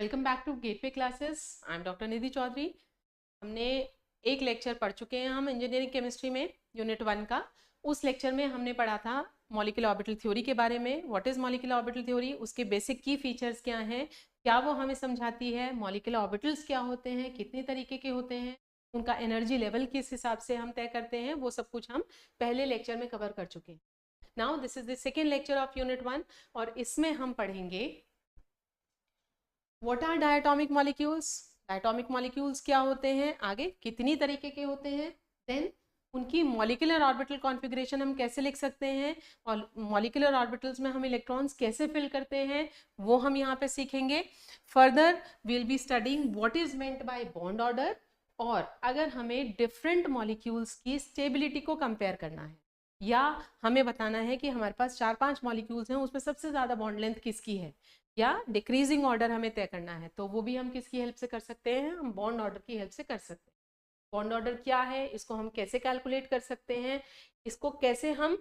Welcome back to gateway classes. I am doctor Nidhi Chaudhary. हमने एक lecture पढ़ चुके हैं हम इंजीनियरिंग केमिस्ट्री में यूनिट 1 का। उस लेक्चर में हमने पढ़ा था मॉलिक्यूलर ऑर्बिटल थ्योरी के बारे में। What is molecular orbital theory, उसके बेसिक की फीचर्स क्या हैं, क्या वो हमें समझाती है, मॉलिक्यूलर ऑर्बिटल्स क्या होते हैं, कितने तरीके के होते हैं, उनका एनर्जी लेवल किस हिसाब से हम तय करते हैं, वो सब कुछ हम पहले लेक्चर में कवर कर चुके हैं। Now this is the second lecture of unit 1 और इसमें हम पढ़ेंगे what are diatomic molecules. Diatomic molecules क्या होते हैं, आगे कितनी तरीके के होते हैं, देन उनकी मॉलिक्यूलर ऑर्बिटल कॉन्फ़िगरेशन हम कैसे लिख सकते हैं, और मॉलिक्यूलर ऑर्बिटल्स में हम इलेक्ट्रॉन्स कैसे फिल करते हैं वो हम यहाँ पे सीखेंगे। Further will be studying what is meant by bond order, और अगर हमें डिफरेंट मॉलिक्यूल्स की स्टेबिलिटी को कंपेयर करना है या हमें बताना है कि हमारे पास 4-5 मॉलिक्यूल्स हैं उसमें सबसे ज़्यादा बॉन्ड लेंथ किसकी है, या डिक्रीजिंग ऑर्डर हमें तय करना है, तो वो भी हम किसकी हेल्प से कर सकते हैं, हम बॉन्ड ऑर्डर की हेल्प से कर सकते हैं। बॉन्ड ऑर्डर क्या है, इसको हम कैसे कैलकुलेट कर सकते हैं, इसको कैसे हम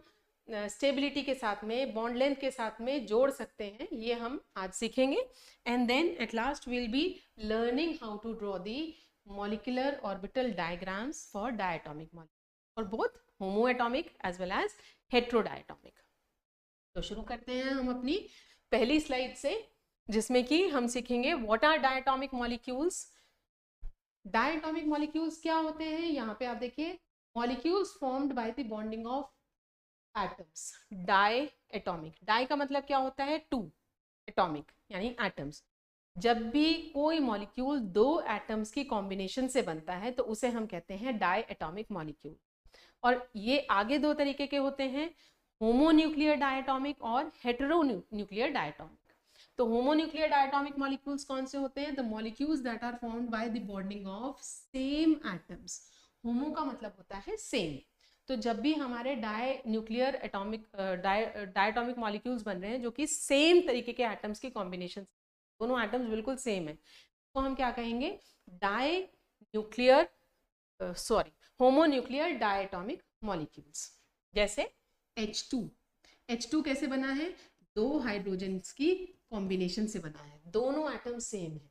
स्टेबिलिटी के साथ में, बॉन्ड लेंथ के साथ में जोड़ सकते हैं, ये हम आज सीखेंगे। And then at last will be learning how to draw the molecular orbital diagrams for diatomic molecule और both homoatomic as well as heterodiatomic. तो शुरू करते हैं हम अपनी पहली स्लाइड से, जिसमें कि हम सीखेंगे what are diatomic molecules. Diatomic molecules क्या होते हैं, यहाँ पे आप देखिए, molecules formed by the bonding of atoms. Diatomic, di का मतलब क्या होता है, टू, एटॉमिक यानी एटम्स। जब भी कोई मॉलिक्यूल दो एटम्स की कॉम्बिनेशन से बनता है तो उसे हम कहते हैं डाई एटॉमिक मॉलिक्यूल। और ये आगे दो तरीके के होते हैं, होमोन्यूक्लियर डायटोमिक और हेटेरोन्यूक्लियर डायटोमिक। तो होमोन्यूक्लियर डायटोमिक मॉलिक्यूल्स कौन से होते हैं, the molecules that are formed by the bonding of same atoms. Homo का मतलब होता है सेम। तो जब भी हमारे di nuclear atomic diatomic molecules बन रहे हैं जो कि सेम तरीके के एटम्स की कॉम्बिनेशन, दोनों एटम्स बिल्कुल सेम है, तो हम क्या कहेंगे, dinuclear sorry homonuclear diatomic molecules. जैसे H2, H2 कैसे बना है, दो हाइड्रोजन्स की कॉम्बिनेशन से बना है, दोनों एटम सेम है।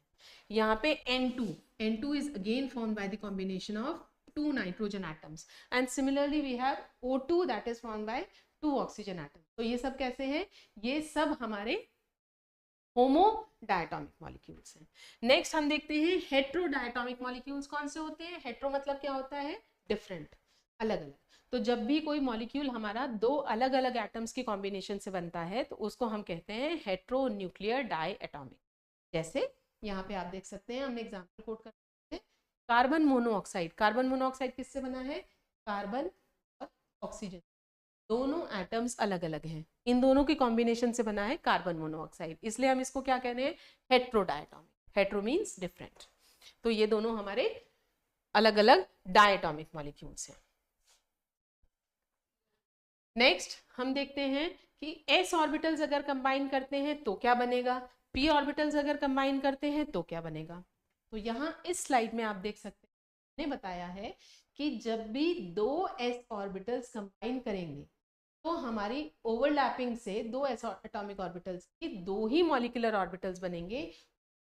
यहाँ पे N2, N2 is again formed by the combination of two nitrogen atoms, and similarly we have O2 that is formed by two oxygen atoms। तो ये सब कैसे हैं, ये सब हमारे होमो डायटोमिक मॉलिक्यूल्स हैं। नेक्स्ट हम देखते हैं हेट्रो डायटोमिक मॉलिक्यूल्स कौन से होते हैं। हेट्रो मतलब क्या होता है, डिफरेंट, अलग अलग। तो जब भी कोई मॉलिक्यूल हमारा दो अलग अलग एटम्स की कॉम्बिनेशन से बनता है तो उसको हम कहते हैं हेट्रो न्यूक्लियर डाई एटॉमिक। जैसे यहाँ पे आप देख सकते हैं, हमने एग्जाम्पल कोट कर हैं, कार्बन मोनोऑक्साइड। कार्बन मोनोऑक्साइड किससे बना है, कार्बन और ऑक्सीजन, दोनों एटम्स अलग अलग हैं, इन दोनों की कॉम्बिनेशन से बना है कार्बन मोनोऑक्साइड, इसलिए हम इसको क्या कह रहे हैं, हेट्रोडायटोमिक। Hetero means different. तो ये दोनों हमारे अलग अलग डायटोमिक मॉलिक्यूल्स हैं। नेक्स्ट हम देखते हैं कि s ऑर्बिटल्स अगर कंबाइन करते हैं तो क्या बनेगा, p ऑर्बिटल्स अगर कंबाइन करते हैं तो क्या बनेगा। तो यहाँ इस स्लाइड में आप देख सकते हैं, मैंने बताया है कि जब भी दो s ऑर्बिटल्स कंबाइन करेंगे तो हमारी ओवरलैपिंग से दो एटॉमिक ऑर्बिटल्स की दो ही मॉलिक्यूलर ऑर्बिटल्स बनेंगे,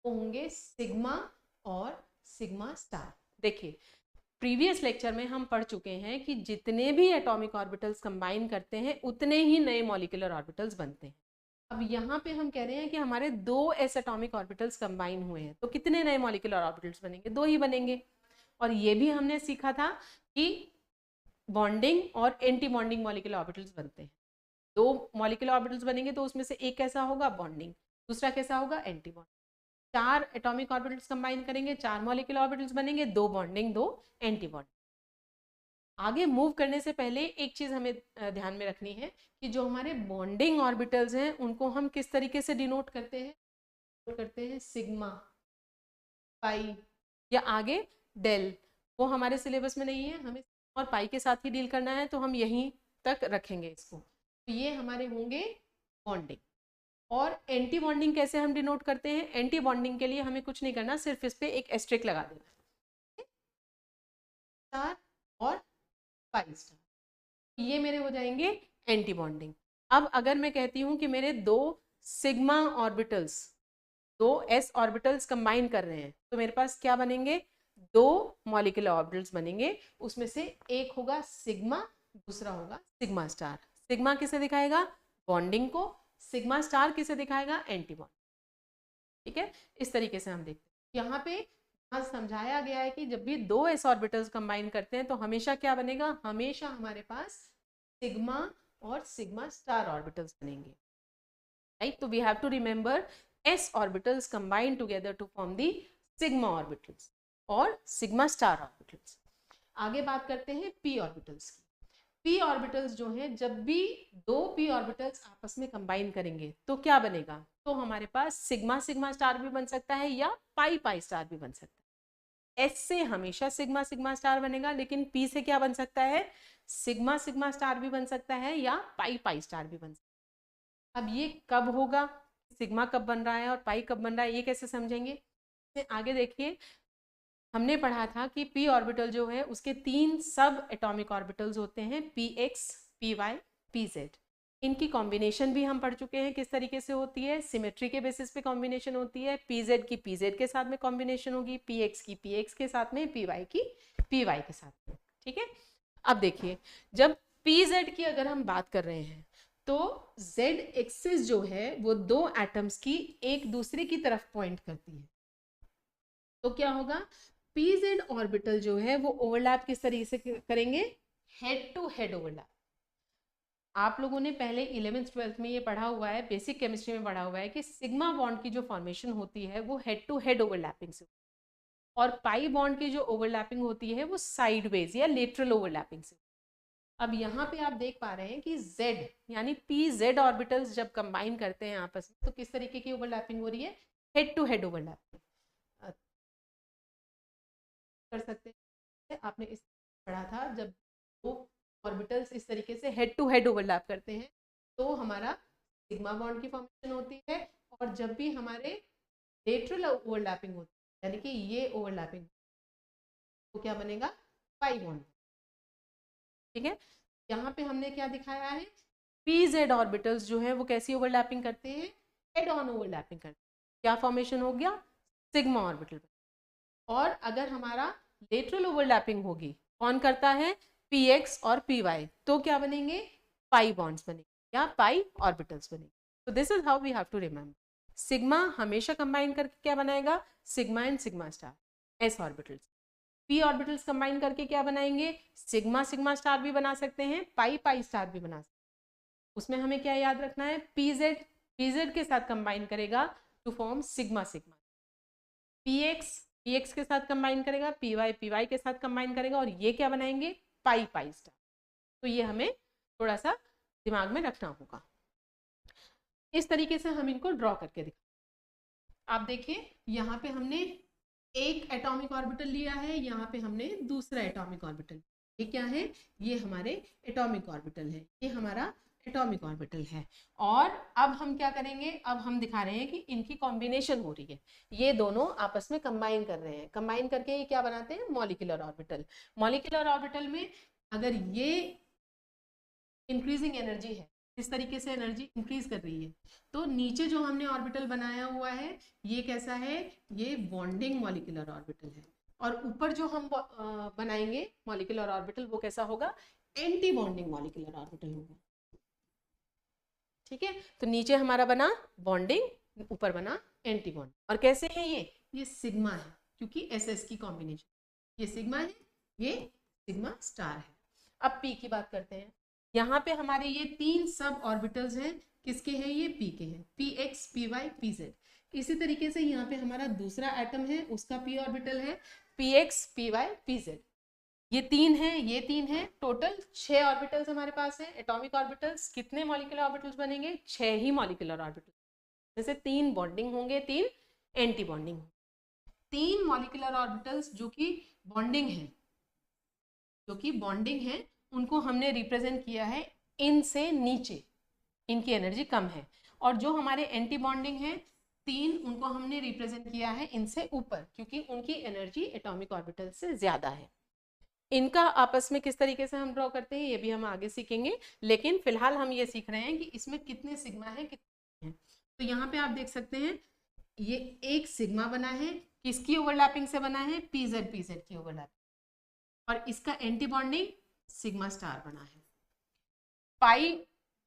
वो होंगे सिग्मा और सिग्मा स्टार। देखिए प्रीवियस लेक्चर में हम पढ़ चुके हैं कि जितने भी एटॉमिक ऑर्बिटल्स कंबाइन करते हैं उतने ही नए मॉलिक्यूलर ऑर्बिटल्स बनते हैं। अब यहाँ पे हम कह रहे हैं कि हमारे दो एस एटॉमिक ऑर्बिटल्स कंबाइन हुए हैं तो कितने नए मॉलिक्यूलर ऑर्बिटल्स बनेंगे, दो ही बनेंगे। और ये भी हमने सीखा था कि बॉन्डिंग और एंटी बॉन्डिंग मॉलिक्यूलर ऑर्बिटल्स बनते हैं। दो मॉलिक्यूलर ऑर्बिटल्स बनेंगे तो उसमें से एक कैसा होगा, बॉन्डिंग, दूसरा कैसा होगा, एंटी बॉन्डिंग। चार एटॉमिक ऑर्बिटल्स कंबाइन करेंगे, चार मॉलिक्यूलर ऑर्बिटल्स बनेंगे, दो बॉन्डिंग दो एंटी बॉन्डिंग। आगे मूव करने से पहले एक चीज हमें ध्यान में रखनी है कि जो हमारे बॉन्डिंग ऑर्बिटल्स हैं उनको हम किस तरीके से डिनोट करते हैं, सिग्मा, पाई या आगे डेल। वो हमारे सिलेबस में नहीं है, हमें और पाई के साथ ही डील करना है, तो हम यहीं तक रखेंगे इसको। तो ये हमारे होंगे बॉन्डिंग। और एंटी बॉन्डिंग कैसे हम डिनोट करते हैं, एंटी बॉन्डिंग के लिए हमें कुछ नहीं करना, सिर्फ इस पे एक एस्ट्रिक लगा देना, स्टार और पाई स्टार, ये मेरे हो जाएंगे एंटी बॉन्डिंग। अब अगर मैं कहती हूं कि मेरे दो सिग्मा ऑर्बिटल्स, दो s ऑर्बिटल्स कंबाइन कर रहे हैं तो मेरे पास क्या बनेंगे, दो मॉलिक्यूलर ऑर्बिटल्स बनेंगे, उसमें से एक होगा सिग्मा, दूसरा होगा सिग्मा स्टार। सिग्मा किसे दिखाएगा, बॉन्डिंग को, सिग्मा स्टार किसे दिखाएगा, एंटी बॉन्ड। ठीक है, इस तरीके से हम देखते हैं। यहाँ पे समझाया गया है कि जब भी दो s ऑर्बिटल्स कंबाइन करते हैं तो हमेशा क्या बनेगा, हमेशा हमारे पास सिग्मा और सिग्मा स्टार ऑर्बिटल्स बनेंगे, राइट। तो we have to remember s orbitals combine together to form the sigma orbitals और सिग्मा स्टार ऑर्बिटल्स। आगे बात करते हैं p ऑर्बिटल्स की। p ऑर्बिटल्स जो हैं, जब भी दो p ऑर्बिटल्स आपस में कंबाइन करेंगे तो क्या बनेगा, तो हमारे पास सिग्मा सिग्मा स्टार भी बन सकता है या पाई पाई स्टार भी बन सकता है। s से हमेशा सिग्मा सिग्मा स्टार बनेगा, लेकिन p से क्या बन सकता है, सिग्मा सिग्मा स्टार भी बन सकता है या पाई पाई स्टार भी बन सकता है। अब ये कब होगा, सिग्मा कब बन रहा है और पाई कब बन रहा है, ये कैसे समझेंगे, आगे देखिए। हमने पढ़ा था कि p ऑर्बिटल जो है उसके तीन सब एटॉमिक ऑर्बिटल्स होते हैं, px, py, pz। इनकी कॉम्बिनेशन भी हम पढ़ चुके हैं किस तरीके से होती है, सिमेट्री के बेसिस पे कॉम्बिनेशन होती है। pz की pz के साथ में कॉम्बिनेशन होगी, px की px के साथ में, py की py के साथ में। ठीक है, अब देखिए जब pz की अगर हम बात कर रहे हैं तो z एक्सिस जो है वो दो एटम्स की एक दूसरे की तरफ पॉइंट करती है। तो क्या होगा, pz ऑर्बिटल जो है वो ओवरलैप किस तरीके से करेंगे, हेड टू हेड ओवरलैप। आप लोगों ने पहले 11th 12th में ये पढ़ा हुआ है, बेसिक केमिस्ट्री में पढ़ा हुआ है कि सिग्मा बॉन्ड की जो फॉर्मेशन होती है वो हेड टू हेड ओवरलैपिंग से, और पाई बॉन्ड की जो ओवरलैपिंग होती है वो साइडवेज या लेटरल ओवरलैपिंग से। अब यहाँ पे आप देख पा रहे हैं कि Z यानी pz ऑर्बिटल्स जब कंबाइन करते हैं आपस में तो किस तरीके की ओवरलैपिंग हो रही है, हेड टू हेड ओवरलैपिंग कर सकते हैं। आपने इस पढ़ा था जब दो ऑर्बिटल्स इस तरीके से हेड टू हेड ओवरलैप करते हैं तो हमारा सिग्मा बॉन्ड की फॉर्मेशन होती है, और जब भी हमारे लेटरल ओवरलैपिंग होती है यानी कि ये ओवरलैपिंग तो क्या बनेगा, पाई बॉन्ड। ठीक है, यहाँ पे हमने क्या दिखाया है, pz ऑर्बिटल्स जो है वो कैसी ओवरलैपिंग करते हैं, हेड ऑन ओवरलैपिंग करते हैं। क्या फॉर्मेशन हो गया, सिग्मा ऑर्बिटल। और अगर हमारा लेटरल ओवरलैपिंग होगी, कौन करता है, px और py, तो क्या बनेंगे, पाई बॉन्ड्स बनेंगे या पाई ऑर्बिटल्स बनेंगे। तो this is how we have to remember. Sigma हमेशा कंबाइन करके क्या बनाएगा, sigma and sigma star, s orbitals. p orbitals combine करके क्या बनाएंगे, सिग्मा सिग्मा स्टार भी बना सकते हैं, पाई पाई स्टार भी बना सकते हैं। उसमें हमें क्या याद रखना है, pz के साथ कंबाइन करेगा to form sigma sigma, px के साथ कंबाइन करेगा, py के साथ कंबाइन करेगा, और ये क्या बनाएंगे, पाई पाई स्टार। तो ये हमें थोड़ा सा दिमाग में रखना होगा। इस तरीके से हम इनको ड्रॉ करके दिखा। आप देखिए यहाँ पे हमने एक एटॉमिक ऑर्बिटल लिया है, यहाँ पे हमने दूसरा एटॉमिक ऑर्बिटल। ये क्या है, ये हमारे एटॉमिक ऑर्बिटल है, ये हमारा एटॉमिक ऑर्बिटल है। और अब हम क्या करेंगे, अब हम दिखा रहे हैं कि इनकी कॉम्बिनेशन हो रही है, ये दोनों आपस में कंबाइन कर रहे हैं। कंबाइन करके ये क्या बनाते हैं, मॉलिक्यूलर ऑर्बिटल। मॉलिक्यूलर ऑर्बिटल में अगर ये इंक्रीजिंग एनर्जी है, इस तरीके से एनर्जी इंक्रीज कर रही है, तो नीचे जो हमने ऑर्बिटल बनाया हुआ है ये कैसा है, ये बॉन्डिंग मॉलिक्यूलर ऑर्बिटल है। और ऊपर जो हम बनाएंगे मॉलिक्यूलर ऑर्बिटल वो कैसा होगा, एंटी बॉन्डिंग मॉलिक्यूलर ऑर्बिटल होगा। ठीक है, तो नीचे हमारा बना बॉन्डिंग, ऊपर बना एंटी बॉन्ड। और कैसे है ये सिग्मा है क्योंकि SS की कॉम्बिनेशन, ये सिग्मा है, ये सिग्मा स्टार है। अब P की बात करते हैं। यहाँ पे हमारे ये तीन सब ऑर्बिटल्स हैं, किसके हैं, ये P के हैं, px, py, pz। इसी तरीके से यहाँ पे हमारा दूसरा एटम है, उसका p ऑर्बिटल है, px, py, pz। ये तीन है, ये तीन है, टोटल 6 ऑर्बिटल्स हमारे पास हैं, एटॉमिक ऑर्बिटल्स। कितने मॉलिक्यूलर ऑर्बिटल्स बनेंगे, 6 ही मॉलिक्यूलर ऑर्बिटल्स, जैसे 3 बॉन्डिंग होंगे, 3 एंटी बॉन्डिंग। 3 मॉलिक्यूलर ऑर्बिटल्स जो कि बॉन्डिंग है, उनको हमने रिप्रेजेंट किया है इन से नीचे, इनकी एनर्जी कम है। और जो हमारे एंटी बॉन्डिंग है 3, उनको हमने रिप्रेजेंट किया है इनसे ऊपर, क्योंकि उनकी एनर्जी एटॉमिक ऑर्बिटल से ज्यादा है। इनका आपस में किस तरीके से हम ड्रॉ करते हैं ये भी हम आगे सीखेंगे, लेकिन फिलहाल हम ये सीख रहे हैं कि इसमें कितने सिग्मा है, कितने हैं। तो यहाँ पे आप देख सकते हैं ये एक सिग्मा बना है, किसकी ओवरलैपिंग से बना है, पीजेड की ओवरलैपिंग, और इसका एंटी बॉन्डिंग सिग्मा स्टार बना है। पाई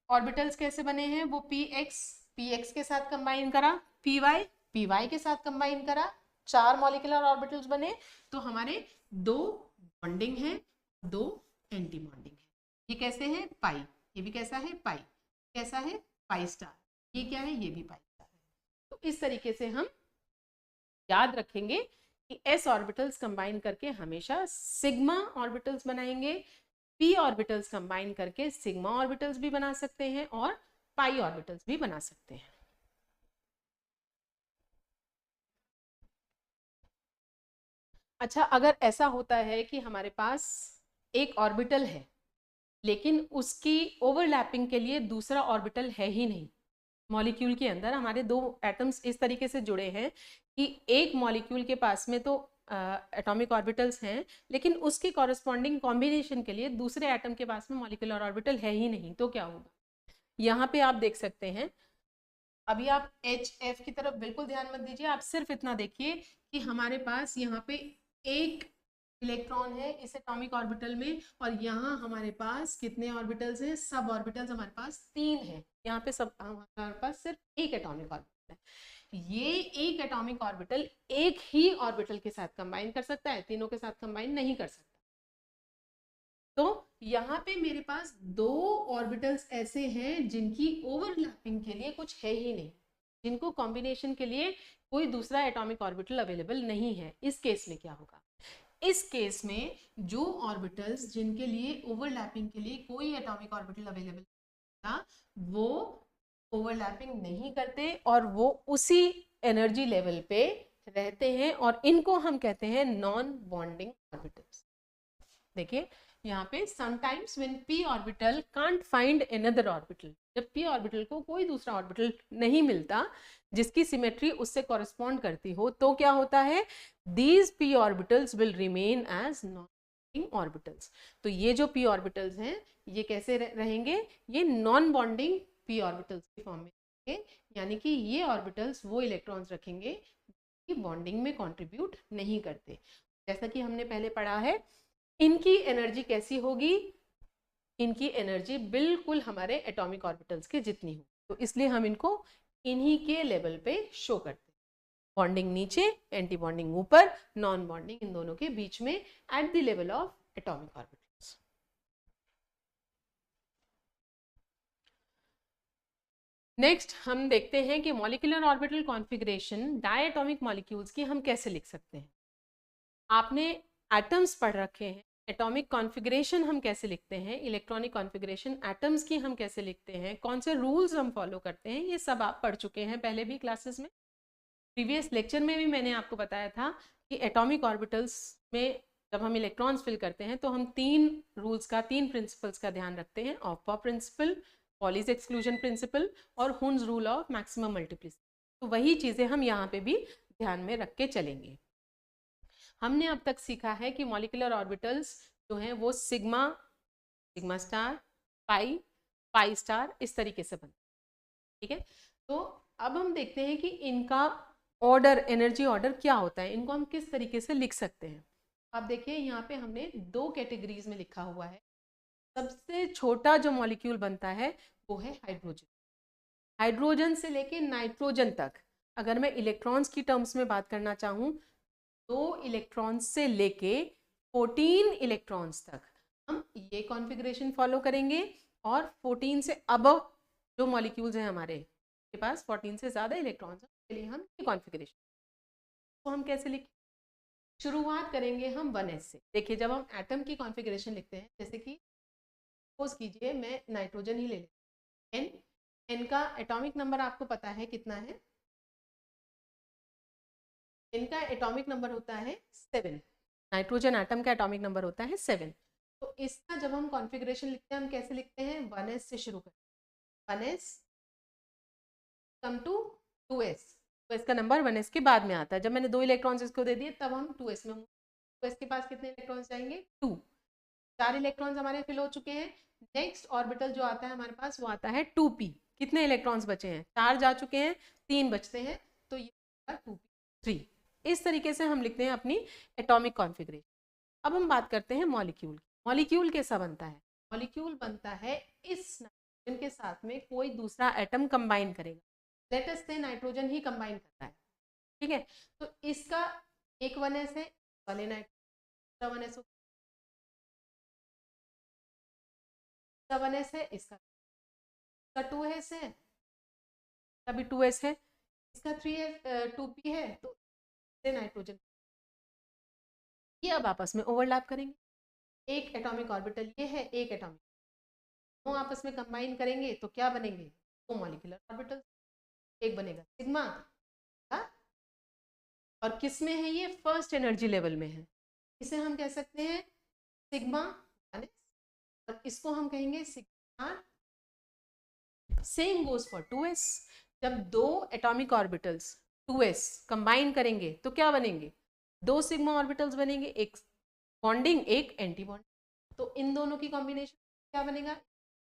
ऑर्बिटल्स कैसे बने हैं, वो पीएक्स के साथ कंबाइन करा, पीवाई के साथ कंबाइन करा, 4 मॉलिक्यूलर ऑर्बिटल्स बने, तो हमारे 2 बॉन्डिंग है, 2 एंटी बॉन्डिंग है। ये कैसे है, पाई, ये भी कैसा है, पाई, कैसा है, पाई स्टार, ये क्या है, ये भी पाई स्टार है। तो इस तरीके से हम याद रखेंगे कि s ऑर्बिटल्स कंबाइन करके हमेशा सिग्मा ऑर्बिटल्स बनाएंगे, p ऑर्बिटल्स कंबाइन करके सिग्मा ऑर्बिटल्स भी बना सकते हैं और पाई ऑर्बिटल्स भी बना सकते हैं। अच्छा, अगर ऐसा होता है कि हमारे पास एक ऑर्बिटल है लेकिन उसकी ओवरलैपिंग के लिए दूसरा ऑर्बिटल है ही नहीं, मॉलिक्यूल के अंदर हमारे 2 एटम्स इस तरीके से जुड़े हैं कि एक मॉलिक्यूल के पास में तो एटॉमिक ऑर्बिटल्स हैं लेकिन उसके कॉरेस्पॉन्डिंग कॉम्बिनेशन के लिए दूसरे एटम के पास में मॉलिक्यूलर ऑर्बिटल है ही नहीं, तो क्या होगा। यहाँ पे आप देख सकते हैं, अभी आप HF की तरफ बिल्कुल ध्यान मत दीजिए, आप सिर्फ इतना देखिए कि हमारे पास यहाँ पे एक इलेक्ट्रॉन है इस एटॉमिक ऑर्बिटल में, और यहाँ हमारे पास कितने ऑर्बिटल्स हैं, सब ऑर्बिटल्स हमारे पास 3 हैं। यहाँ पे सब हमारे पास सिर्फ एक एटॉमिक ऑर्बिटल है। ये एक एटॉमिक ऑर्बिटल एक ही ऑर्बिटल के साथ कंबाइन कर सकता है, तीनों के साथ कंबाइन नहीं कर सकता। तो यहाँ पे मेरे पास 2 ऑर्बिटल्स ऐसे हैं जिनकी ओवरलैपिंग के लिए कुछ है ही नहीं, जिनको कॉम्बिनेशन के लिए कोई दूसरा एटॉमिक ऑर्बिटल अवेलेबल नहीं है। इस केस में क्या होगा, इस केस में जो ऑर्बिटल्स जिनके लिए ओवरलैपिंग के लिए कोई एटॉमिक ऑर्बिटल अवेलेबल था वो ओवरलैपिंग नहीं करते और वो उसी एनर्जी लेवल पे रहते हैं, और इनको हम कहते हैं नॉन बॉन्डिंग ऑर्बिटल्स। देखिए यहाँ पे sometimes when p orbital can't find another orbital, जब p ऑर्बिटल को कोई दूसरा ऑर्बिटल नहीं मिलता जिसकी सिमेट्री उससे कॉरेस्पॉन्ड करती हो, तो क्या होता है, these p orbitals will remain as non bonding orbitals. तो ये जो p ऑर्बिटल्स हैं ये कैसे रहेंगे, ये नॉन बॉन्डिंग p ऑर्बिटल्स की फॉर्म में रहेंगे, यानी कि ये ऑर्बिटल्स वो इलेक्ट्रॉन्स रखेंगे कि बॉन्डिंग में कंट्रीब्यूट नहीं करते। जैसा कि हमने पहले पढ़ा है, इनकी एनर्जी कैसी होगी, इनकी एनर्जी बिल्कुल हमारे एटॉमिक ऑर्बिटल्स के जितनी हो, तो इसलिए हम इनको इन्हीं के लेवल पे शो करते हैं। बॉन्डिंग नीचे, एंटी बॉन्डिंग ऊपर, नॉन बॉन्डिंग इन दोनों के बीच में at the level of atomic orbitals. Next हम देखते हैं कि molecular orbital configuration diatomic molecules की हम कैसे लिख सकते हैं। आपने एटम्स पढ़ रखे हैं, एटॉमिक कॉन्फ़िगरेशन हम कैसे लिखते हैं, इलेक्ट्रॉनिक कॉन्फ़िगरेशन एटम्स की हम कैसे लिखते हैं, कौन से रूल्स हम फॉलो करते हैं, ये सब आप पढ़ चुके हैं पहले भी क्लासेस में। प्रीवियस लेक्चर में भी मैंने आपको बताया था कि एटॉमिक ऑर्बिटल्स में जब हम इलेक्ट्रॉन्स फिल करते हैं तो हम 3 रूल्स का, 3 प्रिंसिपल्स का ध्यान रखते हैं, of principle, Pauli's exclusion principle और Hund's rule of maximum multiplicity. तो वही चीज़ें हम यहाँ पे भी ध्यान में रख के चलेंगे। हमने अब तक सीखा है कि मॉलिक्यूलर ऑर्बिटल्स जो हैं वो सिग्मा, सिग्मा स्टार, पाई, पाई स्टार इस तरीके से बनते हैं, ठीक है। तो अब हम देखते हैं कि इनका ऑर्डर, एनर्जी ऑर्डर क्या होता है, इनको हम किस तरीके से लिख सकते हैं। आप देखिए यहाँ पे हमने 2 कैटेगरीज में लिखा हुआ है। सबसे छोटा जो मॉलिक्यूल बनता है वो है हाइड्रोजन। हाइड्रोजन से लेके नाइट्रोजन तक, अगर मैं इलेक्ट्रॉन्स की टर्म्स में बात करना चाहूँ, 2 इलेक्ट्रॉन्स से लेके 14 इलेक्ट्रॉन्स तक हम ये कॉन्फ़िगरेशन फॉलो करेंगे, और 14 से अबव जो मॉलिक्यूल्स हैं हमारे के पास 14 से ज़्यादा इलेक्ट्रॉन्स हैं, उसके लिए हम ये कॉन्फ़िगरेशन, तो हम कैसे लिखें, शुरुआत करेंगे हम 1s से। देखिए जब हम एटम की कॉन्फ़िगरेशन लिखते हैं, जैसे कि सपोज कीजिए मैं नाइट्रोजन ही ले लेती हूँ, n का एटॉमिक नंबर आपको पता है कितना है, इनका एटॉमिक नंबर होता है 7। नाइट्रोजन एटम का एटॉमिक नंबर होता है 7। तो इसका जब हम कॉन्फ़िगरेशन लिखते हैं हम कैसे लिखते हैं, 1s से शुरू करते हैं, 1s कम टू 2s, तो इसका नंबर 1s के बाद में आता है। जब मैंने 2 इलेक्ट्रॉन्स इसको दे दिए तब हम 2s में, 2s के पास कितने इलेक्ट्रॉन्स जाएंगे, 2, 4 इलेक्ट्रॉन्स हमारे फिल हो चुके हैं। नेक्स्ट ऑर्बिटल जो आता है हमारे पास वो आता है 2p, कितने इलेक्ट्रॉन्स बचे हैं, 4 जा चुके हैं, 3 बचते हैं, तो ये 2p3। इस तरीके से हम लिखते हैं अपनी एटॉमिक कॉन्फ़िगरेशन। अब हम बात करते हैं मॉलिक्यूल की। मॉलिक्यूल कैसा बनता है? मॉलिक्यूल बनता है इस नाइट्रोजन के साथ में कोई दूसरा एटम कंबाइन करेगा। लेट अस से नाइट्रोजन ही कंबाइन करता है, ठीक है। तो इसका एक 1s है, वाले नाइट्रोजन 1s इसका 1s है, इसका 2s है, अभी 2s है, इसका 2p है, तो नाइट्रोजन ये अब आपस में ओवरलैप करेंगे। एक एटॉमिक ऑर्बिटल ये है, एक एटॉमिक, दोनों आपस में कंबाइन करेंगे तो क्या बनेंगे? दो मॉलिक्यूलर ऑर्बिटल। एक बनेगा सिग्मा, और किस में है ये? फर्स्ट एनर्जी लेवल में है। इसे हम कह सकते हैं सिग्मा, और इसको हम कहेंगे sigma. Same goes for 2s। जब दो एटॉमिक ऑर्बिटल्स 2s कंबाइन करेंगे तो क्या बनेंगे? दो सिग्मा ऑर्बिटल्स बनेंगे, एक बॉन्डिंग एक एंटी बॉन्डिंग। तो इन दोनों की कॉम्बिनेशन क्या बनेगा?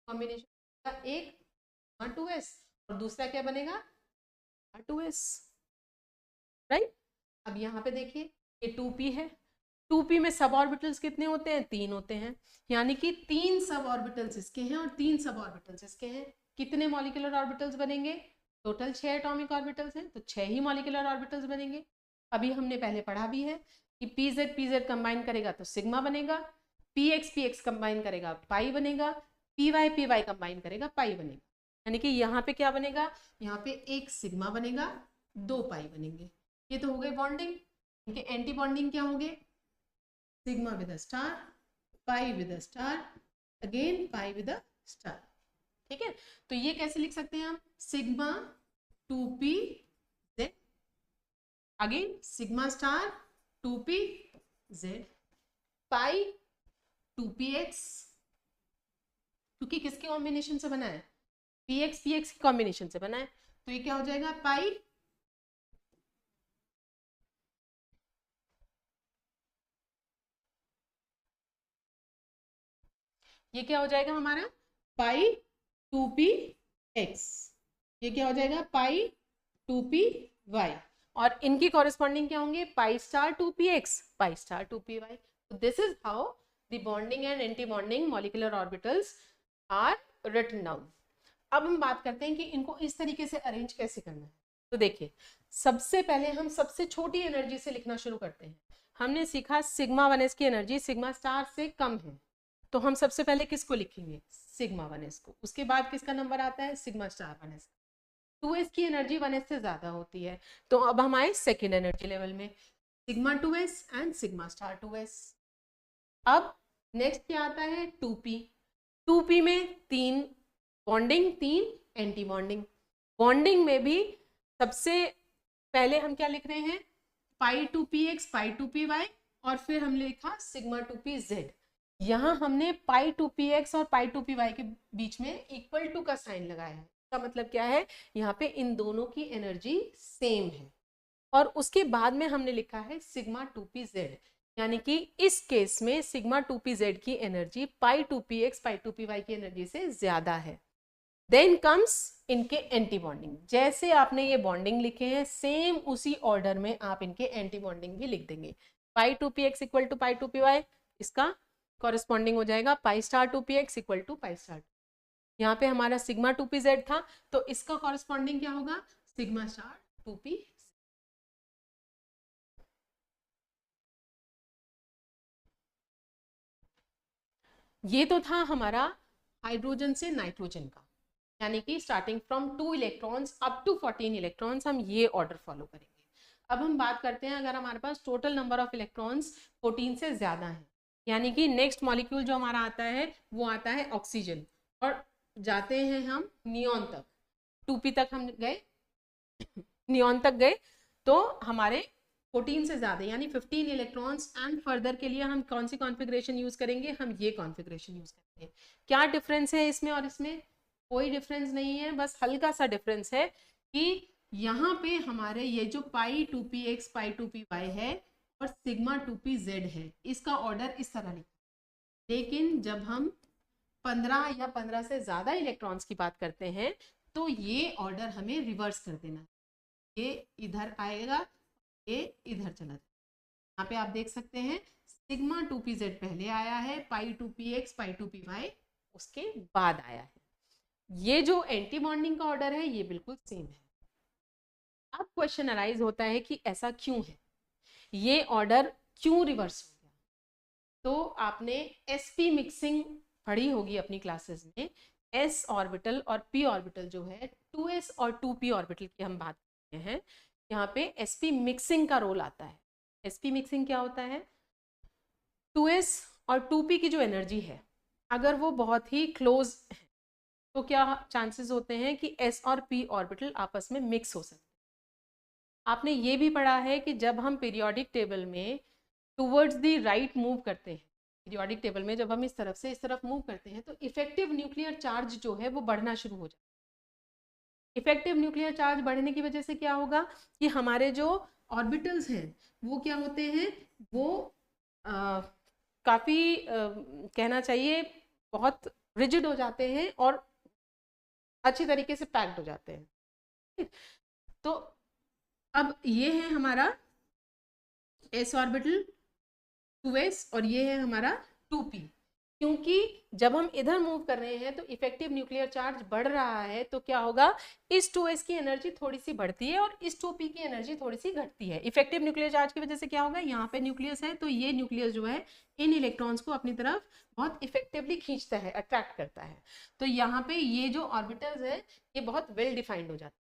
कॉम्बिनेशन का एक 2s और दूसरा क्या बनेगा? 2s, right. अब यहाँ पे देखिए ये 2p है, 2p में सब ऑर्बिटल्स कितने होते हैं? 3 होते हैं, यानी कि 3 सब ऑर्बिटल्स इसके हैं और 3 सब ऑर्बिटल्स इसके हैं। कितने मॉलिक्यूलर ऑर्बिटल्स बनेंगे? टोटल 6 एटॉमिक ऑर्बिटल्स हैं, तो 6 ही मॉलिक्यूलर ऑर्बिटल्स बनेंगे। अभी हमने पहले पढ़ा भी है कि pz कंबाइन करेगा तो सिग्मा बनेगा, px कंबाइन करेगा पाई बनेगा, py कंबाइन पाई बनेगा। यानी कि यहाँ पे क्या बनेगा? यहाँ पे एक सिग्मा बनेगा, 2 पाई बनेंगे। ये तो हो गए बॉन्डिंग। इनके एंटी बॉन्डिंग क्या होंगे? Sigma with a star, pi with a star, again pi with a star, ठीक है। तो ये कैसे लिख सकते हैं हम? Sigma 2pz, again sigma star 2pz, पाई 2px, क्योंकि किसके कॉम्बिनेशन से बना है? px की कॉम्बिनेशन से बना है, तो ये क्या हो जाएगा? पाई ये क्या हो जाएगा हमारा? पाई 2px। ये क्या हो जाएगा? पाई 2py। और इनकी कॉरेस्पॉन्डिंग क्या होंगे? Pi star 2px, pi star 2py। तो this is how the bonding and anti bonding molecular orbitals are written down. अब हम बात करते हैं कि इनको इस तरीके से अरेंज कैसे करना है। तो देखिए, सबसे पहले हम सबसे छोटी एनर्जी से लिखना शुरू करते हैं। हमने सीखा सिग्मा 1s की एनर्जी सिग्मा स्टार से कम है, तो हम सबसे पहले किसको लिखेंगे? सिग्मा 1s को। उसके बाद किसका नंबर आता है? Sigma star 1s। 2s की एनर्जी 1s से ज्यादा होती है, तो अब हम आए सेकेंड एनर्जी लेवल में, sigma 2s and sigma star 2s। अब नेक्स्ट क्या आता है? 2p। 2p में 3 बॉन्डिंग, 3 एंटी बॉन्डिंग। बॉन्डिंग में भी सबसे पहले हम क्या लिख रहे हैं? पाई 2px, पाई 2py, और फिर हमने लिखा सिग्मा 2pz। यहाँ हमने पाई 2px और पाई 2py के बीच में इक्वल टू का साइन लगाया है। इसका मतलब क्या है? यहाँ पे इन दोनों की एनर्जी सेम है। और उसके बाद में हमने लिखा है सिग्मा 2pz, यानी कि इस केस में सिग्मा 2pz की एनर्जी पाई 2px, पाई 2py की एनर्जी से ज्यादा है। देन कम्स इनके एंटी बॉन्डिंग। जैसे आपने ये बॉन्डिंग लिखे हैं, सेम उसी ऑर्डर में आप इनके एंटी बॉन्डिंग भी लिख देंगे। पाई 2px equal to pi 2py, इसका कॉरेस्पॉन्डिंग हो जाएगा pi star 2px equal to pi star. यहाँ पे हमारा सिग्मा 2pz था, तो इसका कॉरेस्पॉन्डिंग क्या होगा? Sigma star 2p। ये तो था हमारा हाइड्रोजन से नाइट्रोजन का, यानी कि starting from 2 electrons up to 14 electrons, हम ये ऑर्डर फॉलो करेंगे। अब हम बात करते हैं अगर हमारे पास टोटल नंबर ऑफ इलेक्ट्रॉन्स 14 से ज्यादा है, यानी कि नेक्स्ट मॉलिक्यूल जो हमारा आता है वो आता है ऑक्सीजन, और जाते हैं हम नियॉन तक, 2p तक हम गए, नियॉन तक गए, तो हमारे 14 से ज्यादा यानी 15 इलेक्ट्रॉन्स एंड फर्दर के लिए हम कौन सी कॉन्फ़िगरेशन यूज करेंगे? हम ये कॉन्फ़िगरेशन यूज करेंगे। क्या डिफरेंस है इसमें और इसमें? कोई डिफरेंस नहीं है, बस हल्का सा डिफरेंस है कि यहाँ पे हमारे ये जो पाई 2px, पाई 2py है और सिग्मा 2pz है, इसका ऑर्डर इस तरह लिखा। लेकिन जब हम 15 या 15 से ज्यादा इलेक्ट्रॉन्स की बात करते हैं तो ये ऑर्डर हमें रिवर्स कर देना है। ये इधर आएगा, ये इधर चला जाएगा। यहाँ पे आप देख सकते हैं सिग्मा 2pz पहले आया है, पाई 2px पाई 2py उसके बाद आया है। ये जो एंटी बॉन्डिंग का ऑर्डर है ये बिल्कुल सेम है। अब क्वेश्चन अराइज होता है कि ऐसा क्यों है, ये ऑर्डर क्यों रिवर्स हो गया। तो आपने sp मिक्सिंग पढ़ी होगी अपनी क्लासेस में। s ऑर्बिटल और p ऑर्बिटल जो है 2s और 2p ऑर्बिटल की हम बात करते हैं, यहाँ पे sp मिक्सिंग का रोल आता है। sp मिक्सिंग क्या होता है, 2s और 2p की जो एनर्जी है अगर वो बहुत ही क्लोज है तो क्या चांसेस होते हैं कि s और p ऑर्बिटल आपस में मिक्स हो सकते हैं। आपने ये भी पढ़ा है कि जब हम पीरियोडिक टेबल में टूवर्ड्स द राइट मूव करते हैं, पीरियोडिक टेबल में जब हम इस तरफ से इस तरफ मूव करते हैं तो इफेक्टिव न्यूक्लियर चार्ज जो है वो बढ़ना शुरू हो जाता है। इफेक्टिव न्यूक्लियर चार्ज बढ़ने की वजह से क्या होगा कि हमारे जो ऑर्बिटल्स हैं वो क्या होते हैं, वो काफ़ी कहना चाहिए बहुत रिजिड हो जाते हैं और अच्छी तरीके से पैक्ड हो जाते हैं। तो अब ये है हमारा s ऑर्बिटल 2s और ये है हमारा 2p। क्योंकि जब हम इधर मूव कर रहे हैं तो इफेक्टिव न्यूक्लियर चार्ज बढ़ रहा है तो क्या होगा, इस 2s की एनर्जी थोड़ी सी बढ़ती है और इस 2p की एनर्जी थोड़ी सी घटती है। इफेक्टिव न्यूक्लियर चार्ज की वजह से क्या होगा, यहाँ पे न्यूक्लियस है तो ये न्यूक्लियस जो है इन इलेक्ट्रॉन्स को अपनी तरफ बहुत इफेक्टिवली खींचता है, अट्रैक्ट करता है। तो यहाँ पे ये जो ऑर्बिटल्स है ये बहुत वेल डिफाइंड हो जाता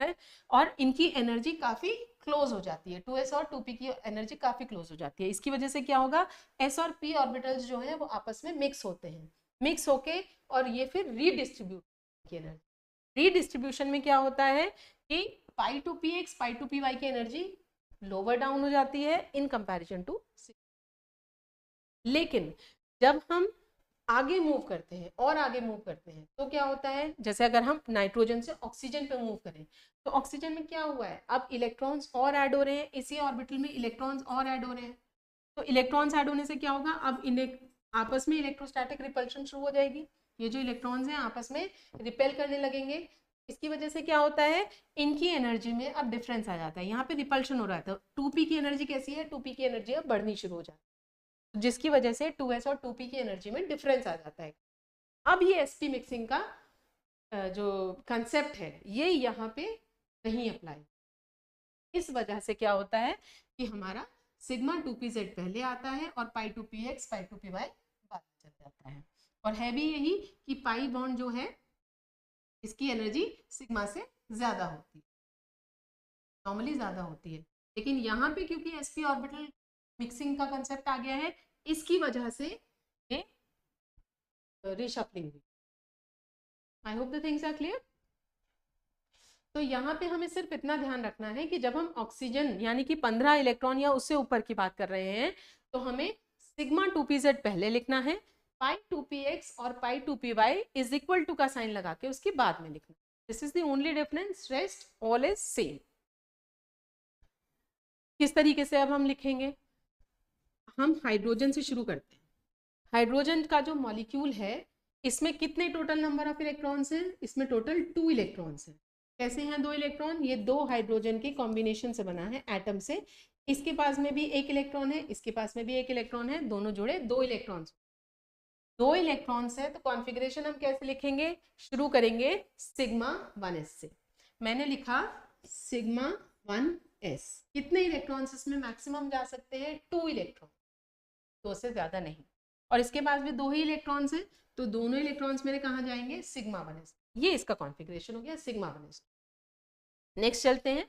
है और इनकी एनर्जी काफी क्लोज हो जाती है। 2s और 2p की एनर्जी काफी क्लोज हो जाती है। इसकी वजह से क्या होगा, s और p ऑर्बिटल्स जो है वो आपस में मिक्स होते हैं, मिक्स होके और ये फिर रीडिस्ट्रीब्यूट की एनर्जी। रीडिस्ट्रीब्यूशन में क्या होता है कि पाई 2px पाई 2py की एनर्जी लोअर डाउन हो जाती है इन कंपैरिजन टू। लेकिन जब हम आगे मूव करते हैं और आगे मूव करते हैं तो क्या होता है, जैसे अगर हम नाइट्रोजन से ऑक्सीजन पे मूव करें तो ऑक्सीजन में क्या हुआ है, अब इलेक्ट्रॉन्स और ऐड हो रहे हैं, इसी ऑर्बिटल में इलेक्ट्रॉन्स और ऐड हो रहे हैं। तो इलेक्ट्रॉन्स ऐड होने से क्या होगा, अब आपस में इलेक्ट्रोस्टैटिक रिपल्शन शुरू हो जाएगी। ये जो इलेक्ट्रॉन्स हैं आपस में रिपेल करने लगेंगे। इसकी वजह से क्या होता है, इनकी एनर्जी में अब डिफरेंस आ जाता है। यहाँ पे रिपल्शन हो रहा था, 2p की एनर्जी कैसी है, 2p की एनर्जी अब बढ़नी शुरू हो जाती है, जिसकी वजह से 2s और 2p की एनर्जी में डिफरेंस आ जाता है। अब ये sp मिक्सिंग का जो कंसेप्ट है ये यहाँ पे नहीं अप्लाई। इस वजह से क्या होता है कि हमारा सिग्मा 2pz पहले आता है और पाई 2px पाई 2py बाद में चल जाता है। और है भी यही कि पाई बॉन्ड जो है इसकी एनर्जी सिग्मा से ज्यादा होती है, नॉर्मली ज्यादा होती है। लेकिन यहाँ पे क्योंकि sp ऑर्बिटल मिक्सिंग का कंसेप्ट आ गया है इसकी वजह से ये रीशफलिंग हुई। I hope the things are clear. तो यहाँ पे हमें सिर्फ इतना ध्यान रखना है कि जब हम ऑक्सीजन यानी कि 15 इलेक्ट्रॉन या उससे ऊपर की बात कर रहे हैं तो हमें सिग्मा 2pz पहले लिखना है, पाई 2px और पाई 2py इज इक्वल टू का साइन लगा के उसके बाद में लिखना। This is the only difference, rest all is same. किस तरीके से अब हम लिखेंगे, हम हाइड्रोजन से शुरू करते हैं। हाइड्रोजन का जो मॉलिक्यूल है इसमें कितने टोटल नंबर ऑफ इलेक्ट्रॉन्स हैं, इसमें टोटल 2 इलेक्ट्रॉन्स हैं। कैसे हैं 2 इलेक्ट्रॉन, ये 2 हाइड्रोजन के कॉम्बिनेशन से बना है एटम से। इसके पास में भी 1 इलेक्ट्रॉन है, इसके पास में भी 1 इलेक्ट्रॉन है, दोनों जोड़े 2 इलेक्ट्रॉन्स। 2 इलेक्ट्रॉन्स है तो कॉन्फ़िगरेशन हम कैसे लिखेंगे, शुरू करेंगे सिग्मा 1s से। मैंने लिखा सिग्मा 1s। कितने इलेक्ट्रॉन्स इसमें मैक्सिमम जा सकते हैं, 2 इलेक्ट्रॉन, 2 से ज्यादा नहीं। और इसके पास भी 2 ही इलेक्ट्रॉन्स हैं तो दोनों इलेक्ट्रॉन्स मेरे कहाँ जाएंगे, सिग्मा 1s। ये इसका कॉन्फ़िगरेशन हो गया सिग्मा 1s। नेक्स्ट चलते हैं,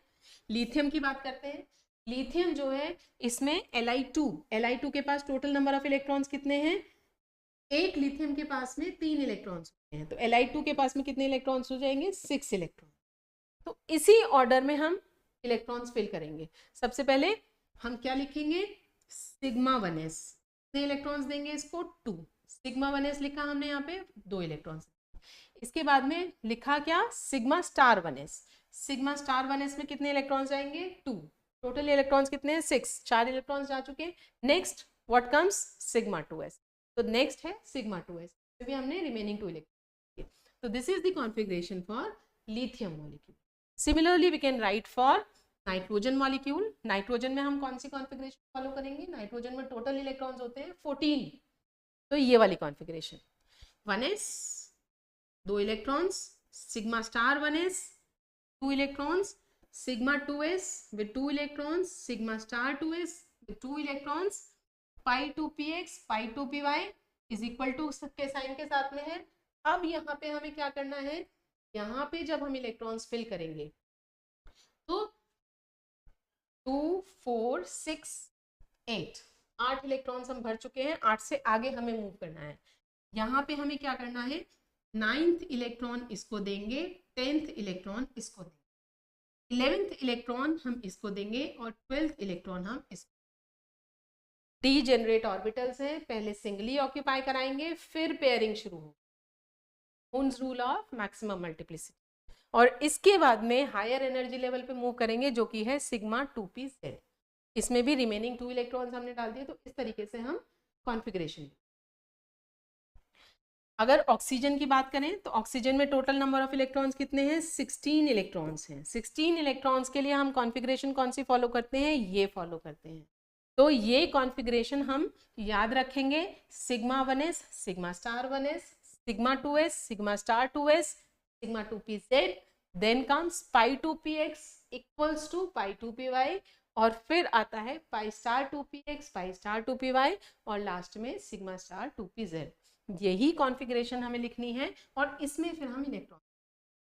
लिथियम की बात करते हैं। लिथियम जो है इसमें Li2 के पास टोटल नंबर ऑफ इलेक्ट्रॉन्स कितने हैं, एक लिथियम के पास में 3 इलेक्ट्रॉन्स होते हैं तो Li2 के पास में कितने इलेक्ट्रॉन्स हो जाएंगे, 6 इलेक्ट्रॉन। तो इसी ऑर्डर में हम इलेक्ट्रॉन्स फिल करेंगे। सबसे पहले हम क्या लिखेंगे, सिग्मा 1s, कितने इलेक्ट्रॉन्स देंगे इसको, 2। सिग्मा 1s लिखा हमने यहाँ पे 2 इलेक्ट्रॉन्स। इसके बाद में लिखा क्या, sigma star 1s। Sigma star 1s में कितने इलेक्ट्रॉन्स जाएंगे, 2। टोटल इलेक्ट्रॉन्स कितने हैं, 6, 4 इलेक्ट्रॉन्स जा चुके। Next what comes, sigma 2s। तो नेक्स्ट है सिग्मा 2s, भी हमने रिमेनिंग 2 इलेक्ट्रॉन। तो this is the configuration for lithium molecule. Similarly we can write for nitrogen molecule. Nitrogen में हम कौन सी कॉन्फ़िगरेशन फॉलो करेंगे? नाइट्रोजन में टोटल इलेक्ट्रॉन्स होते हैं 14, तो ये वाली configuration 1s 2 electrons, sigma star 1s 2 electrons, sigma 2s with 2 electrons, sigma star 2s with 2 electrons, pi 2px pi 2py is equal to सबके साइन के साथ में है. अब यहाँ पे हमें क्या करना है? यहाँ पे जब हम इलेक्ट्रॉन्स फिल करेंगे तो 2 4 6 8 8 इलेक्ट्रॉन्स हम भर चुके हैं. 8 से आगे हमें मूव करना है. यहाँ पे हमें क्या करना है? 9th इलेक्ट्रॉन इसको देंगे, 10th इलेक्ट्रॉन इसको देंगे, 11th इलेक्ट्रॉन हम इसको देंगे और 12th इलेक्ट्रॉन हम इसको. डीजेनरेट ऑर्बिटल्स हैं, पहले सिंगली ऑक्यूपाई कराएंगे, फिर पेयरिंग शुरू हो. Moons rule of maximum multiplicity. और इसके बाद में हायर एनर्जी लेवल पे मूव करेंगे जो कि है सिग्मा 2pz. इसमें भी रिमेनिंग 2 इलेक्ट्रॉन्स हमने डाल दिए. तो इस तरीके से हम कॉन्फ़िगरेशन. अगर ऑक्सीजन की बात करें तो ऑक्सीजन में टोटल नंबर ऑफ इलेक्ट्रॉन्स कितने हैं? 16 इलेक्ट्रॉन्स हैं. 16 इलेक्ट्रॉन्स के लिए हम कॉन्फ़िगरेशन कौन सी फॉलो करते हैं? ये फॉलो करते हैं. तो ये कॉन्फ़िगरेशन हम याद रखेंगे. Sigma 1s sigma star 1s, sigma 2s sigma star 2s, sigma 2pz, then comes pi 2px equals to pi 2py, और फिर आता है पाई star 2px pi star 2py, और लास्ट में सिग्मा स्टार 2pz. यही कॉन्फ़िगरेशन हमें लिखनी है और इसमें फिर हम इलेक्ट्रॉन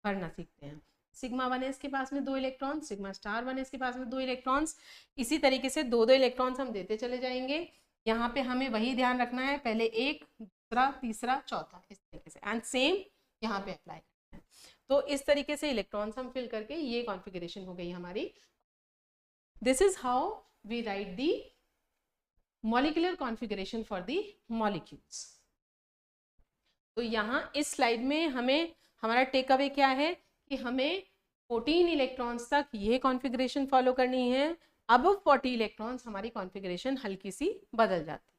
भरना सीखते हैं. सिग्मा 1s के पास में 2 इलेक्ट्रॉन, सिग्मा स्टार 1s के पास में 2 इलेक्ट्रॉन्स. इसी तरीके से 2 इलेक्ट्रॉन्स हम देते चले जाएंगे. यहाँ पे हमें वही ध्यान रखना है, पहले एक, दूसरा, तीसरा, चौथा, इस तरीके से. एंड सेम यहाँ पे अप्लाई करना है. तो इस तरीके से इलेक्ट्रॉन्स हम फिल करके ये कॉन्फ़िगरेशन हो गई हमारी. This is how we write the molecular configuration for the molecules. तो यहाँ इस स्लाइड में हमें हमारा टेक अवे क्या है कि हमें 14 इलेक्ट्रॉन्स तक ये कॉन्फ़िगरेशन फॉलो करनी है. अब 40 इलेक्ट्रॉन्स हमारी कॉन्फ़िगरेशन हल्की सी बदल जाती है.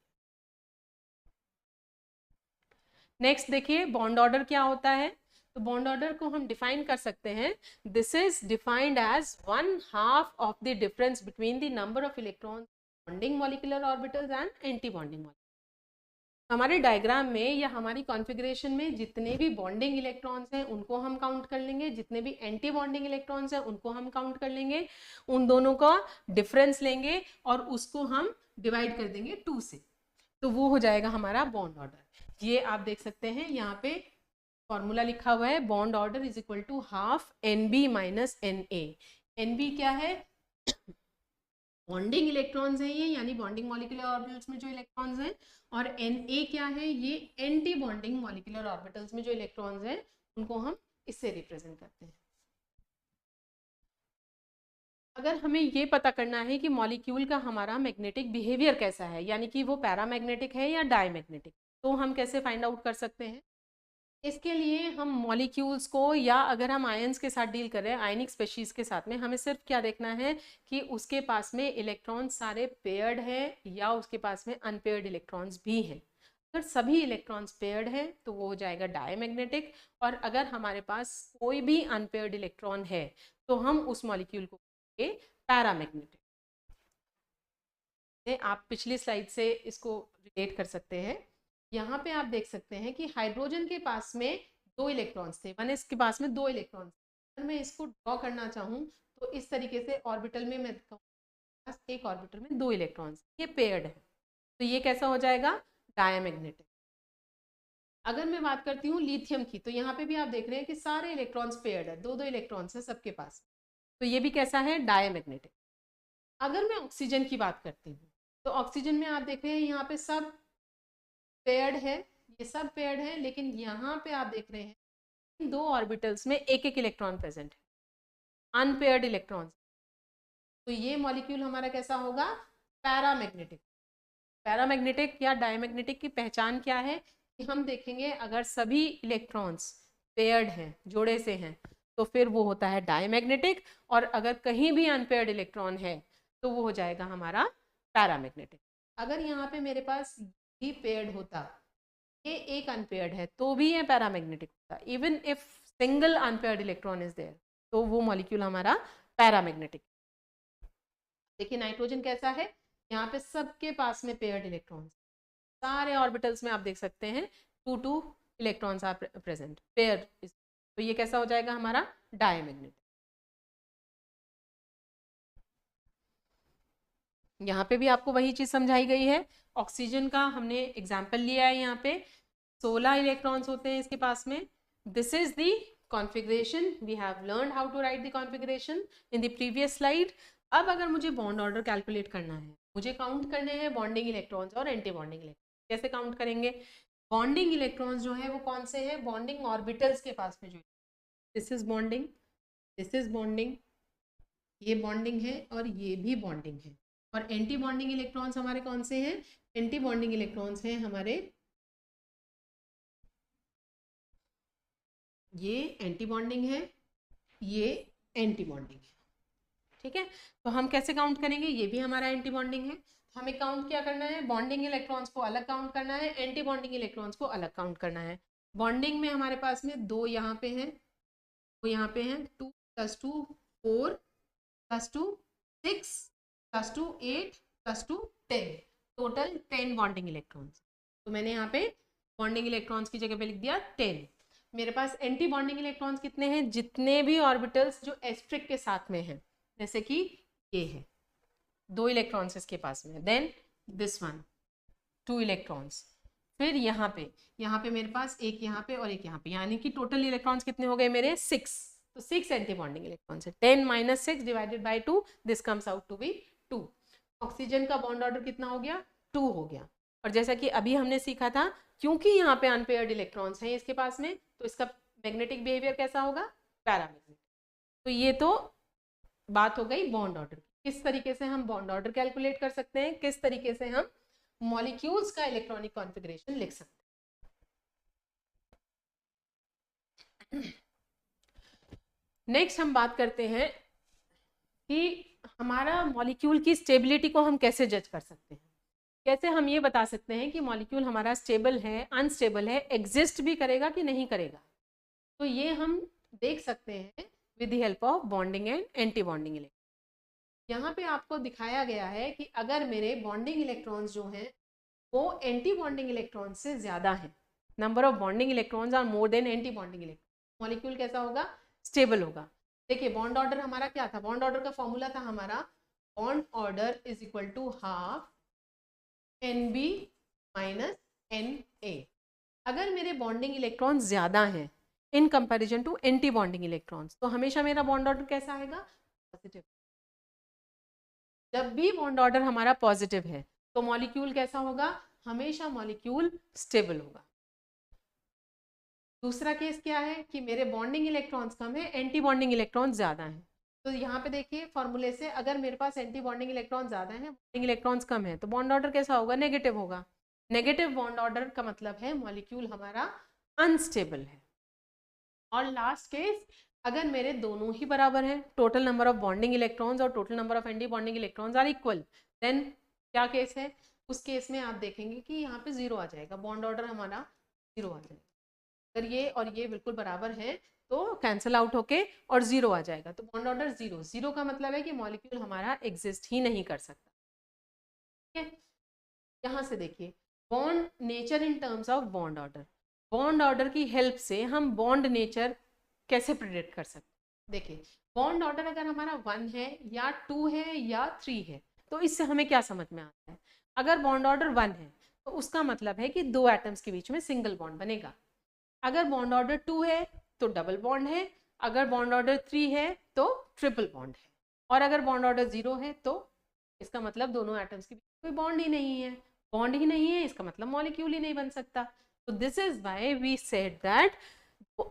नेक्स्ट देखिए बॉन्ड ऑर्डर क्या होता है. तो बॉन्ड ऑर्डर को हम डिफाइन कर सकते हैं. This is defined as 1/2 of the difference between the number of electrons bonding molecular orbitals and anti bonding. हमारे डायग्राम में या हमारी कॉन्फ़िगरेशन में जितने भी बॉन्डिंग इलेक्ट्रॉन्स हैं उनको हम काउंट कर लेंगे, जितने भी एंटी बॉन्डिंग इलेक्ट्रॉन्स हैं उनको हम काउंट कर लेंगे. उन दोनों का डिफरेंस लेंगे और उसको हम डिवाइड कर देंगे 2 से. तो वो हो जाएगा हमारा बॉन्ड ऑर्डर. ये आप देख सकते हैं यहाँ पे फॉर्मूला लिखा हुआ है. Bond order is equal to half NB minus NA. NB क्या है? बॉन्डिंग इलेक्ट्रॉन्स हैं ये, यानी बॉन्डिंग मॉलिक्यूलर ऑर्बिटल्स में जो इलेक्ट्रॉन्स हैं. और Na क्या है? ये एंटी बॉन्डिंग मॉलिक्यूलर ऑर्बिटल्स में जो इलेक्ट्रॉन्स हैं उनको हम इससे रिप्रेजेंट करते हैं. अगर हमें ये पता करना है कि मॉलिक्यूल का हमारा मैग्नेटिक बिहेवियर कैसा है, यानी कि वो पैरामैग्नेटिक है या डायमैग्नेटिक, तो हम कैसे फाइंड आउट कर सकते हैं? इसके लिए हम मॉलिक्यूल्स को, या अगर हम आयंस के साथ डील कर रहे हैं, आयनिक स्पेशीज के साथ में, हमें सिर्फ क्या देखना है कि उसके पास में इलेक्ट्रॉन्स सारे पेयर्ड हैं या उसके पास में अनपेयर्ड इलेक्ट्रॉन्स भी हैं. अगर सभी इलेक्ट्रॉन्स पेयर्ड हैं तो वो हो जाएगा डायमैग्नेटिक, और अगर हमारे पास कोई भी अनपेयर्ड इलेक्ट्रॉन है तो हम उस मॉलिक्यूल को पैरामैग्नेटिक. आप पिछली स्लाइड से इसको रिलेट कर सकते हैं. यहाँ पे आप देख सकते हैं कि हाइड्रोजन के पास में 2 इलेक्ट्रॉन्स थे, 1s के पास में 2 इलेक्ट्रॉन्स. अगर मैं इसको ड्रॉ करना चाहूँ तो इस तरीके से ऑर्बिटल में मैं एक ऑर्बिटल में 2 इलेक्ट्रॉन्स, ये पेयर्ड है, तो ये कैसा हो जाएगा? डायमैग्नेटिक. अगर मैं बात करती हूँ लिथियम की, तो यहाँ पे भी आप देख रहे हैं कि सारे इलेक्ट्रॉन्स पेयर्ड है, 2-2 इलेक्ट्रॉन्स है सबके पास, तो ये भी कैसा है? डायमैग्नेटिक. अगर मैं ऑक्सीजन की बात करती हूँ तो ऑक्सीजन में आप देख रहे हैं यहाँ पे सब पेयर्ड है, ये सब पेयर्ड है, लेकिन यहाँ पे आप देख रहे हैं इन 2 ऑर्बिटल्स में एक इलेक्ट्रॉन प्रेजेंट है, अनपेयर्ड इलेक्ट्रॉन्स. तो ये मॉलिक्यूल हमारा कैसा होगा? पैरामैग्नेटिक. पैरामैग्नेटिक या डायमैग्नेटिक की पहचान क्या है कि हम देखेंगे अगर सभी इलेक्ट्रॉन्स पेयर्ड हैं, जोड़े से हैं, तो फिर वो होता है डायमैग्नेटिक, और अगर कहीं भी अनपेयर्ड इलेक्ट्रॉन है तो वो हो जाएगा हमारा पैरामैग्नेटिक. अगर यहाँ पे मेरे पास भी पेयर्ड होता, ये एक अनपेयर्ड है, तो भी ये पैरामैग्नेटिक होता, even if single unpaired electron is there. तो वो मॉलिक्यूल हमारा पैरामैग्नेटिक। देखिए नाइट्रोजन कैसा है, यहाँ पे सबके पास में पेयर्ड इलेक्ट्रॉन्स, सारे ऑर्बिटल्स में आप देख सकते हैं 2 इलेक्ट्रॉन्स आर प्रेजेंट पेयर, तो ये कैसा हो जाएगा हमारा डायमैग्नेटिक। यहाँ पे भी आपको वही चीज समझाई गई है। ऑक्सीजन का हमने एग्जाम्पल लिया है, यहाँ पे 16 इलेक्ट्रॉन्स होते हैं इसके पास में। This is the configuration, we have learned how to write the configuration in the previous slide. अब अगर मुझे बॉन्ड ऑर्डर कैलकुलेट करना है, मुझे काउंट करने हैं बॉन्डिंग इलेक्ट्रॉन्स और एंटी बॉन्डिंग इलेक्ट्रॉन्स। कैसे काउंट करेंगे? बॉन्डिंग इलेक्ट्रॉन्स जो है वो कौन से हैं? बॉन्डिंग ऑर्बिटल्स के पास में जो, this is bonding, this is bonding, ये बॉन्डिंग है और ये भी बॉन्डिंग है। और एंटी बॉन्डिंग इलेक्ट्रॉन्स हमारे कौन से हैं? एंटी बॉन्डिंग इलेक्ट्रॉन्स हैं हमारे, ये एंटी बॉन्डिंग है, ये एंटी बॉन्डिंग है। ठीक है, तो हम कैसे काउंट करेंगे? ये भी हमारा एंटी बॉन्डिंग है, हमें काउंट क्या करना है? बॉन्डिंग इलेक्ट्रॉन्स को अलग काउंट करना है, एंटी बॉन्डिंग इलेक्ट्रॉन्स को अलग काउंट करना है। बॉन्डिंग में हमारे पास में 2 यहाँ पे हैं, 2 यहाँ पे हैं, 2 + 2 4 + 2 6 + 2 8 + 2 10, टोटल 10 बॉन्डिंग इलेक्ट्रॉन्स। तो मैंने यहाँ पे बॉन्डिंग इलेक्ट्रॉन्स की जगह पे लिख दिया 10। मेरे पास एंटी बॉन्डिंग इलेक्ट्रॉन्स कितने हैं? जितने भी ऑर्बिटल्स जो एस्ट्रिक के साथ में हैं, जैसे कि ये है 2 इलेक्ट्रॉन्स इसके पास में, देन दिस वन 2 इलेक्ट्रॉन्स, फिर यहाँ पे मेरे पास एक यहाँ पे और एक यहाँ पे, यानी कि टोटल इलेक्ट्रॉन्स कितने हो गए मेरे? 6। तो 6 एंटी बॉन्डिंग इलेक्ट्रॉन्स है। 10 - 6 divided by 2, this comes out to be 2। Oxygen का बॉन्ड ऑर्डर कितना हो गया? 2 हो गया। और जैसा कि अभी हमने सीखा था, क्योंकि यहाँ पे अनपेयर्ड इलेक्ट्रॉन्स हैं इसके पास में, तो इसका मैग्नेटिक बिहेवियर कैसा होगा? पैरामैग्नेटिक। तो ये तो बात हो गई बॉन्ड ऑर्डर की। किस तरीके से हम बॉन्ड ऑर्डर कैलकुलेट कर सकते हैं, किस तरीके से हम मॉलिक्यूल्स का इलेक्ट्रॉनिक कॉन्फ़िगरेशन लिख सकते हैं। नेक्स्ट हम बात करते हैं कि हमारा मॉलिक्यूल की स्टेबिलिटी को हम कैसे जज कर सकते हैं। कैसे हम ये बता सकते हैं कि मॉलिक्यूल हमारा स्टेबल है, अनस्टेबल है, एग्जिस्ट भी करेगा कि नहीं करेगा। तो ये हम देख सकते हैं with the help of bonding and anti bonding electron. यहाँ पे आपको दिखाया गया है कि अगर मेरे बॉन्डिंग इलेक्ट्रॉन्स जो हैं वो एंटी बॉन्डिंग इलेक्ट्रॉन से ज्यादा है, number of bonding electrons are more than anti bonding electron, molecule कैसा होगा? स्टेबल होगा। देखिए बॉन्ड ऑर्डर हमारा क्या था? बॉन्ड ऑर्डर का फॉर्मूला था हमारा, bond order is equal to half NB - NA। अगर मेरे बॉन्डिंग इलेक्ट्रॉन्स ज्यादा हैं in comparison to anti bonding electrons, तो हमेशा मेरा बॉन्ड ऑर्डर कैसा आएगा? पॉजिटिव। जब भी बॉन्ड ऑर्डर हमारा पॉजिटिव है तो मॉलिक्यूल कैसा होगा? हमेशा मॉलिक्यूल स्टेबल होगा। दूसरा केस क्या है कि मेरे बॉन्डिंग इलेक्ट्रॉन्स कम है, एंटी बॉन्डिंग इलेक्ट्रॉन्स ज्यादा हैं। तो यहाँ पे देखिए फॉर्मूले से, अगर मेरे पास एंटी बॉन्डिंग इलेक्ट्रॉन ज्यादा है, बॉन्डिंग इलेक्ट्रॉन्स कम है, तो बॉन्ड ऑर्डर कैसा होगा? नेगेटिव होगा। नेगेटिव बॉन्ड ऑर्डर का मतलब है मॉलिक्यूल हमारा अनस्टेबल है। और लास्ट केस, अगर मेरे दोनों ही बराबर हैं, total number of bonding electrons और total number of anti bonding electrons are equal, then क्या केस है? उस केस में आप देखेंगे कि यहाँ पे 0 आ जाएगा, बॉन्ड ऑर्डर हमारा 0 आ जाएगा। अगर ये और ये बिल्कुल बराबर है तो कैंसिल आउट होके और 0 आ जाएगा, तो बॉन्ड ऑर्डर 0। 0 का मतलब है कि मॉलिक्यूल हमारा एग्जिस्ट ही नहीं कर सकता। ठीक है, यहाँ से देखिए bond nature in terms of bond order. Bond order की हेल्प से हम बॉन्ड नेचर कैसे प्रिडिक्ट कर सकते हैं? देखिए बॉन्ड ऑर्डर अगर हमारा 1 है या 2 है या 3 है, तो इससे हमें क्या समझ में आता है? अगर बॉन्ड ऑर्डर 1 है तो उसका मतलब है कि 2 एटम्स के बीच में सिंगल बॉन्ड बनेगा। अगर बॉन्ड ऑर्डर 2 है तो डबल बॉन्ड है, अगर बॉन्ड ऑर्डर 3 है तो ट्रिपल बॉन्ड है, और अगर बॉन्ड ऑर्डर 0 है तो इसका मतलब दोनों एटम्स के बीच कोई बॉन्ड ही नहीं है। बॉन्ड ही नहीं है इसका मतलब मॉलिक्यूल ही नहीं बन सकता। तो this is why we said that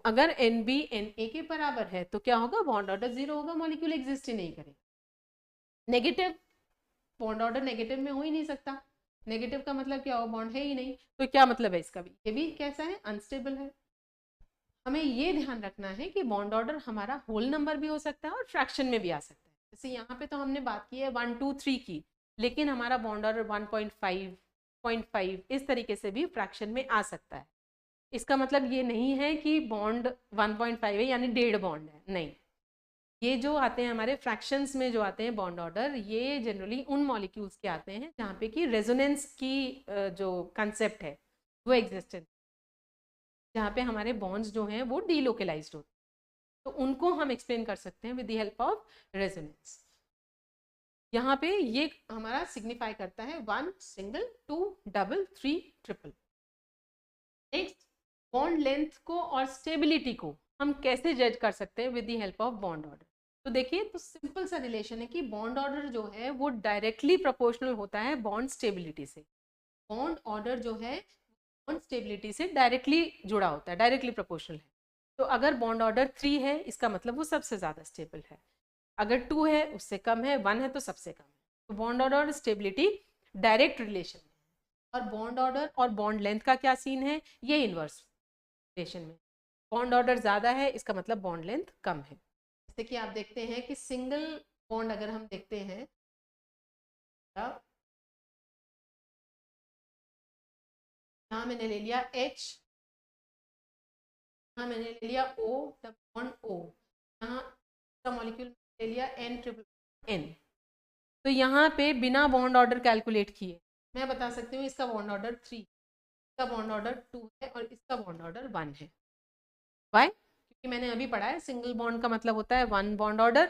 अगर NB NA के बराबर है तो क्या होगा? बॉन्ड ऑर्डर 0 होगा, मॉलिक्यूल एग्जिस्ट ही नहीं करेगा। नेगेटिव बॉन्ड ऑर्डर नेगेटिव में हो ही नहीं सकता, नेगेटिव का मतलब क्या हो? बॉन्ड है ही नहीं, तो क्या मतलब है इसका भी? ये भी कैसा है? अनस्टेबल है। हमें ये ध्यान रखना है कि बॉन्ड ऑर्डर हमारा होल नंबर भी हो सकता है और फ्रैक्शन में भी आ सकता है। जैसे यहाँ पे तो हमने बात की है 1 2 3 की, लेकिन हमारा बॉन्ड ऑर्डर 1.5 0.5 इस तरीके से भी फ्रैक्शन में आ सकता है। इसका मतलब ये नहीं है कि बॉन्ड 1.5 है यानी 1.5 बॉन्ड है, नहीं। ये जो आते हैं हमारे फ्रैक्शंस में जो आते हैं बॉन्ड ऑर्डर, ये जनरली उन मॉलिक्यूल्स के आते हैं जहाँ पे कि रेजोनेंस की जो कंसेप्ट है वो एग्जिस्टेंट, जहाँ पे हमारे बॉन्ड्स जो हैं वो डीलोकलाइज्ड होते हैं, तो उनको हम एक्सप्लेन कर सकते हैं with the help of resonance. यहाँ पे ये हमारा सिग्निफाई करता है 1 single 2 double 3 triple. Next, bond length को और स्टेबिलिटी को हम कैसे जज कर सकते हैं with the help of bond order. तो देखिए, तो सिंपल सा रिलेशन है कि बॉन्ड ऑर्डर जो है वो डायरेक्टली प्रोपोर्शनल होता है बॉन्ड स्टेबिलिटी से। बॉन्ड ऑर्डर जो है बॉन्ड स्टेबिलिटी से डायरेक्टली जुड़ा होता है, डायरेक्टली प्रोपोर्शनल है। तो अगर बॉन्ड ऑर्डर 3 है, इसका मतलब वो सबसे ज़्यादा स्टेबल है। अगर 2 है, उससे कम है, 1 है तो सबसे कम है। तो बॉन्ड ऑर्डर और स्टेबिलिटी डायरेक्ट रिलेशन में है। और बॉन्ड ऑर्डर और बॉन्ड लेंथ का क्या सीन है, ये इनवर्स रिलेशन में। बॉन्ड ऑर्डर ज़्यादा है, इसका मतलब बॉन्ड लेंथ कम है। जैसे कि आप देखते हैं कि सिंगल बॉन्ड अगर हम देखते हैं, यहाँ मैंने ले लिया H, यहाँ मैंने ले लिया O, बॉन्ड O, यहाँ का मॉलिक्यूल ले लिया N ट्रिपल N। तो यहाँ पे बिना बॉन्ड ऑर्डर कैलकुलेट किए मैं बता सकती हूँ इसका बॉन्ड ऑर्डर 3, इसका बॉन्ड ऑर्डर 2 है और इसका बॉन्ड ऑर्डर 1 है। वाई? क्योंकि मैंने अभी पढ़ा है सिंगल बॉन्ड का मतलब होता है 1 बॉन्ड ऑर्डर,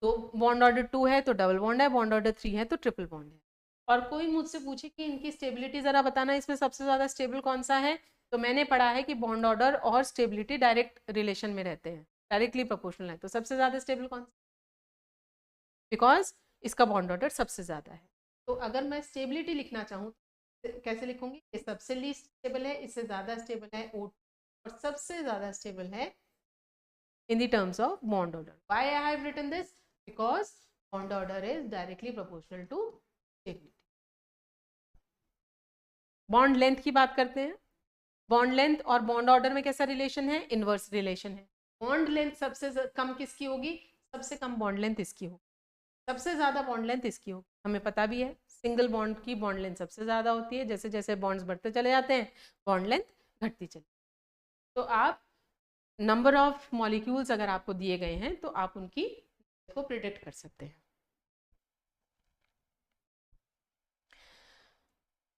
तो बॉन्ड ऑर्डर 2 है तो डबल बॉन्ड है, बॉन्ड ऑर्डर 3 है तो ट्रिपल बॉन्ड है। और कोई मुझसे पूछे कि इनकी स्टेबिलिटी ज़रा बताना, इसमें सबसे ज़्यादा स्टेबल कौन सा है, तो मैंने पढ़ा है कि बॉन्ड ऑर्डर और स्टेबिलिटी डायरेक्ट रिलेशन में रहते हैं, डायरेक्टली प्रोपोर्शनल है। तो सबसे ज़्यादा स्टेबल कौन सा? बिकॉज इसका बॉन्ड ऑर्डर सबसे ज़्यादा है। तो अगर मैं स्टेबिलिटी लिखना चाहूँ कैसे लिखूंगी, ये सबसे लीस्ट स्टेबल है, इससे ज़्यादा स्टेबल है O2 और सबसे ज़्यादा स्टेबल है in the terms of bond order. Why I have written this? Because bond order is directly proportional to stability. Bond length की बात करते हैं। बॉन्ड लेंथ और बॉन्ड ऑर्डर में कैसा रिलेशन है, इनवर्स रिलेशन है। बॉन्ड लेंथ सबसे कम किसकी होगी, सबसे कम बॉन्ड लेंथ इसकी होगी, सबसे ज़्यादा बॉन्ड लेंथ इसकी होगी। हमें पता भी है सिंगल बॉन्ड की बॉन्ड लेंथ सबसे ज़्यादा होती है, जैसे जैसे बॉन्ड्स बढ़ते चले जाते हैं बॉन्ड लेंथ घटती चली। तो आप नंबर ऑफ मॉलिक्यूल्स अगर आपको दिए गए हैं तो आप उनकी को प्रिडिक्ट कर सकते हैं।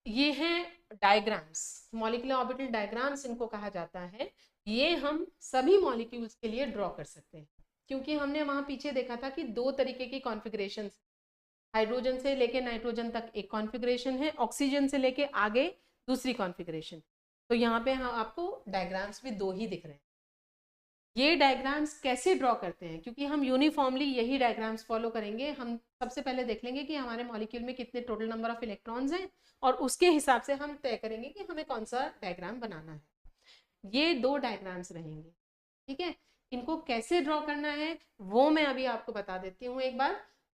ये हैं डायग्राम्स, मॉलिक्यूलर ऑर्बिटल डायग्राम्स इनको कहा जाता है। ये हम सभी मॉलिक्यूल्स के लिए ड्रॉ कर सकते हैं, क्योंकि हमने वहाँ पीछे देखा था कि 2 तरीके की कॉन्फ़िगरेशन, हाइड्रोजन से लेके नाइट्रोजन तक एक कॉन्फ़िगरेशन है, ऑक्सीजन से लेके आगे दूसरी कॉन्फ़िगरेशन। तो यहाँ पे आपको डायग्राम्स भी 2 ही दिख रहे हैं। ये डायग्राम्स कैसे ड्रॉ करते हैं, क्योंकि हम यूनिफॉर्मली यही डायग्राम्स फॉलो करेंगे। हम सबसे पहले देख लेंगे कि हमारे मॉलिक्यूल में कितने टोटल नंबर ऑफ इलेक्ट्रॉन्स हैं और उसके हिसाब से हम तय करेंगे कि हमें कौन सा डायग्राम बनाना है। ये 2 डायग्राम्स रहेंगे, ठीक है। इनको कैसे ड्रॉ करना है वो मैं अभी आपको बता देती हूँ।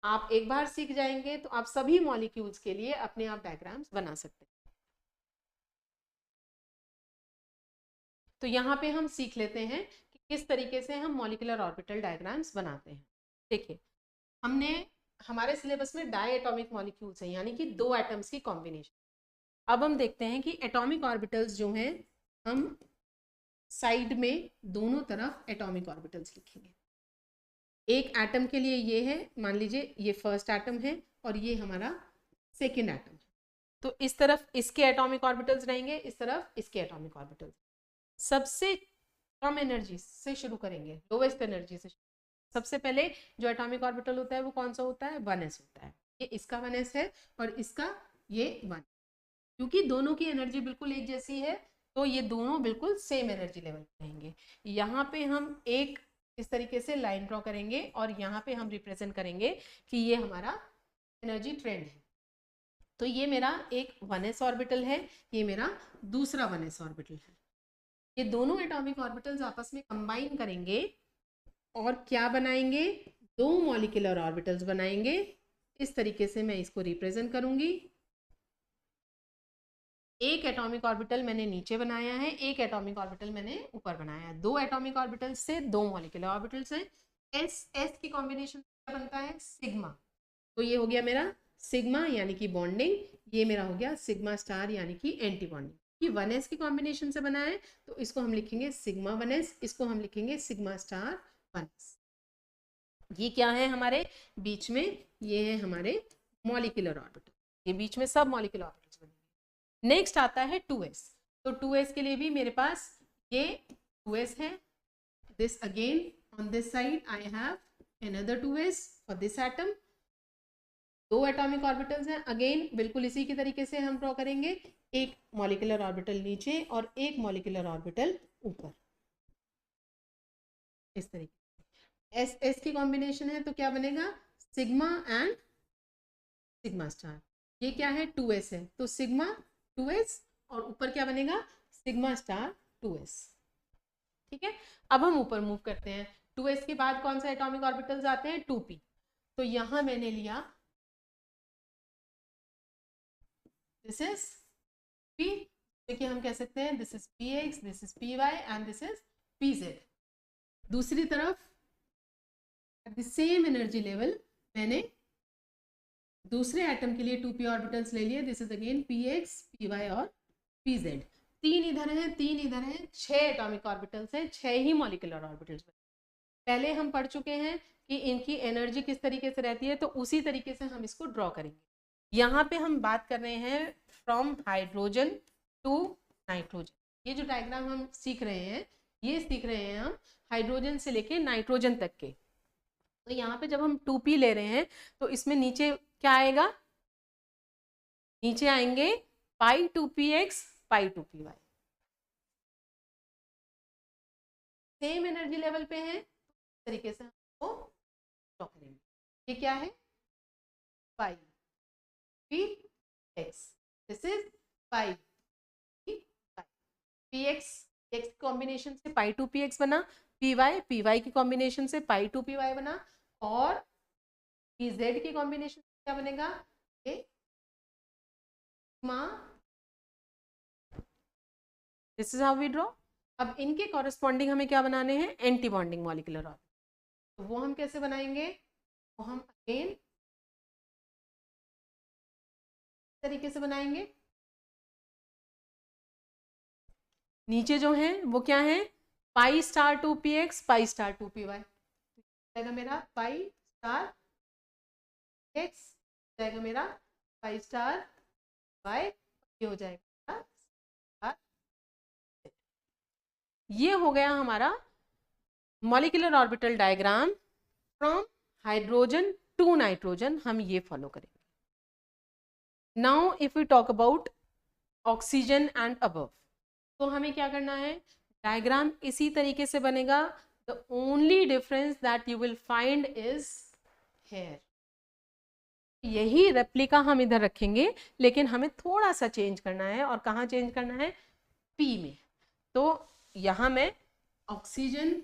आप एक बार सीख जाएंगे तो आप सभी मॉलिक्यूल्स के लिए अपने आप डायग्राम्स बना सकते हैं। तो यहाँ पे हम सीख लेते हैं कि किस तरीके से हम मॉलिक्यूलर ऑर्बिटल डायग्राम्स बनाते हैं। देखिए, हमने हमारे सिलेबस में डाई एटॉमिक मॉलिक्यूल्स हैं, यानी कि 2 एटम्स की कॉम्बिनेशन। अब हम देखते हैं कि एटॉमिक ऑर्बिटल्स जो हैं हम साइड में दोनों तरफ एटॉमिक ऑर्बिटल्स लिखेंगे। एक एटम के लिए ये है, मान लीजिए ये फर्स्ट एटम है और ये हमारा सेकेंड एटम है। तो इस तरफ इसके एटॉमिक ऑर्बिटल्स रहेंगे, इस तरफ इसके एटॉमिक ऑर्बिटल्स। सबसे कम एनर्जी से शुरू करेंगे, लोवेस्ट एनर्जी से। सबसे पहले जो एटॉमिक ऑर्बिटल होता है वो कौन सा होता है, 1s होता है। ये इसका 1s है और इसका ये 1। क्योंकि दोनों की एनर्जी बिल्कुल एक जैसी है तो ये दोनों बिल्कुल सेम एनर्जी लेवल पे रहेंगे। यहाँ पे हम एक इस तरीके से लाइन ड्रॉ करेंगे और यहाँ पे हम रिप्रेजेंट करेंगे कि ये हमारा एनर्जी ट्रेंड है। तो ये मेरा एक 1s ऑर्बिटल है, ये मेरा दूसरा 1s ऑर्बिटल है। ये दोनों एटॉमिक ऑर्बिटल्स आपस में कंबाइन करेंगे और क्या बनाएंगे, 2 मॉलिक्यूलर ऑर्बिटल्स बनाएंगे। इस तरीके से मैं इसको रिप्रेजेंट करूंगी। एक एटॉमिक ऑर्बिटल मैंने नीचे बनाया है, एक एटॉमिक ऑर्बिटल मैंने ऊपर बनाया है। 2 एटॉमिक ऑर्बिटल से 2 मॉलिक्यूलर ऑर्बिटल्स हैं। एस की कॉम्बिनेशन क्या बनता है, सिग्मा। तो ये हो गया मेरा सिग्मा यानी कि बॉन्डिंग, ये मेरा हो गया सिग्मा स्टार यानी कि एंटी बॉन्डिंग। ये 1s की कॉम्बिनेशन से बना है तो इसको हम लिखेंगे सिग्मा 1s, इसको हम लिखेंगे सिग्मा स्टार 1s। ये क्या है हमारे बीच में, ये है हमारे मॉलिक्यूलर ऑर्बिटल, ये बीच में सब मॉलिक्यूलर ऑर्बिटल्स बनेंगे। नेक्स्ट आता है 2s। तो 2s के लिए भी मेरे पास ये 2s है, this again on this side I have another 2s for this atom। दो एटॉमिक ऑर्बिटल्स हैं, अगेन बिल्कुल इसी की तरीके से हम ड्रॉ करेंगे, एक मॉलिक्यूलर ऑर्बिटल नीचे और एक मॉलिक्यूलर ऑर्बिटल ऊपर, इस तरीके से। एस एस की कॉम्बिनेशन है तो क्या बनेगा, सिग्मा एंड सिग्मा स्टार। ये क्या है 2s है, तो सिग्मा 2s और ऊपर क्या बनेगा, सिग्मा स्टार 2s। ठीक है, अब हम ऊपर मूव करते हैं। 2s के बाद कौन सा एटॉमिक ऑर्बिटल्स आते हैं, 2p। तो यहां मैंने लिया, दिस इज p, देखिए हम कह सकते हैं this is px, this is py and this is pz। दूसरी तरफ at the same energy level मैंने दूसरे एटम के लिए 2p ऑर्बिटल्स ले लिए, this is again px, py और pz। तीन इधर हैं, तीन इधर हैं, 6 एटॉमिक ऑर्बिटल्स हैं, 6 ही मॉलिक्यूलर ऑर्बिटल्स। पहले हम पढ़ चुके हैं कि इनकी एनर्जी किस तरीके से रहती है, तो उसी तरीके से हम इसको ड्रॉ करेंगे। यहाँ पे हम बात कर रहे हैं फ्रॉम हाइड्रोजन टू नाइट्रोजन। ये जो डायग्राम हम सीख रहे हैं, ये सीख रहे हैं हम हाइड्रोजन से लेके नाइट्रोजन तक के। तो यहाँ पे जब हम 2p ले रहे हैं तो इसमें नीचे क्या आएगा, नीचे आएंगे पाई 2px, पाई 2py। सेम एनर्जी लेवल पे है, इस तरीके से हमको ड्रॉ करेंगे। ये क्या है, पाई px, this is pi px, x combination से पाई 2px बना, py की कॉम्बिनेशन से पाई 2py बना, और pz की कॉम्बिनेशन से क्या बनेगा, ये this is how we draw. अब इनके कॉरेस्पॉन्डिंग हमें क्या बनाने हैं, एंटी बॉन्डिंग मॉलिक्यूलर ऑर्बिटल। तो वो हम कैसे बनाएंगे, वो हम अगेन तरीके से बनाएंगे। नीचे जो है वो क्या है, पाई star 2px, pi star 2py जाएगा मेरा, पाई स्टार x जाएगा मेरा, पाई स्टार y, ये हो जाएगा। ये हो गया हमारा molecular orbital diagram from hydrogen to nitrogen, हम ये फॉलो करेंगे। Now if we talk about oxygen and above, तो हमें क्या करना है, डायग्राम इसी तरीके से बनेगा। The only difference that you will find is here, यही रेप्लिका हम इधर रखेंगे, लेकिन हमें थोड़ा सा चेंज करना है। और कहाँ चेंज करना है, पी में। तो यहाँ मैं ऑक्सीजन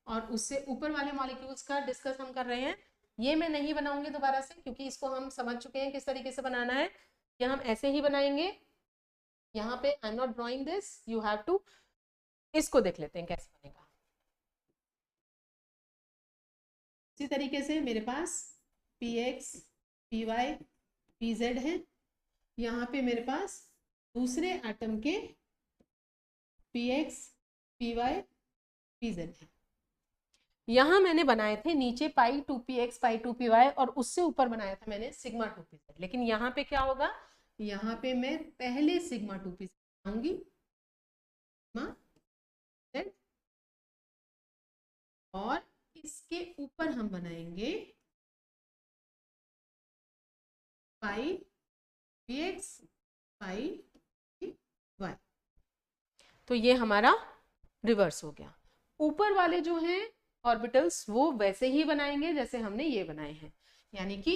और उससे ऊपर वाले मॉलिक्यूल्स का डिस्कस हम कर रहे हैं। ये मैं नहीं बनाऊंगी दोबारा से, क्योंकि इसको हम समझ चुके हैं किस तरीके से बनाना है। ये हम ऐसे ही बनाएंगे। यहाँ पे I am not drawing this, you have to, इसको देख लेते हैं कैसे बनेगा। इसी तरीके से मेरे पास px, py, pz है। यहाँ पे मेरे पास दूसरे एटम के px, py, pz है। यहाँ मैंने बनाए थे नीचे पाई 2px, पाई 2py, और उससे ऊपर बनाया था मैंने सिग्मा 2pz। लेकिन यहाँ पे क्या होगा, यहाँ पे मैं पहले सिग्मा 2pz बनाऊंगी, और इसके ऊपर हम बनाएंगे पाई px, पाई py। तो ये हमारा रिवर्स हो गया। ऊपर वाले जो हैं ऑर्बिटल्स वो वैसे ही बनाएंगे जैसे हमने ये बनाए हैं, यानी कि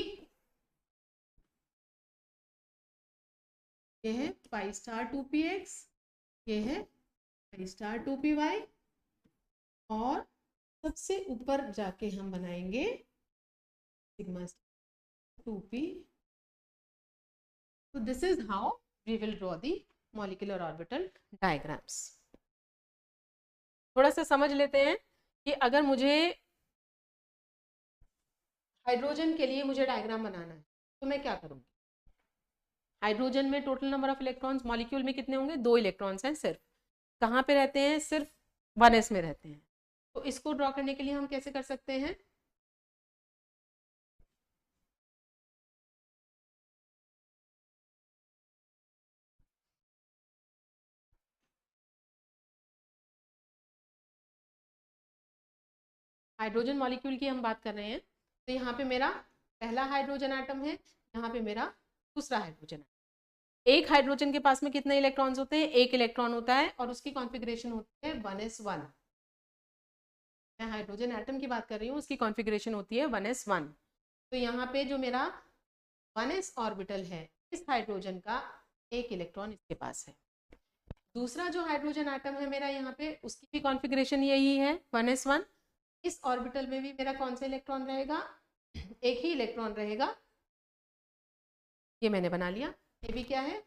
ये है पाई स्टार 2px, ये है पाई स्टार 2py, और सबसे ऊपर जाके हम बनाएंगे sigma 2p। So this is how we will draw the molecular orbital diagrams. थोड़ा सा समझ लेते हैं कि अगर मुझे हाइड्रोजन के लिए मुझे डायग्राम बनाना है तो मैं क्या करूँगी। हाइड्रोजन में total number of electrons molecule में कितने होंगे, 2 इलेक्ट्रॉन्स हैं सिर्फ। कहाँ पे रहते हैं, सिर्फ 1s में रहते हैं। तो इसको ड्रॉ करने के लिए हम कैसे कर सकते हैं, हाइड्रोजन मॉलिक्यूल की हम बात कर रहे हैं, तो यहाँ पे मेरा पहला हाइड्रोजन एटम है, यहाँ पे मेरा दूसरा हाइड्रोजन एटम। एक हाइड्रोजन के पास में कितने इलेक्ट्रॉन्स होते हैं? एक इलेक्ट्रॉन होता है और उसकी कॉन्फ़िगरेशन होती है 1s1। मैं हाइड्रोजन एटम की बात कर रही हूँ, उसकी कॉन्फ़िगरेशन होती है 1s1। तो यहाँ पे जो मेरा 1s ऑर्बिटल है, इस हाइड्रोजन का एक इलेक्ट्रॉन इसके पास है। दूसरा जो हाइड्रोजन एटम है मेरा यहाँ पे, उसकी भी कॉन्फ़िगरेशन यही है 1s1। इस ऑर्बिटल में भी मेरा कौन सा इलेक्ट्रॉन रहेगा? एक ही इलेक्ट्रॉन रहेगा, ये मैंने बना लिया। ये भी क्या है?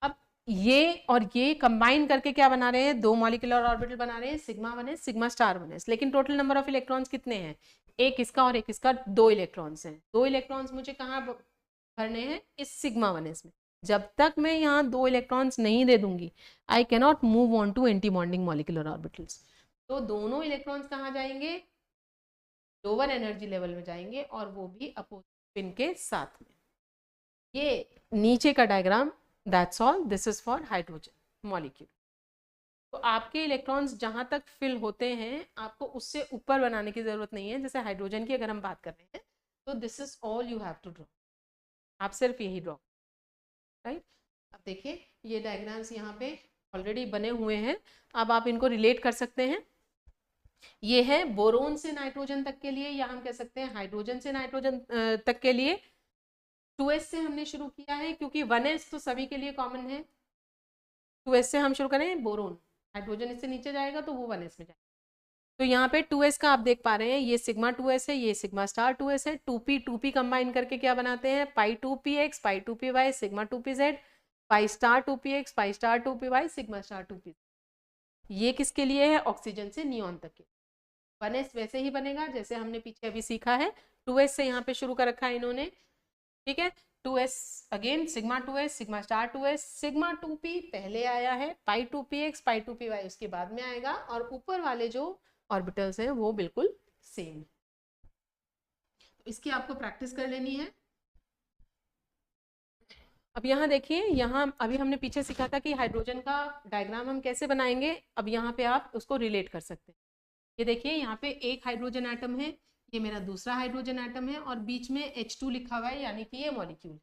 अब ये और ये कंबाइन करके क्या बना रहे हैं? दो मॉलिक्यूलर ऑर्बिटल बना रहे हैं, sigma 1s sigma star 1s। लेकिन टोटल नंबर ऑफ इलेक्ट्रॉन्स कितने हैं? एक इसका और एक इसका, दो इलेक्ट्रॉन्स हैं। दो इलेक्ट्रॉन्स मुझे कहाँ भरने हैं? इस सिग्मा 1s में। जब तक मैं यहाँ दो इलेक्ट्रॉन्स नहीं दे दूंगी, I cannot move on to anti bonding molecular orbitals. तो दोनों इलेक्ट्रॉन्स कहाँ जाएंगे? लोअर एनर्जी लेवल में जाएंगे, और वो भी अपोजिट स्पिन के साथ में। ये नीचे का diagram, that's all, this is for hydrogen molecule. तो आपके इलेक्ट्रॉन्स जहां तक फिल होते हैं, आपको उससे ऊपर बनाने की जरूरत नहीं है। जैसे हाइड्रोजन की अगर हम बात कर रहे हैं, तो this is all you have to draw, आप सिर्फ यही ड्रॉ, राइट। अब देखिए ये डायग्राम्स यहाँ पे ऑलरेडी बने हुए हैं, अब आप इनको रिलेट कर सकते हैं। ये है बोरोन से नाइट्रोजन तक के लिए, या हम कह सकते हैं हाइड्रोजन से नाइट्रोजन तक के लिए। 2s से हमने शुरू किया है क्योंकि 1s तो सभी के लिए कॉमन है। 2s से हम शुरू करें, बोरोन, हाइड्रोजन इससे नीचे जाएगा तो वो 1s में जाएगा। तो यहाँ पे 2s का आप देख पा रहे हैं, ये सिग्मा 2s है, ये सिग्मा स्टार 2s है। 2p कंबाइन करके क्या बनाते हैं? पाई 2px, पाई 2py, सिग्मा 2pz, पाई star 2px, pi star 2py, sigma star 2pz। ये किसके लिए है? ऑक्सीजन से नियॉन तक के। 1s वैसे ही बनेगा जैसे हमने पीछे अभी सीखा है। 2s से यहाँ पे शुरू कर रखा है इन्होंने, ठीक है। 2s again sigma 2s, sigma star 2s, sigma 2p पहले आया है, पाई 2px, पाई 2py उसके बाद में आएगा, और ऊपर वाले जो ऑर्बिटल्स हैं वो बिल्कुल सेम है। तो इसकी आपको प्रैक्टिस कर लेनी है। अब यहाँ देखिए, यहाँ अभी हमने पीछे सीखा था कि हाइड्रोजन का डायग्राम हम कैसे बनाएंगे। अब यहाँ पे आप उसको रिलेट कर सकते हैं। ये देखिए यहाँ पे एक हाइड्रोजन एटम है, ये मेरा दूसरा हाइड्रोजन एटम है, और बीच में H2 लिखा हुआ है, यानी कि ये मॉलिक्यूल।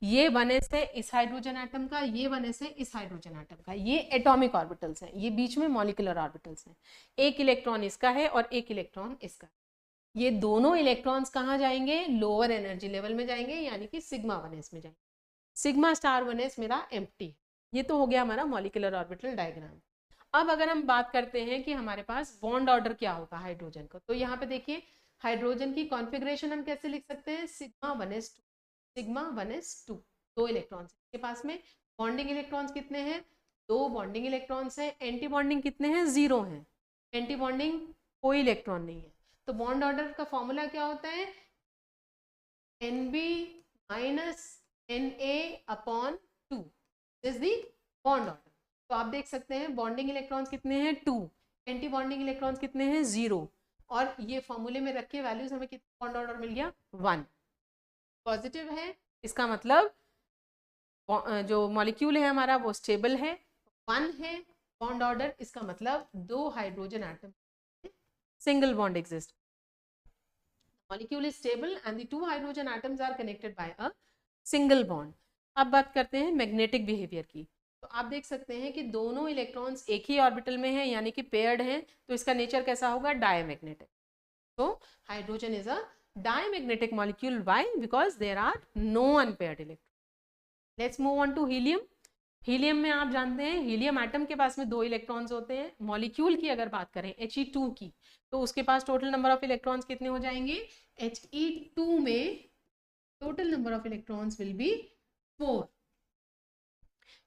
ये 1s है इस हाइड्रोजन एटम का, ये 1s है इस हाइड्रोजन एटम का। ये एटॉमिक ऑर्बिटल्स हैं, ये बीच में मॉलिक्यूलर ऑर्बिटल्स हैं। एक इलेक्ट्रॉन इसका है और एक इलेक्ट्रॉन इसका। ये दोनों इलेक्ट्रॉन्स कहाँ जाएंगे? लोअर एनर्जी लेवल में जाएंगे, यानी कि सिग्मा 1s में जाएंगे। सिग्मा स्टार 1s मेरा एम्प्टी। ये तो हो गया हमारा मॉलिक्यूलर ऑर्बिटल डायग्राम। अब अगर हम बात करते हैं कि हमारे पास बॉन्ड ऑर्डर क्या होगा हाइड्रोजन का, तो यहाँ पे देखिए हाइड्रोजन की कॉन्फ़िगरेशन हम कैसे लिख सकते हैं? सिग्मा 1s2, सिग्मा 1s2, दो इलेक्ट्रॉन्स के पास में। बॉन्डिंग इलेक्ट्रॉन्स कितने हैं? दो बॉन्डिंग इलेक्ट्रॉन्स हैं। एंटी बॉन्डिंग कितने हैं? 0 हैं। एंटी बॉन्डिंग कोई इलेक्ट्रॉन नहीं है। तो बॉन्ड ऑर्डर का फॉर्मूला क्या होता है? Nb minus Na upon 2 is the bond order. तो आप देख सकते हैं बॉन्डिंग इलेक्ट्रॉन्स कितने हैं? 2, एंटी बॉन्डिंग इलेक्ट्रॉन्स कितने हैं? 0। और ये फॉर्मूले में रख के वैल्यूज हमें कितना बॉन्ड ऑर्डर मिल गया? 1। पॉजिटिव है, इसका मतलब जो मॉलिक्यूल है हमारा वो स्टेबल है। 1 है बॉन्ड ऑर्डर, इसका मतलब दो hydrogen atom single bond exist. Molecule is stable and the two hydrogen atoms are connected by a single bond. अब बात करते हैं मैग्नेटिक बिहेवियर की। तो आप देख सकते हैं कि दोनों इलेक्ट्रॉन्स एक ही ऑर्बिटल में हैं, यानी कि पेयर्ड हैं, तो इसका नेचर कैसा होगा? डायमैग्नेटिक। तो hydrogen is a diamagnetic molecule. Why? Because there are no unpaired electron. Let's move on to helium. Helium में आप जानते हैं हीलियम एटम के पास में दो इलेक्ट्रॉन्स होते हैं। मॉलिक्यूल की अगर बात करें He2 की, तो उसके पास टोटल नंबर ऑफ इलेक्ट्रॉन्स कितने हो जाएंगे? He2 में total number of electrons will be 4।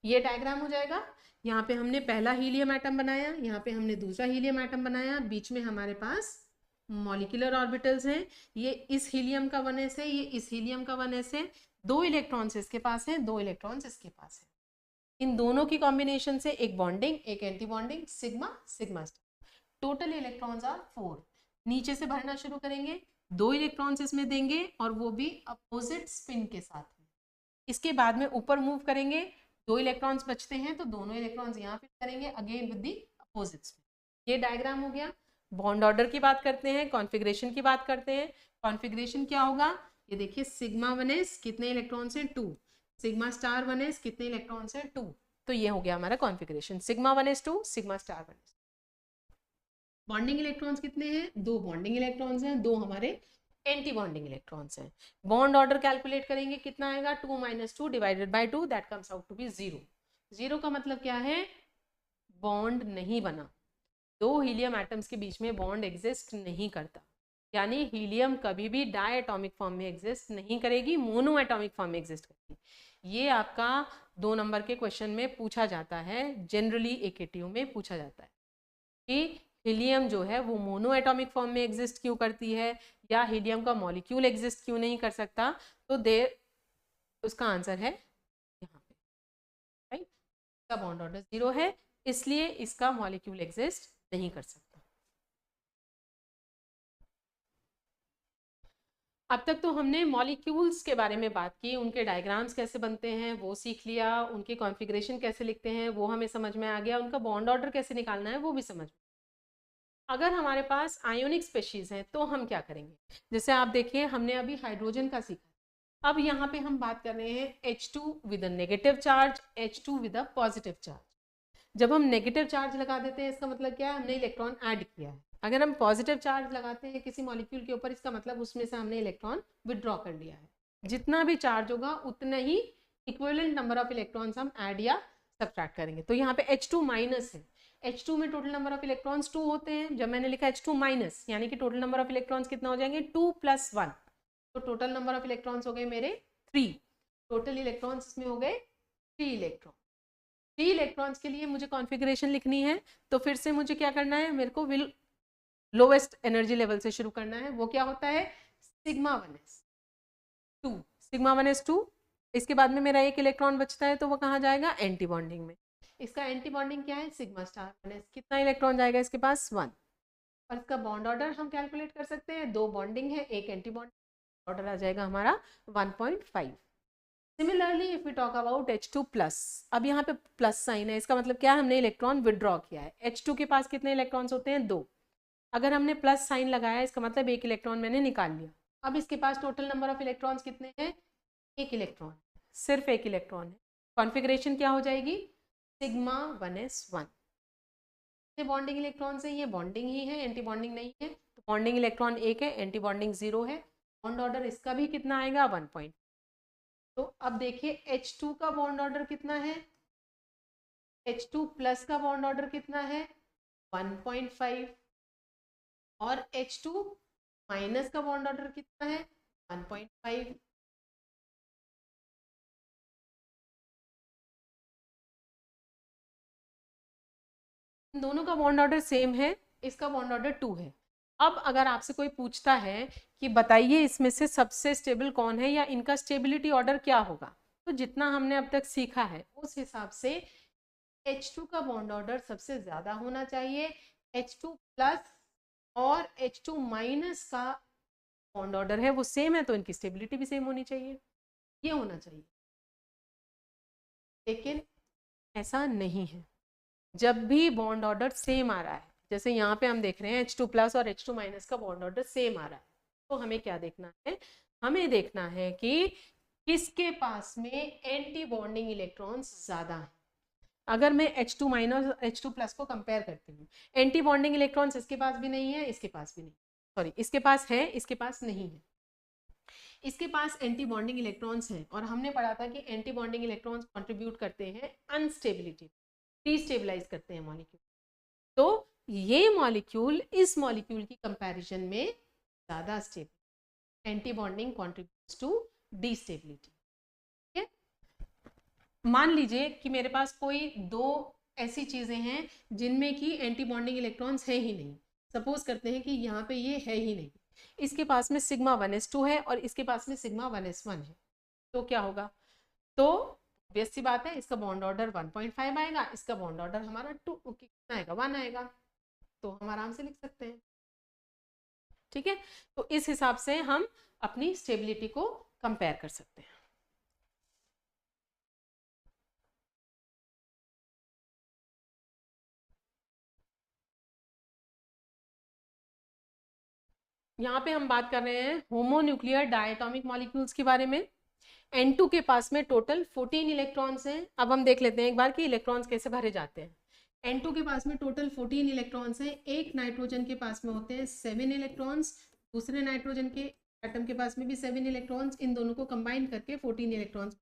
ये डायग्राम हो जाएगा। यहाँ पे हमने पहला हीलियम एटम बनाया, यहाँ पे हमने दूसरा हीलियम एटम बनाया, बीच में हमारे पास मॉलिक्यूलर ऑर्बिटल्स हैं। ये इस हीलियम का 1s है, ये इस हीलियम का 1s है। दो इलेक्ट्रॉन्स इसके पास हैं, दो इलेक्ट्रॉन्स इसके पास है। इन दोनों की कॉम्बिनेशन से एक बॉन्डिंग, एक anti bonding, sigma sigma star. Total electrons are 4। नीचे से भरना शुरू करेंगे, दो इलेक्ट्रॉन्स इसमें देंगे और वो भी अपोजिट स्पिन के साथ में। इसके बाद में ऊपर मूव करेंगे, दो इलेक्ट्रॉन्स बचते हैं तो दोनों इलेक्ट्रॉन्स यहाँ फिट करेंगे again with the opposite spin. ये डायग्राम हो गया। बॉन्ड ऑर्डर की बात करते हैं, कॉन्फ़िगरेशन की बात करते हैं। कॉन्फ़िगरेशन क्या होगा, ये देखिए सिग्मा 1s कितने इलेक्ट्रॉन्स हैं 2, सिग्मा स्टार 1s कितने इलेक्ट्रॉन्स हैं 2। तो ये हो गया हमारा configuration, sigma 1s 2, sigma star 1s। Bonding electrons कितने हैं, 2 बॉन्डिंग इलेक्ट्रॉन्स हैं, 2 हमारे एंटी बॉन्डिंग इलेक्ट्रॉन्स हैं। बॉन्ड ऑर्डर कैलकुलेट करेंगे, कितना आएगा 2 - 2 divided by 2, that comes out to be 0। 0 का मतलब क्या है, बॉन्ड नहीं बना, 2 हीलियम एटम्स के बीच में बॉन्ड एग्जिस्ट नहीं करता, यानी हीलियम कभी भी डाई एटॉमिक फॉर्म में एग्जिस्ट नहीं करेगी, मोनो एटॉमिक फॉर्म में एग्जिस्ट करेगी। ये आपका 2 नंबर के क्वेश्चन में पूछा जाता है, जनरली AKTU में पूछा जाता है कि हीलियम जो है वो मोनो एटॉमिक फॉर्म में एग्जिस्ट क्यों करती है, या हीलियम का मॉलिक्यूल एग्जिस्ट क्यों नहीं कर सकता। तो देर उसका आंसर है यहाँ पे, राइट, इसका बॉन्ड ऑर्डर 0 है, इसलिए इसका मॉलिक्यूल एग्जिस्ट नहीं कर सकता। अब तक तो हमने मॉलिक्यूल्स के बारे में बात की, उनके डायग्राम्स कैसे बनते हैं वो सीख लिया, उनके कॉन्फ़िगरेशन कैसे लिखते हैं वो हमें समझ में आ गया, उनका बॉन्ड ऑर्डर कैसे निकालना है वो भी समझ में। अगर हमारे पास आयोनिक स्पेशीज हैं तो हम क्या करेंगे, जैसे आप देखिए हमने अभी हाइड्रोजन का सीखा, अब यहाँ पे हम बात कर रहे हैं H2 with a negative charge, H2 with a positive charge. जब हम नेगेटिव चार्ज लगा देते हैं इसका मतलब क्या है, हमने इलेक्ट्रॉन ऐड किया है। अगर हम पॉजिटिव चार्ज लगाते हैं किसी मॉलिक्यूल के ऊपर, इसका मतलब उसमें से हमने इलेक्ट्रॉन विदड्रॉ कर लिया है। जितना भी चार्ज होगा उतना ही इक्विवेलेंट नंबर ऑफ इलेक्ट्रॉन्स हम ऐड या सब्ट्रैक्ट करेंगे। तो यहाँ पे H2 माइनस है, H2 में टोटल नंबर ऑफ इलेक्ट्रॉन्स 2 होते हैं, जब मैंने लिखा H2 माइनस यानी कि टोटल नंबर ऑफ इलेक्ट्रॉन्स कितना हो जाएंगे 2 + 1, तो टोटल नंबर ऑफ इलेक्ट्रॉन्स हो गए मेरे 3, टोटल इलेक्ट्रॉन्स इसमें हो गए 3 इलेक्ट्रॉन। 3 इलेक्ट्रॉन्स के लिए मुझे कॉन्फ़िगरेशन लिखनी है, तो फिर से मुझे क्या करना है, मेरे को लोवेस्ट एनर्जी लेवल से शुरू करना है, वो क्या होता है सिग्मा 1s 2, सिग्मा 1s 2। इसके बाद में मेरा एक इलेक्ट्रॉन बचता है तो वो कहाँ जाएगा, एंटी बॉन्डिंग में। इसका एंटी बॉन्डिंग क्या है, सिग्मा स्टार 1s, कितना इलेक्ट्रॉन जाएगा इसके पास 1। और इसका बॉन्ड ऑर्डर हम कैलकुलेट कर सकते हैं, 2 बॉन्डिंग है, एक एंटी बॉन्डिंग, ऑर्डर आ जाएगा हमारा 1.5। Similarly if we talk about H2+, अब यहाँ पे प्लस साइन है, इसका मतलब क्या है, हमने इलेक्ट्रॉन विदड्रॉ किया है। H2 के पास कितने इलेक्ट्रॉन्स होते हैं 2, अगर हमने प्लस साइन लगाया इसका मतलब एक इलेक्ट्रॉन मैंने निकाल लिया। अब इसके पास टोटल नंबर ऑफ इलेक्ट्रॉन्स कितने हैं, एक इलेक्ट्रॉन, सिर्फ एक इलेक्ट्रॉन है। कॉन्फ़िगरेशन क्या हो जाएगी, सिग्मा 1s 1। ये बॉन्डिंग इलेक्ट्रॉन्स है, ये बॉन्डिंग ही है, एंटी बॉन्डिंग नहीं है, तो बॉन्डिंग इलेक्ट्रॉन 1 है, एंटी बॉन्डिंग 0 है। बॉन्ड ऑर्डर इसका भी कितना आएगा 1 तो अब देखिए H2 का बॉन्ड ऑर्डर कितना है, H2+ का बॉन्ड ऑर्डर कितना है 1.5, और H2- का बॉन्ड ऑर्डर कितना है 1.5। दोनों का बॉन्ड ऑर्डर सेम है, इसका बॉन्ड ऑर्डर 2 है। अब अगर आपसे कोई पूछता है कि बताइए इसमें से सबसे स्टेबल कौन है या इनका स्टेबिलिटी ऑर्डर क्या होगा, तो जितना हमने अब तक सीखा है उस हिसाब से H2 का बॉन्ड ऑर्डर सबसे ज्यादा होना चाहिए, H2+ और H2- का बॉन्ड ऑर्डर है वो सेम है तो इनकी स्टेबिलिटी भी सेम होनी चाहिए, ये होना चाहिए। लेकिन ऐसा नहीं है, जब भी बॉन्ड ऑर्डर सेम आ रहा है, जैसे यहाँ पे हम देख रहे हैं H2+ और H2- का बॉन्ड ऑर्डर सेम आ रहा है, तो हमें क्या देखना है, हमें देखना है कि किसके पास में एंटी बॉन्डिंग इलेक्ट्रॉन्स ज्यादा है। अगर मैं H2- और H2+ को कंपेयर करती हूँ, एंटी बॉन्डिंग इलेक्ट्रॉन्स इसके पास भी नहीं है, इसके पास भी नहीं, सॉरी इसके पास है, इसके पास नहीं है। इसके पास एंटी बॉन्डिंग इलेक्ट्रॉन्स हैं, और हमने पढ़ा था कि एंटी बॉन्डिंग इलेक्ट्रॉन्स कंट्रीब्यूट करते हैं अनस्टेबिलिटी, डिस्टेबलाइज करते हैं मॉलिक्यूल। तो ये मॉलिक्यूल इस मॉलिक्यूल की कंपैरिजन में ज्यादा stable, anti bonding contributes to destability. ठीक है, मान लीजिए कि मेरे पास कोई 2 ऐसी चीजें हैं जिनमें कि एंटी बॉन्डिंग इलेक्ट्रॉन्स है ही नहीं, सपोज करते हैं कि यहाँ पे ये है ही नहीं, इसके पास में सिग्मा 1s 2 है और इसके पास में सिग्मा 1s 1 है, तो क्या होगा, तो obvious सी बात है इसका बॉन्ड ऑर्डर 1.5 आएगा, इसका बॉन्ड ऑर्डर हमारा 2 कितना आएगा 1 आएगा, तो हम आराम से लिख सकते हैं। ठीक है, तो इस हिसाब से हम अपनी स्टेबिलिटी को कंपेयर कर सकते हैं। यहाँ पे हम बात कर रहे हैं होमोन्यूक्लियर डायटोमिक मॉलिक्यूल्स के बारे में। N2 के पास में टोटल 14 इलेक्ट्रॉन्स हैं। अब हम देख लेते हैं एक बार कि इलेक्ट्रॉन्स कैसे भरे जाते हैं। N2 के पास में टोटल 14 इलेक्ट्रॉन्स हैं। एक नाइट्रोजन के पास में होते हैं 7 इलेक्ट्रॉन्स, दूसरे नाइट्रोजन के एटम के पास में भी 7 इलेक्ट्रॉन्स, इन दोनों को कंबाइन करके 14 इलेक्ट्रॉन्स।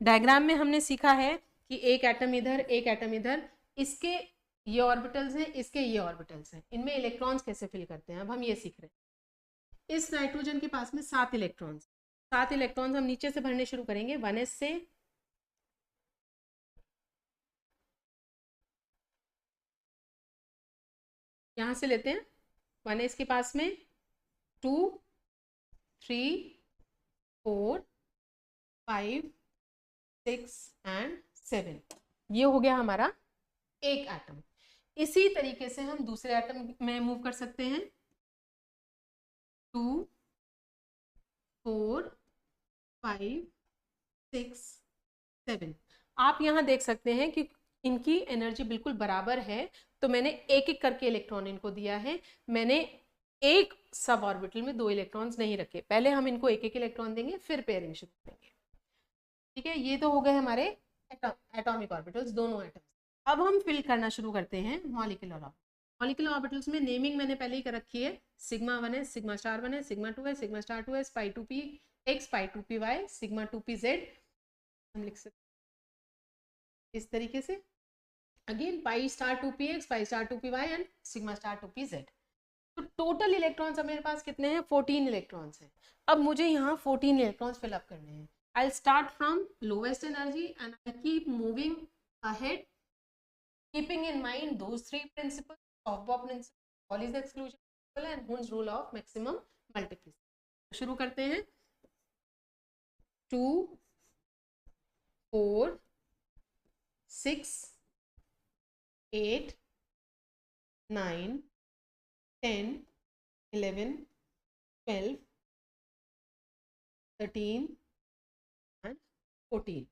डायग्राम में हमने सीखा है कि एक एटम इधर एक एटम इधर, इसके ये ऑर्बिटल्स हैं, इसके ये ऑर्बिटल्स हैं, इनमें इलेक्ट्रॉन्स कैसे फिल करते हैं अब हम ये सीख रहे हैं। इस नाइट्रोजन के पास में 7 इलेक्ट्रॉन्स, 7 इलेक्ट्रॉन्स हम नीचे से भरने शुरू करेंगे 1s से। यहां से लेते हैं 1s के पास में 2 3 4 5 6 एंड 7, ये हो गया हमारा एक एटम। इसी तरीके से हम दूसरे एटम में मूव कर सकते हैं 2 4 5 6 7। आप यहाँ देख सकते हैं कि इनकी एनर्जी बिल्कुल बराबर है, तो मैंने एक एक करके इलेक्ट्रॉन इनको दिया है। मैंने एक सब ऑर्बिटल में 2 इलेक्ट्रॉन्स नहीं रखे, पहले हम इनको एक एक इलेक्ट्रॉन देंगे फिर पेयरिंग शुरू करेंगे। ठीक है, ये तो हो गए हमारे एटॉमिक ऑर्बिटल्स, दोनों एटम्स। अब हम फिल करना शुरू करते हैं मॉलिक्यूलर ऑर्बिटल। मॉलिक्यूलर ऑर्बिटल्स में नेमिंग मैंने पहले ही कर रखी है, सिग्मा 1 है, सिग्मा स्टार 1 है, सिग्मा 2 है, सिग्मा स्टार 2 है, पाई 2p x, पाई 2p y, sigma 2p z। हम लिख सकते इस तरीके से, again pi star 2p x, pi star 2p y and sigma star 2p z। तो टोटल इलेक्ट्रॉन्स अब मेरे पास कितने हैं, 14 इलेक्ट्रॉन्स हैं। अब मुझे यहाँ 14 इलेक्ट्रॉन्स फिलअप करने हैं। I'll start from lowest energy and I'll keep moving ahead, keeping in mind those three principles: Hofbauer principle, Pauli's exclusion principle and Hund's rule of maximum multiplicity. शुरू करते हैं 2 4 6 8 9 10 11 12 13 and 14.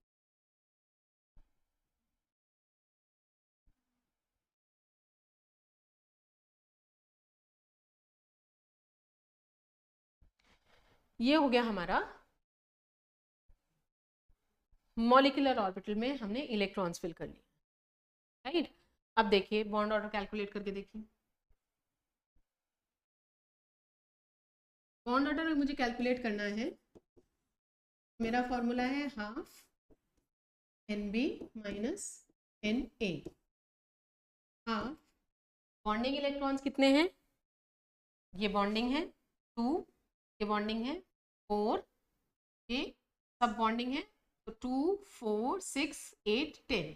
ये हो गया हमारा मॉलिक्यूलर ऑर्बिटल में हमने इलेक्ट्रॉन्स फिल कर लिए, राइट। अब देखिए बॉन्ड ऑर्डर कैलकुलेट करके देखिए। बॉन्ड ऑर्डर मुझे कैलकुलेट करना है, मेरा फॉर्मूला है half NB minus NA। Half bonding electrons कितने हैं, ये बॉन्डिंग है 2, ये बॉन्डिंग है 4, ये सब बॉन्डिंग है, तो 2 4 6 8 10,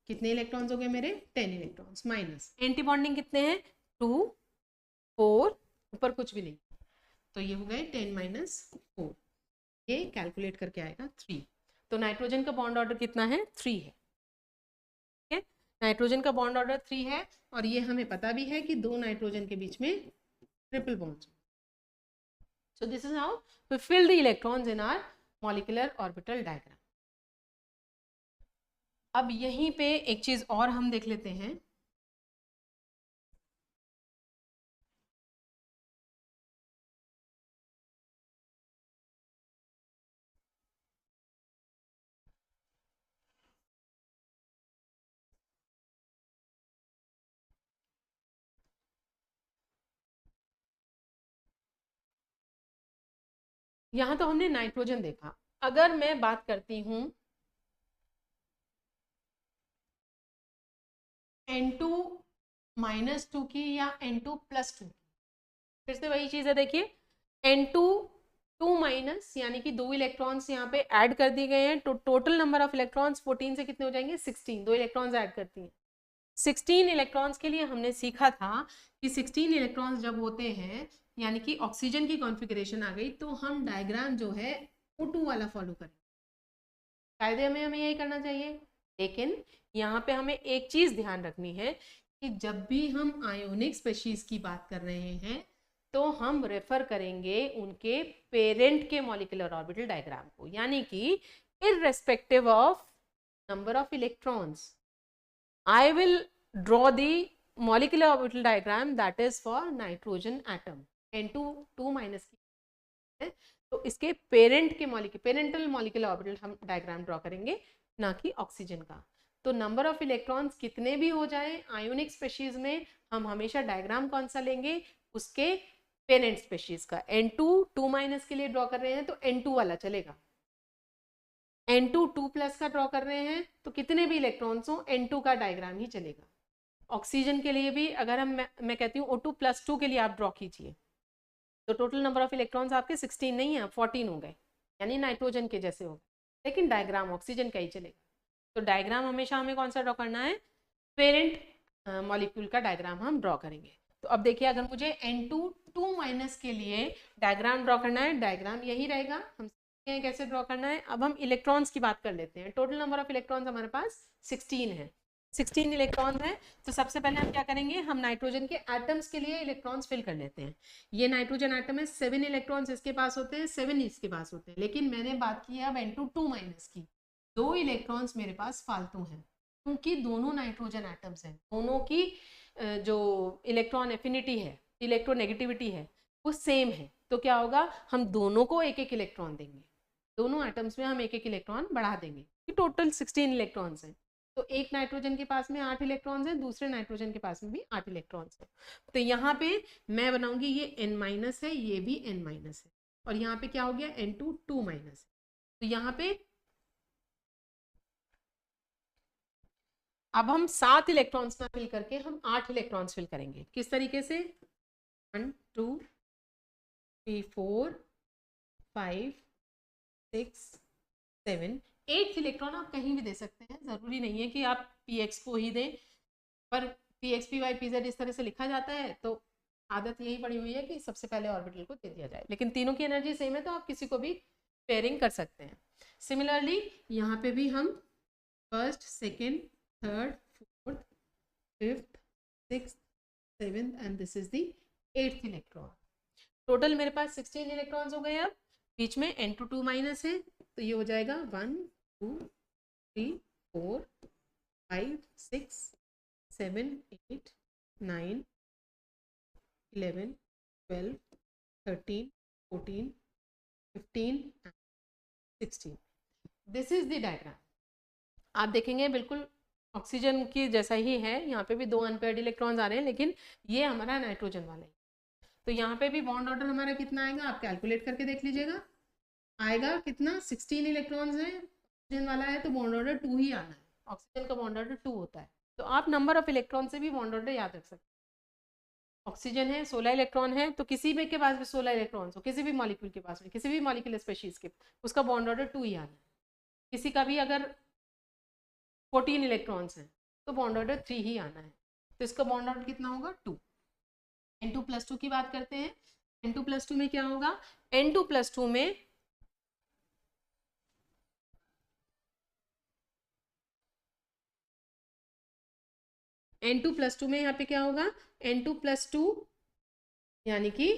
कितने इलेक्ट्रॉन्स हो गए मेरे, 10 इलेक्ट्रॉन्स। माइनस एंटी बॉन्डिंग कितने हैं, 2 4, ऊपर कुछ भी नहीं, तो ये हो गए 10 माइनस 4, ये कैलकुलेट करके आएगा 3। तो नाइट्रोजन का बॉन्ड ऑर्डर कितना है, 3 है। ठीक है, नाइट्रोजन का बॉन्ड ऑर्डर 3 है, और ये हमें पता भी है कि 2 नाइट्रोजन के बीच में triple bonds. So this is how we fill the electrons in our molecular orbital diagram. अब यहीं पे एक चीज और हम देख लेते हैं, यहां तो हमने नाइट्रोजन देखा। अगर मैं बात करती हूं N2 माइनस 2 की या N2 प्लस 2 की, फिर से वही चीज है, देखिए N2 2 माइनस यानी कि 2 इलेक्ट्रॉन्स यहाँ पे ऐड कर दिए गए हैं, तो टोटल नंबर ऑफ इलेक्ट्रॉन्स 14 से कितने हो जाएंगे, 16, 2 इलेक्ट्रॉन्स ऐड करती हैं। 16 इलेक्ट्रॉन्स के लिए हमने सीखा था कि 16 इलेक्ट्रॉन्स जब होते हैं यानी कि ऑक्सीजन की कॉन्फ़िगरेशन आ गई, तो हम डायग्राम जो है O2 वाला फॉलो करें। कायदे में हमें यही करना चाहिए, लेकिन यहाँ पे हमें एक चीज ध्यान रखनी है कि जब भी हम आयोनिक स्पीशीज की बात कर रहे हैं तो हम रेफर करेंगे उनके पेरेंट के मॉलिक्यूलर ऑर्बिटल डायग्राम को, यानी कि irrespective of number of electrons I will draw the molecular orbital diagram that is for nitrogen atom. N2 minus की है, तो इसके पेरेंट के पेरेंटल मॉलिक्यूलर ऑर्बिटल हम डायग्राम ड्रॉ करेंगे, ना कि ऑक्सीजन का। तो नंबर ऑफ इलेक्ट्रॉन्स कितने भी हो जाए आयोनिक स्पेशीज में, हम हमेशा डायग्राम कौन सा लेंगे, उसके पेरेंट स्पेशीज का। N2 माइनस के लिए ड्रॉ कर रहे हैं तो N2 वाला चलेगा। N2 2 प्लस का ड्रॉ कर रहे हैं तो कितने भी इलेक्ट्रॉन्स हो N2 का डायग्राम ही चलेगा। ऑक्सीजन के लिए भी अगर मैं कहती हूँ O2 + 2 के लिए आप ड्रॉ कीजिए, तो टोटल नंबर ऑफ इलेक्ट्रॉन्स आपके 16 नहीं है, 14 हो गए, यानी नाइट्रोजन के जैसे हो गए, लेकिन डायग्राम ऑक्सीजन का ही चलेगा। तो डायग्राम हमेशा हमें कौन सा ड्रॉ करना है, पेरेंट मॉलिक्यूल का डायग्राम हम ड्रॉ करेंगे। तो अब देखिए, अगर मुझे N2 माइनस के लिए डायग्राम ड्रॉ करना है, डायग्राम यही रहेगा, हम कैसे ड्रॉ करना है। अब हम इलेक्ट्रॉन्स की बात कर लेते हैं। टोटल नंबर ऑफ इलेक्ट्रॉन्स हमारे पास 16 है, 16 इलेक्ट्रॉन है। तो सबसे पहले हम क्या करेंगे, हम नाइट्रोजन के एटम्स के लिए इलेक्ट्रॉन्स फिल कर लेते हैं। ये नाइट्रोजन एटम है, 7 इलेक्ट्रॉन्स इसके पास होते हैं, 7 इसके पास होते हैं, लेकिन मैंने बात की है अब N2 माइनस की, 2 इलेक्ट्रॉन्स मेरे पास फालतू हैं, क्योंकि दोनों नाइट्रोजन एटम्स हैं, दोनों की जो इलेक्ट्रॉन एफिनिटी है, इलेक्ट्रोनेगेटिविटी है, वो सेम है। तो क्या होगा, हम दोनों को एक एक इलेक्ट्रॉन देंगे, दोनों एटम्स में हम एक एक इलेक्ट्रॉन बढ़ा देंगे, कि टोटल 16 इलेक्ट्रॉन्स हैं। तो एक नाइट्रोजन के पास में 8 इलेक्ट्रॉन्स हैं, दूसरे नाइट्रोजन के पास में भी 8 इलेक्ट्रॉन्स हैं। तो यहाँ पे मैं बनाऊंगी, ये N माइनस है, ये भी N माइनस है, और यहाँ पे क्या हो गया, N2 माइनस। तो यहाँ पे अब हम 7 इलेक्ट्रॉन्स ना फिल करके हम 8 इलेक्ट्रॉन्स फिल करेंगे। किस तरीके से, 1 2 3 4 5 6 7 8 इलेक्ट्रॉन आप कहीं भी दे सकते हैं, जरूरी नहीं है कि आप px को ही दें, पर px py pz इस तरह से लिखा जाता है, तो आदत यही पड़ी हुई है कि सबसे पहले ऑर्बिटल को दे दिया जाए, लेकिन तीनों की एनर्जी सेम है तो आप किसी को भी पेयरिंग कर सकते हैं। सिमिलरली यहाँ पे भी हम first, second, third, fourth, fifth, sixth, seventh and this is the 8th electron. Total मेरे पास 16 इलेक्ट्रॉन्स हो गए। अब बीच में N2 माइनस है, तो ये हो जाएगा 1 2 3 4 5 6 7 8 9 11 12 13 14 15 16। This is the diagram. आप देखेंगे बिल्कुल ऑक्सीजन की जैसा ही है, यहाँ पे भी 2 अनपेयर्ड इलेक्ट्रॉन्स आ रहे हैं, लेकिन ये हमारा नाइट्रोजन वाला है। तो यहाँ पे भी बॉन्ड ऑर्डर हमारा कितना आएगा, आप कैलकुलेट करके देख लीजिएगा, आएगा कितना, 16 इलेक्ट्रॉन्स है, ऑक्सीजन वाला है तो बॉन्ड ऑर्डर 2 ही आना है, ऑक्सीजन का बॉन्ड ऑर्डर 2 होता है। तो आप नंबर ऑफ इलेक्ट्रॉन से भी बॉन्ड ऑर्डर याद रख सकते हैं। ऑक्सीजन है 16 इलेक्ट्रॉन है, तो किसी भी के पास भी 16 इलेक्ट्रॉन्स हो, किसी भी मॉलिक्यूल के पास में, किसी भी मॉलिक्यूलर स्पेशीज के, उसका बॉन्ड ऑर्डर 2 ही आना है। किसी का भी अगर 14 इलेक्ट्रॉन्स हैं तो बॉन्ड ऑर्डर 3 ही आना है, तो इसका बॉन्ड ऑर्डर कितना होगा, 2। N2 + 2 की बात करते हैं। N2 + 2 में क्या होगा, N2 + 2 में N2 + 2 में यहाँ पे क्या होगा, N2 + 2 यानी कि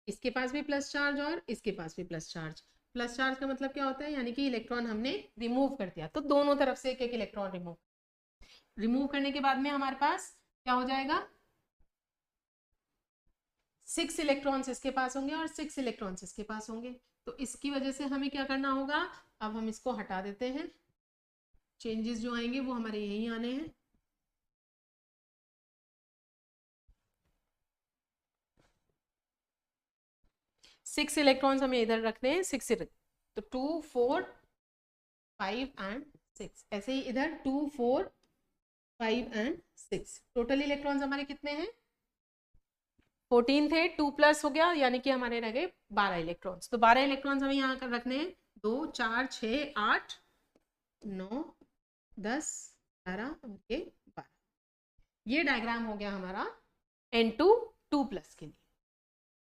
इसके पास भी प्लस चार्ज और इसके पास भी प्लस चार्ज। प्लस चार्ज का मतलब क्या होता है, यानी कि इलेक्ट्रॉन हमने रिमूव कर दिया, तो दोनों तरफ से एक एक इलेक्ट्रॉन रिमूव करने के बाद में हमारे पास क्या हो जाएगा, 6 इलेक्ट्रॉन्स इसके पास होंगे और 6 इलेक्ट्रॉन्स इसके पास होंगे। तो इसकी वजह से हमें क्या करना होगा, अब हम इसको हटा देते हैं, चेंजेस जो आएंगे वो हमारे यही आने हैं। सिक्स इलेक्ट्रॉन्स हमें इधर रखने हैं, 6, तो 2 4 5 एंड 6, ऐसे ही इधर 2 4 5 एंड 6। टोटल इलेक्ट्रॉन्स हमारे कितने हैं, 14 थे, 2 प्लस हो गया, यानी कि हमारे रह गए 12 इलेक्ट्रॉन्स। तो 12 इलेक्ट्रॉन्स हमें यहाँ कर रखने हैं, 2 4 6 8 9 10 11 और ये 12। ये डायग्राम हो गया हमारा N2 के लिए।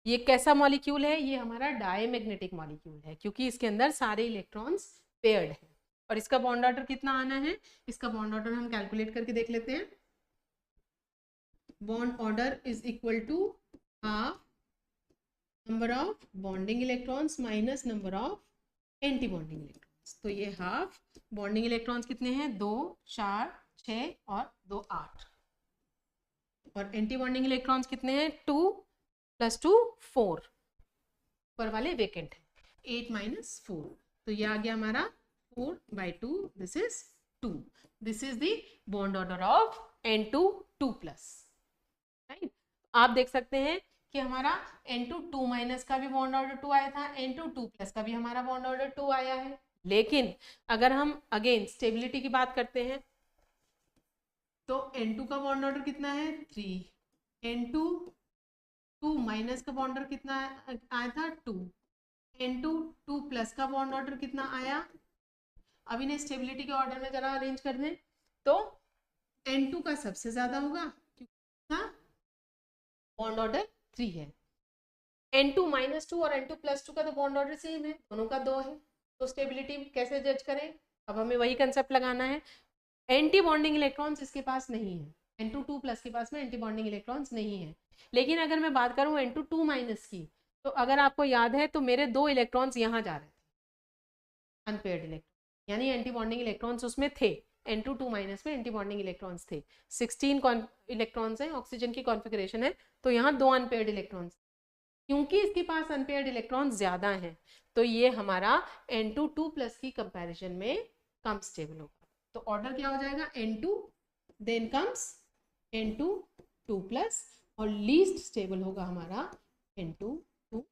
ये कैसा मॉलिक्यूल है, ये हमारा डायमैग्नेटिक मॉलिक्यूल है, क्योंकि इसके अंदर सारे इलेक्ट्रॉन्स पेयर्ड हैं। और इसका बॉन्ड ऑर्डर कितना आना है, इसका बॉन्ड ऑर्डर हम कैलकुलेट करके देख लेते हैं। Bond order is equal to half number of bonding electrons minus number of anti bonding electrons. तो ये हाफ बॉन्डिंग इलेक्ट्रॉन्स कितने हैं, 2 4 6 और 2 8, और एंटी बॉन्डिंग इलेक्ट्रॉन्स कितने हैं 2 + 2 4 ऊपर वाले वेकेंट है 8 - 4 तो ये आ गया हमारा 4/2 this is 2 this is the bond order of N2 2+। Right आप देख सकते हैं कि हमारा N2 2- का भी बॉन्ड ऑर्डर 2 आया था N2 2+ का भी हमारा बॉन्ड ऑर्डर 2 आया है। लेकिन अगर हम अगेन स्टेबिलिटी की बात करते हैं तो N2 का बॉन्ड ऑर्डर कितना है 3 N2 2- का बॉन्ड ऑर्डर कितना आया था 2 N2 2+ का बॉन्ड ऑर्डर कितना आया। अब इन्हें स्टेबिलिटी के ऑर्डर में जरा अरेंज कर दें तो N2 का सबसे ज्यादा होगा क्योंकि बॉन्ड ऑर्डर 3 है N2 - 2 और N2 + 2 का तो बॉन्ड ऑर्डर सेम है दोनों का 2 है तो स्टेबिलिटी कैसे जज करें। अब हमें वही कंसेप्ट लगाना है एंटी बॉन्डिंग इलेक्ट्रॉन्स इसके पास नहीं है N2 2+ के पास में एंटी बॉन्डिंग इलेक्ट्रॉन्स नहीं है। लेकिन अगर मैं बात करूं N2 2- की तो अगर आपको याद है तो मेरे 2 इलेक्ट्रॉन्स यहाँ जा रहे थे अनपेयर्ड इलेक्ट्रॉन यानी एंटी बॉन्डिंग इलेक्ट्रॉन्स उसमें थे N2 2- में एंटी बॉन्डिंग इलेक्ट्रॉन्स थे 16 इलेक्ट्रॉन्स हैं ऑक्सीजन की कॉन्फ़िगरेशन है तो यहाँ 2 अनपेयर्ड इलेक्ट्रॉन्स क्योंकि इसके पास अनपेयर्ड इलेक्ट्रॉन्स ज्यादा हैं तो ये हमारा N2 2+ की कंपैरिजन में कम स्टेबल होगा। तो ऑर्डर क्या हो जाएगा N2 देन कम्स N2 2+ और लीस्ट स्टेबल होगा हमारा N2 2-।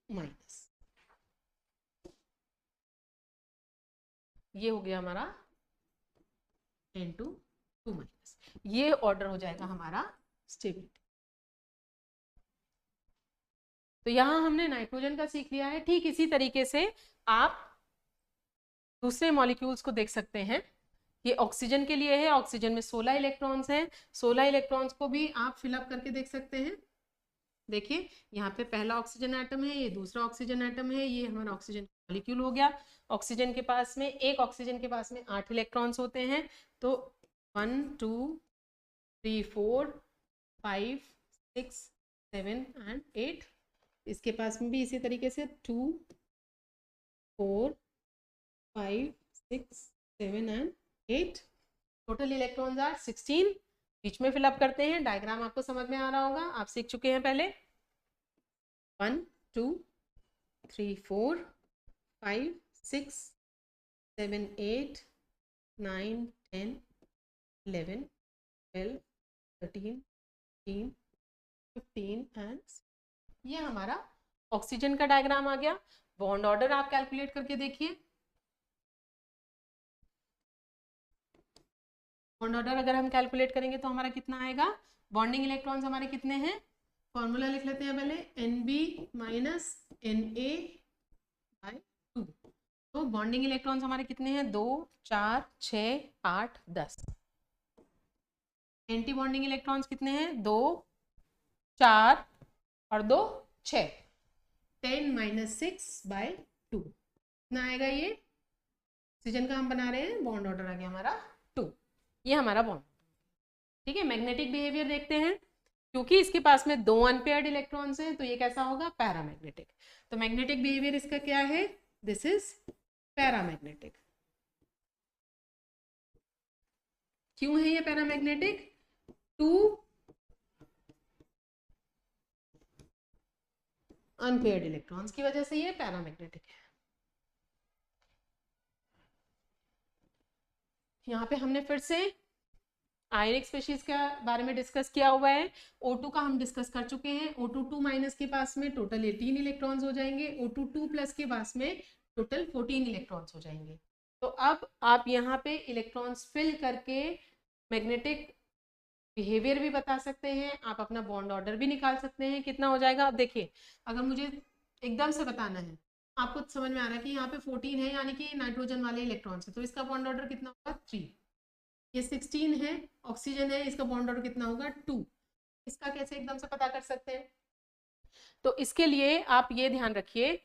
ये हो गया हमारा N2 2-। ये ऑर्डर हो जाएगा हमारा स्टेबिलिटी। तो यहां हमने नाइट्रोजन का सीख लिया है। ठीक इसी तरीके से आप दूसरे मॉलिक्यूल्स को देख सकते हैं। ये ऑक्सीजन के लिए है ऑक्सीजन में 16 इलेक्ट्रॉन्स हैं 16 इलेक्ट्रॉन्स को भी आप फिलअप करके देख सकते हैं। देखिए यहाँ पे पहला ऑक्सीजन एटम है ये दूसरा ऑक्सीजन एटम है ये हमारा ऑक्सीजन मॉलिक्यूल हो गया। ऑक्सीजन के पास में एक ऑक्सीजन के पास में 8 इलेक्ट्रॉन्स होते हैं तो 1 2 3 4 5 6 7 एंड 8। इसके पास में भी इसी तरीके से 2 4 5 6 7 एंड 8 टोटल इलेक्ट्रॉन्स आर 16। बीच में फिलअप करते हैं डायग्राम आपको समझ में आ रहा होगा आप सीख चुके हैं पहले 1 2 3 4 5 6 7 8 9 10 11 12 13 14 15 एंड ये हमारा ऑक्सीजन का डायग्राम आ गया। बॉन्ड ऑर्डर आप कैलकुलेट करके देखिए बॉन्ड ऑर्डर अगर हम कैलकुलेट करेंगे तो हमारा कितना आएगा। बॉन्डिंग इलेक्ट्रॉन्स हमारे कितने हैं फॉर्मूला लिख लेते हैं पहले Nb - Na/2 तो बॉन्डिंग इलेक्ट्रॉन्स हमारे कितने हैं 2 4 6 8 10। एंटी बॉन्डिंग इलेक्ट्रॉन्स कितने हैं 2 4 और 2 6 10 - 6/2 कितना आएगा ये ऑक्सीजन का हम बना रहे हैं बॉन्ड ऑर्डर आ गया हमारा 2। ये हमारा बॉन्ड ठीक है। मैग्नेटिक बिहेवियर देखते हैं क्योंकि इसके पास में 2 अनपेयर्ड इलेक्ट्रॉन्स हैं तो ये कैसा होगा पैरामैग्नेटिक। तो मैग्नेटिक बिहेवियर इसका क्या है दिस इज पैरामैग्नेटिक। क्यों है ये पैरामैग्नेटिक 2 अनपेयर्ड इलेक्ट्रॉन्स की वजह से ये पैरामैग्नेटिक है। यहाँ पे हमने फिर से आयनिक स्पीशीज के बारे में डिस्कस किया हुआ है। O2 का हम डिस्कस कर चुके हैं O2 2- के पास में टोटल 18 इलेक्ट्रॉन्स हो जाएंगे O2 2+ के पास में टोटल 14 इलेक्ट्रॉन्स हो जाएंगे। तो अब आप यहाँ पे इलेक्ट्रॉन्स फिल करके मैग्नेटिक बिहेवियर भी बता सकते हैं आप अपना बॉन्ड ऑर्डर भी निकाल सकते हैं कितना हो जाएगा। अब देखिए अगर मुझे एकदम से बताना है आपको समझ में आ रहा है कि यहाँ पे 14 है यानी कि नाइट्रोजन वाले इलेक्ट्रॉन्स है तो इसका बॉन्ड ऑर्डर कितना होगा 3। ये 16 है ऑक्सीजन है इसका बॉन्ड ऑर्डर कितना होगा 2। इसका कैसे एकदम से पता कर सकते हैं तो इसके लिए आप ये ध्यान रखिए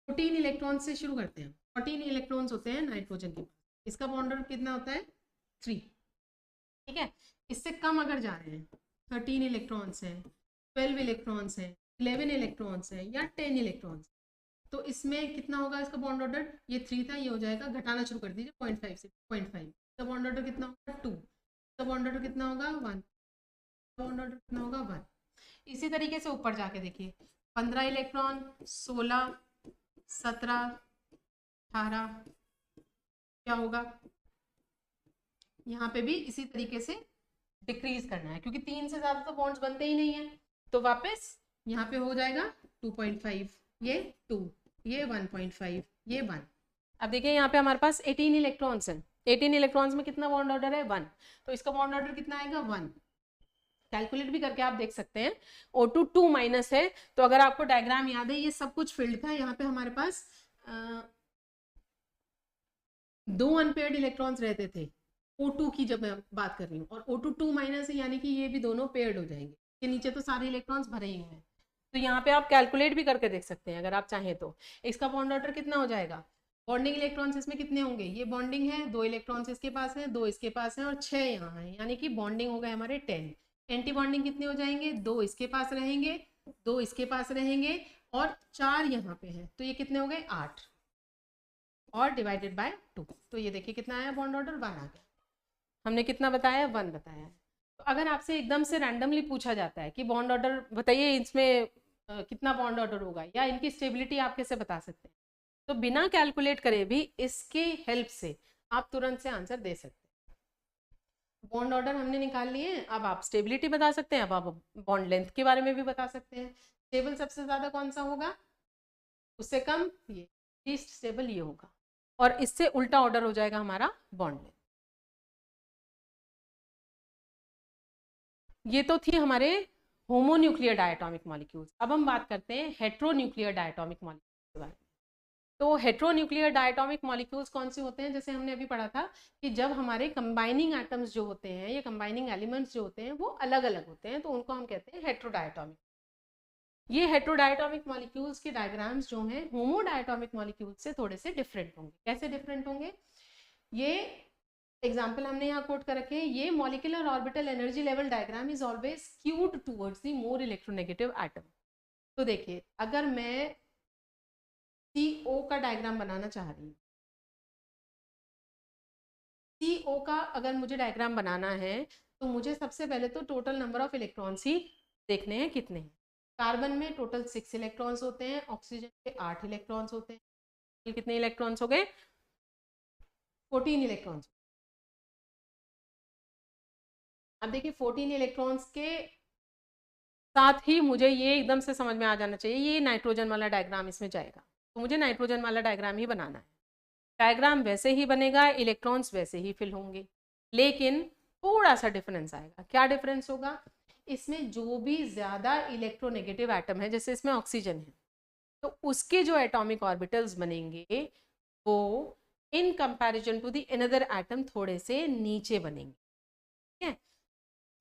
14 इलेक्ट्रॉन से शुरू करते हैं 14 इलेक्ट्रॉन्स होते हैं नाइट्रोजन के पास इसका बॉन्ड ऑर्डर कितना होता है 3 ठीक है। इससे कम अगर जा रहे हैं 13 इलेक्ट्रॉन्स हैं 12 इलेक्ट्रॉन्स हैं 11 इलेक्ट्रॉन्स हैं या 10 इलेक्ट्रॉन्स तो इसमें कितना होगा इसका बॉन्ड ऑर्डर, ये 3 था, ये हो जाएगा, घटाना शुरू कर दीजिए 0.5 से 0.5, इसका बॉन्ड ऑर्डर कितना होगा 2, इसका बॉन्ड ऑर्डर कितना होगा 1, बॉन्ड ऑर्डर कितना होगा 1। इसी तरीके से ऊपर जाके देखिए 15 इलेक्ट्रॉन, 16, 17, 18, क्या होगा, यहाँ पे भी इसी तरीके से डिक्रीज करना है क्योंकि 3 से ज्यादा तो बॉन्ड्स बनते ही नहीं है। तो वापस यहाँ पे हो जाएगा 2.5, ये 2, ये 1.5, ये 1। अब देखिए यहाँ पे हमारे पास 18 इलेक्ट्रॉन्स हैं, 18 इलेक्ट्रॉन्स में कितना बॉन्ड ऑर्डर है 1, तो इसका बॉन्ड ऑर्डर कितना आएगा 1। कैलकुलेट भी करके आप देख सकते हैं। O2 2 माइनस है, तो अगर आपको डायग्राम याद है ये सब कुछ फील्ड था, यहाँ पे हमारे पास 2 अनपेयर्ड इलेक्ट्रॉन्स रहते थे O2 की जब मैं बात कर रही हूँ, और O2 2 माइनस है यानी कि ये भी दोनों पेयर्ड हो जाएंगे, के नीचे तो सारे इलेक्ट्रॉन्स भरे ही हुए हैं। तो यहाँ पे आप कैलकुलेट भी करके देख सकते हैं अगर आप चाहें तो। इसका बॉन्ड ऑर्डर कितना हो जाएगा, बॉन्डिंग इलेक्ट्रॉन्स इसमें कितने होंगे, ये बॉन्डिंग है, 2 इलेक्ट्रॉन्स इसके पास है, 2 इसके पास है और 6 यहाँ है, यानी कि बॉन्डिंग हो गए हमारे 10। एंटी बॉन्डिंग कितने हो जाएंगे, 2 इसके पास रहेंगे, 2 इसके पास रहेंगे और 4 यहाँ पे है, तो ये कितने हो गए 8 और डिवाइडेड बाय 2। तो ये देखिए कितना आया बॉन्ड ऑर्डर 1 आ गया। हमने कितना बताया 1 बताया। तो अगर आपसे एकदम से रैंडमली पूछा जाता है कि बॉन्ड ऑर्डर बताइए इसमें कितना बॉन्ड ऑर्डर होगा या इनकी स्टेबिलिटी आप कैसे बता सकते हैं, तो बिना कैलकुलेट करे भी इसके हेल्प से आप तुरंत से आंसर दे सकते हैं। बॉन्ड ऑर्डर हमने निकाल लिए, अब आप स्टेबिलिटी बता सकते हैं, अब आप बॉन्ड लेंथ के बारे में भी बता सकते हैं। स्टेबल सबसे ज़्यादा कौन सा होगा, उससे कम ये, लीस्ट स्टेबल ये होगा, और इससे उल्टा ऑर्डर हो जाएगा हमारा बॉन्ड लेंथ। ये तो थी हमारे होमोन्यूक्लियर डायटोमिक मॉलिक्यूल्स। अब हम बात करते हैं हेट्रोन्यूक्लियर डायटोमिक मॉलिक्यूल्स के बारे में। तो हेट्रोन्यूक्लियर डायटोमिक मॉलिक्यूल्स कौन से होते हैं, जैसे हमने अभी पढ़ा था कि जब हमारे कंबाइनिंग एटम्स जो होते हैं या कंबाइनिंग एलिमेंट्स जो होते हैं वो अलग अलग होते हैं, तो उनको हम कहते हैं हेट्रोडायटोमिक। ये हेट्रोडायटोमिक मॉलिक्यूल्स के डायग्राम्स जो हैं होमोडायटोमिक मॉलिक्यूल्स से थोड़े से डिफरेंट होंगे। कैसे डिफरेंट होंगे, ये एग्जाम्पल हमने यहाँ कोट कर रखे हैं, ये molecular orbital energy level diagram is always skewed towards the more electronegative atom. तो देखिए अगर मैं CO का डायग्राम बनाना चाह रही हूँ, CO का अगर मुझे डायग्राम बनाना है तो मुझे सबसे पहले तो टोटल नंबर ऑफ इलेक्ट्रॉन्स ही देखने हैं कितने हैं। कार्बन में टोटल 6 इलेक्ट्रॉन्स होते हैं, ऑक्सीजन के 8 इलेक्ट्रॉन्स होते हैं, कितने इलेक्ट्रॉन्स हो गए 14 इलेक्ट्रॉन्स। अब देखिए 14 इलेक्ट्रॉन्स के साथ ही मुझे ये एकदम से समझ में आ जाना चाहिए ये नाइट्रोजन वाला डायग्राम इसमें जाएगा, तो मुझे नाइट्रोजन वाला डायग्राम ही बनाना है। डायग्राम वैसे ही बनेगा, इलेक्ट्रॉन्स वैसे ही फिल होंगे, लेकिन थोड़ा सा डिफरेंस आएगा। क्या डिफरेंस होगा, इसमें जो भी ज़्यादा इलेक्ट्रोनेगेटिव एटम है, जैसे इसमें ऑक्सीजन है, तो उसके जो एटॉमिक ऑर्बिटल्स बनेंगे वो in comparison to the another atom थोड़े से नीचे बनेंगे। ठीक है,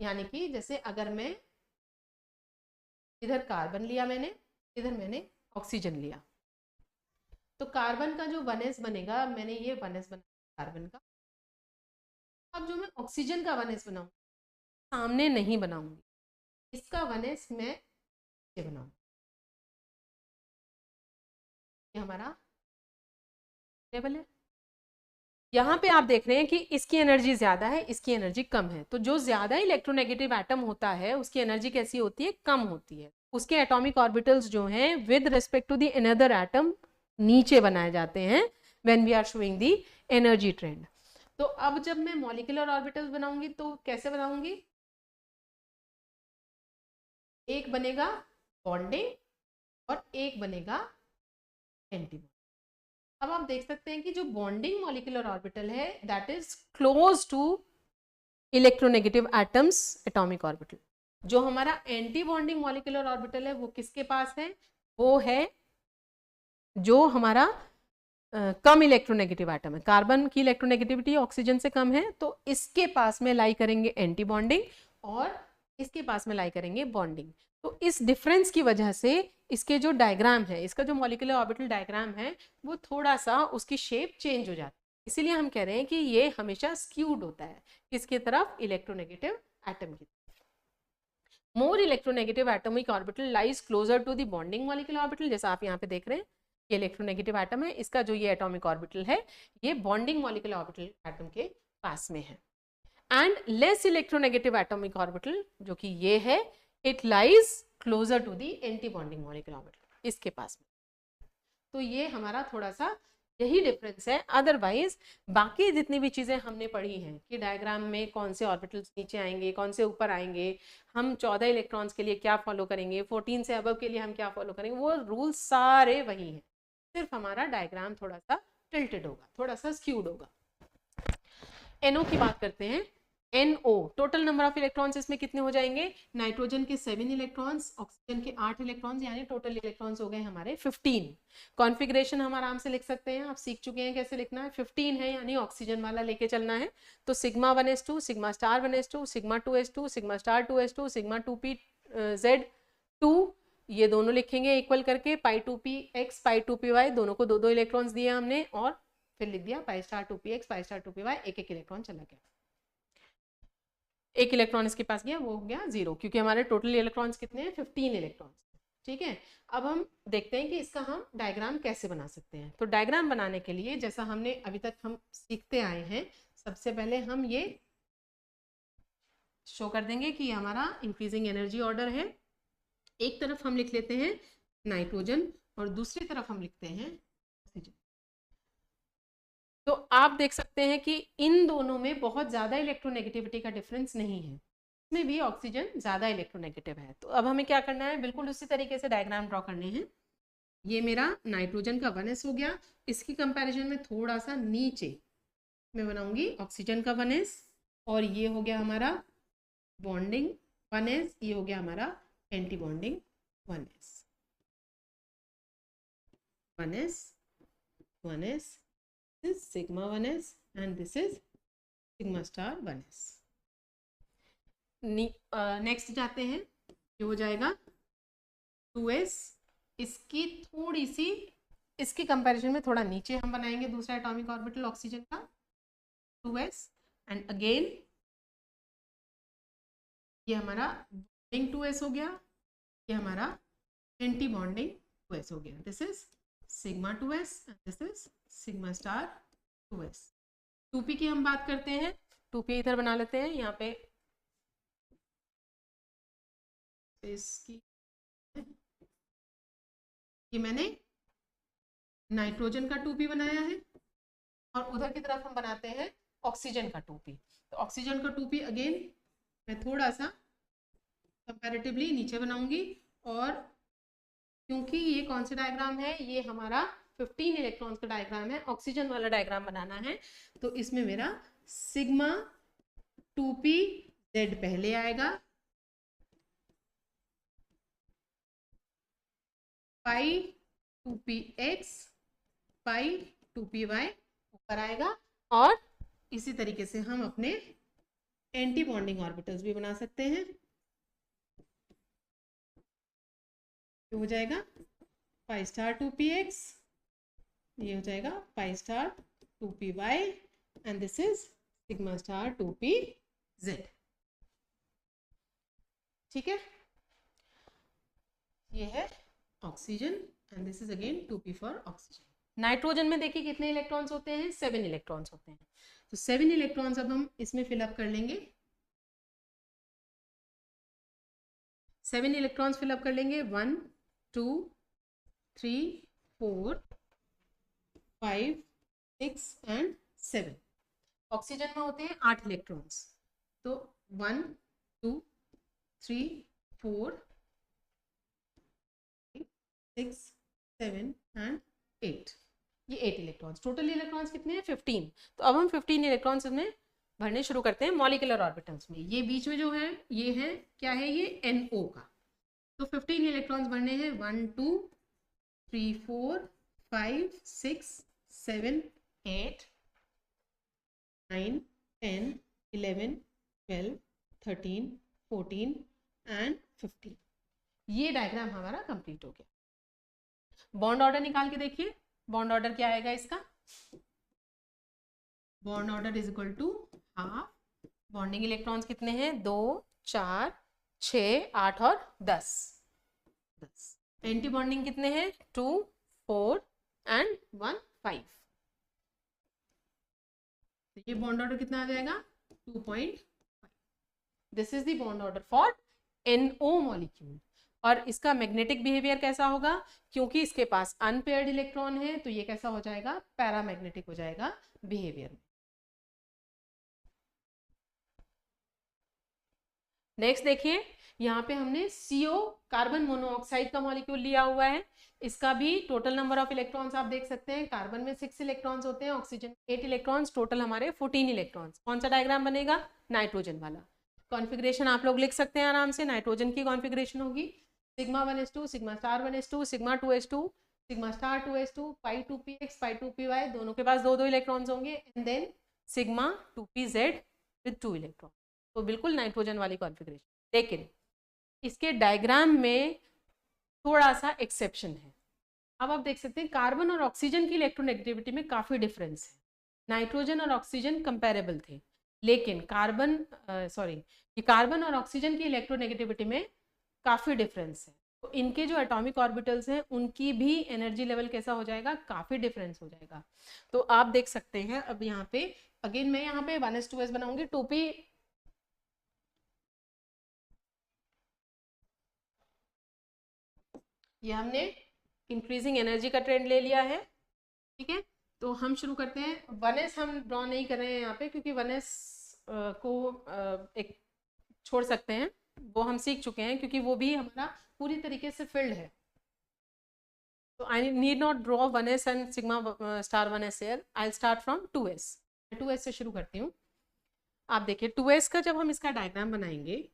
यानी कि जैसे अगर मैं इधर कार्बन लिया मैंने, इधर मैंने ऑक्सीजन लिया, तो कार्बन का जो 1s बनेगा, मैंने ये 1s बनाया कार्बन का। अब जो मैं ऑक्सीजन का 1s बनाऊंगी सामने नहीं बनाऊंगी, इसका 1s मैं ये बनाऊंगी, ये हमारा टेबल है। यहाँ पे आप देख रहे हैं कि इसकी एनर्जी ज्यादा है, इसकी एनर्जी कम है, तो जो ज्यादा इलेक्ट्रोनेगेटिव एटम होता है उसकी एनर्जी कैसी होती है, कम होती है। उसके एटॉमिक ऑर्बिटल्स जो हैं with respect to the another atom नीचे बनाए जाते हैं when we are showing the energy trend. तो अब जब मैं मॉलिक्यूलर ऑर्बिटल्स बनाऊंगी तो कैसे बनाऊंगी, एक बनेगा बॉन्डिंग और एक बनेगा एंटी बॉन्डिंग। अब आप देख सकते हैं कि जो बॉन्डिंग मॉलिक्यूलर ऑर्बिटल है that is close to electronegative atoms atomic orbital. जो हमारा एंटी बॉन्डिंग मॉलिक्यूलर ऑर्बिटल है वो किसके पास है, वो है जो हमारा कम इलेक्ट्रोनेगेटिव एटम है। कार्बन की इलेक्ट्रोनेगेटिविटी ऑक्सीजन से कम है, तो इसके पास में लाई करेंगे एंटी बॉन्डिंग और इसके पास में लाई करेंगे बॉन्डिंग। तो इस डिफरेंस की वजह से इसके जो डायग्राम है, इसका जो मॉलिक्यूलर ऑर्बिटल डायग्राम है वो थोड़ा सा उसकी शेप चेंज हो जाती है। इसीलिए हम कह रहे हैं कि ये हमेशा स्क्यूड होता है किसकी तरफ, इलेक्ट्रोनेगेटिव एटम की तरफ। More electronegative atomic orbital lies closer to the bonding molecular orbital, जैसा आप यहाँ पे देख रहे हैं। ये इलेक्ट्रोनेगेटिव एटम है, इसका जो ये एटॉमिक ऑर्बिटल है ये बॉन्डिंग मॉलिक्यूलर ऑर्बिटल एटम के पास में है। And less electronegative atomic orbital जो कि ये है, it lies closer to the anti bonding molecular orbital, इसके पास में। तो ये हमारा थोड़ा सा यही डिफरेंस है। अदरवाइज बाकी जितनी भी चीज़ें हमने पढ़ी हैं कि डायग्राम में कौन से ऑर्बिटल्स नीचे आएंगे, कौन से ऊपर आएंगे, हम 14 इलेक्ट्रॉन्स के लिए क्या फॉलो करेंगे, 14 से अबव के लिए हम क्या फॉलो करेंगे, वो रूल सारे वही हैं, सिर्फ हमारा डायग्राम थोड़ा सा टिल्टेड होगा, थोड़ा सा स्क्यूड होगा। NO की बात करते हैं। NO total number of electrons इसमें कितने हो जाएंगे, नाइट्रोजन के 7 इलेक्ट्रॉन्स, ऑक्सीजन के 8 इलेक्ट्रॉन्स, यानी टोटल इलेक्ट्रॉन्स हो गए हमारे 15। कॉन्फ़िगरेशन हम आराम से लिख सकते हैं, आप सीख चुके हैं कैसे लिखना है। 15 है यानी ऑक्सीजन वाला लेके चलना है, तो sigma 1s2, sigma star 1s2, sigma 2s2, sigma star 2s2, sigma 2p(z)2 ये दोनों लिखेंगे इक्वल करके, पाई 2px पाई 2py दोनों को 2-2 इलेक्ट्रॉन्स दिए हमने, और फिर लिख दिया पाई star 2px pi star 2py, एक इलेक्ट्रॉन चला गया, एक इलेक्ट्रॉन इसके पास गया, वो हो गया 0, क्योंकि हमारे टोटल इलेक्ट्रॉन्स कितने हैं, 15 इलेक्ट्रॉन्स। ठीक है, अब हम देखते हैं कि इसका हम डायग्राम कैसे बना सकते हैं। तो डायग्राम बनाने के लिए जैसा हमने अभी तक हम सीखते आए हैं, सबसे पहले हम ये शो कर देंगे कि हमारा इंक्रीजिंग एनर्जी ऑर्डर है। एक तरफ हम लिख लेते हैं नाइट्रोजन और दूसरी तरफ हम लिखते हैं ऑक्सीजन। तो आप देख सकते हैं कि इन दोनों में बहुत ज़्यादा इलेक्ट्रोनेगेटिविटी का डिफरेंस नहीं है, इसमें भी ऑक्सीजन ज़्यादा इलेक्ट्रोनेगेटिव है। तो अब हमें क्या करना है, बिल्कुल उसी तरीके से डायग्राम ड्रॉ करने हैं। ये मेरा नाइट्रोजन का 1s हो गया, इसकी कंपैरिजन में थोड़ा सा नीचे मैं बनाऊंगी ऑक्सीजन का 1s, और ये हो गया हमारा बॉन्डिंग 1s, ये हो गया हमारा anti bonding 1s, 1s 1s, this is sigma 1s and this is sigma star 1s। Next जाते हैं, ये हो जाएगा 2s, इसकी थोड़ी सी इसकी कंपैरिजन में थोड़ा नीचे हम बनाएंगे दूसरा एटॉमिक ऑर्बिटल ऑक्सीजन का 2s, एंड अगेन ये हमारा बॉन्डिंग 2s हो गया, ये हमारा एंटी बॉन्डिंग 2s हो गया, this is sigma 2s and this is sigma star 2s। 2p की हम बात करते हैं, 2p इधर बना लेते हैं, यहाँ पे इसकी ये मैंने नाइट्रोजन का 2p बनाया है, और उधर की तरफ हम बनाते हैं ऑक्सीजन का 2p। तो ऑक्सीजन का 2p अगेन मैं थोड़ा सा कंपैरेटिवली नीचे बनाऊंगी, और क्योंकि ये कौन सा डायग्राम है, ये हमारा 15 इलेक्ट्रॉन्स का डायग्राम है, ऑक्सीजन वाला डायग्राम बनाना है, तो इसमें मेरा सिग्मा 2pz पहले आएगा, पाई 2px पाई 2py ऊपर आएगा, और इसी तरीके से हम अपने एंटी बॉन्डिंग ऑर्बिटल्स भी बना सकते हैं। ये हो जाएगा पाई स्टार 2px, ये हो जाएगा pi star 2py, and this is sigma star 2pz। ठीक है, ये है oxygen and this is again 2p for oxygen. Nitrogen में देखिए कितने इलेक्ट्रॉन्स होते हैं, 7 इलेक्ट्रॉन्स होते हैं। तो 7 इलेक्ट्रॉन्स अब हम इसमें फिलअप कर लेंगे, 7 इलेक्ट्रॉन्स फिलअप कर लेंगे, 1 2 3 4 5 6 एंड 7। ऑक्सीजन में होते हैं 8 इलेक्ट्रॉन्स, तो 1 2 3 4 6 7 एंड 8, ये 8 इलेक्ट्रॉन्स। टोटल इलेक्ट्रॉन्स कितने हैं, 15। तो अब हम 15 इलेक्ट्रॉन्स इसमें भरने शुरू करते हैं मॉलिक्यूलर ऑर्बिटल्स में। ये बीच में जो है ये है क्या है, ये NO का। तो 15 इलेक्ट्रॉन्स भरने हैं, 1 2 3 4 5 6 7 8 9 10 11 12 13 14 एंड 15। ये डायग्राम हमारा कंप्लीट हो गया। बॉन्ड ऑर्डर निकाल के देखिए, बॉन्ड ऑर्डर क्या आएगा इसका, bond order is equal to half, bonding electrons कितने हैं, 2 4 6 8 और 10। एंटी बॉन्डिंग कितने हैं, 2 4 एंड 1 5। तो ये बॉन्ड ऑर्डर कितना आ जाएगा 2.5। This is the bond order for NO molecule. और इसका मैग्नेटिक बिहेवियर कैसा होगा, क्योंकि इसके पास अनपेयर्ड इलेक्ट्रॉन है तो ये कैसा हो जाएगा, पैरामैग्नेटिक हो जाएगा बिहेवियर। नेक्स्ट देखिए, यहाँ पे हमने CO कार्बन मोनोऑक्साइड का मॉलिक्यूल लिया हुआ है। इसका भी टोटल नंबर ऑफ इलेक्ट्रॉन्स आप देख सकते हैं, कार्बन में 6 इलेक्ट्रॉन्स होते हैं, ऑक्सीजन 8 इलेक्ट्रॉन्स, टोटल हमारे 14 इलेक्ट्रॉन्स। कौन सा डायग्राम बनेगा, नाइट्रोजन वाला। कॉन्फ़िगरेशन आप लोग लिख सकते हैं आराम से, नाइट्रोजन की कॉन्फ़िगरेशन होगी sigma 1s2 sigma star 1s2 sigma 2s2 sigma star 2s2 पाई 2px पाई 2py, दोनों के पास 2 इलेक्ट्रॉन्स होंगे, and then sigma 2pz with 2 electron. तो बिल्कुल नाइट्रोजन वाली कॉन्फ़िगरेशन। लेकिन इसके डायग्राम में थोड़ा सा एक्सेप्शन है। अब आप देख सकते हैं कार्बन और ऑक्सीजन की इलेक्ट्रोनेगेटिविटी में काफ़ी डिफरेंस है। नाइट्रोजन और ऑक्सीजन कंपेरेबल थे, लेकिन कार्बन और ऑक्सीजन की इलेक्ट्रोनेगेटिविटी में काफ़ी डिफरेंस है। तो इनके जो एटॉमिक ऑर्बिटल्स हैं उनकी भी एनर्जी लेवल कैसा हो जाएगा, काफ़ी डिफरेंस हो जाएगा। तो आप देख सकते हैं, अब यहाँ पे अगेन मैं यहाँ पे 1s2s बनाऊंगी, 2p ये हमने इंक्रीजिंग एनर्जी का ट्रेंड ले लिया है, ठीक है। तो हम शुरू करते हैं। 1s हम ड्रॉ नहीं कर रहे हैं यहाँ पे, क्योंकि 1s को एक छोड़ सकते हैं, वो हम सीख चुके हैं, क्योंकि वो भी हमारा पूरी तरीके से फिल्ड है। तो I need not draw 1s and sigma star 1s air, I start from 2s। 2s से शुरू करती हूँ। आप देखिए 2s का जब हम इसका डायग्राम बनाएंगे,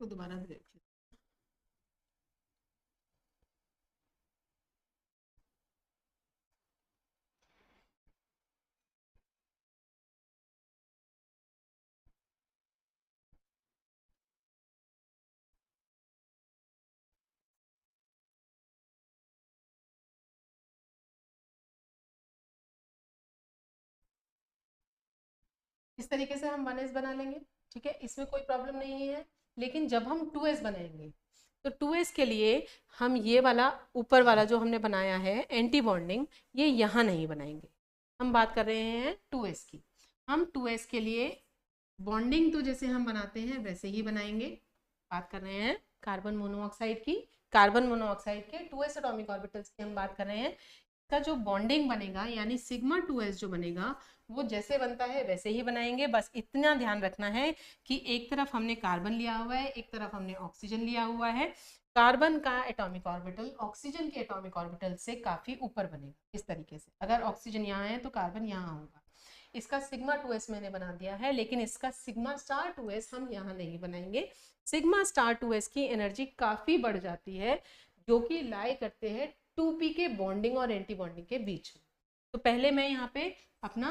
तो दोबारा से देखिए, इस तरीके से हम 1s बना लेंगे, ठीक है, इसमें कोई प्रॉब्लम नहीं है। लेकिन जब हम 2s बनाएंगे, तो 2s के लिए हम ये वाला ऊपर वाला जो हमने बनाया है एंटी बॉन्डिंग, ये यहाँ नहीं बनाएंगे। हम बात कर रहे हैं 2s की। हम 2s के लिए बॉन्डिंग तो जैसे हम बनाते हैं वैसे ही बनाएंगे। बात कर रहे हैं कार्बन मोनोऑक्साइड की, कार्बन मोनोऑक्साइड के 2s एटॉमिक ऑर्बिटल्स की हम बात कर रहे हैं। का जो बॉन्डिंग बनेगा यानी सिग्मा 2s जो बनेगा, वो जैसे बनता है वैसे ही बनाएंगे। बस इतना ध्यान रखना है कि एक तरफ हमने कार्बन लिया हुआ है, एक तरफ हमने ऑक्सीजन लिया हुआ है। कार्बन का एटॉमिक ऑर्बिटल ऑक्सीजन के एटॉमिक ऑर्बिटल से काफी ऊपर बनेगा, इस तरीके से। अगर ऑक्सीजन यहाँ है तो कार्बन यहाँ होगा। इसका सिग्मा 2s मैंने बना दिया है, लेकिन इसका सिग्मा स्टार 2s हम यहाँ नहीं बनाएंगे। सिग्मा स्टार 2s की एनर्जी काफी बढ़ जाती है, जो कि लाई करते हैं 2p के बॉन्डिंग और एंटी बॉन्डिंग के बीच में। तो पहले मैं यहाँ पे अपना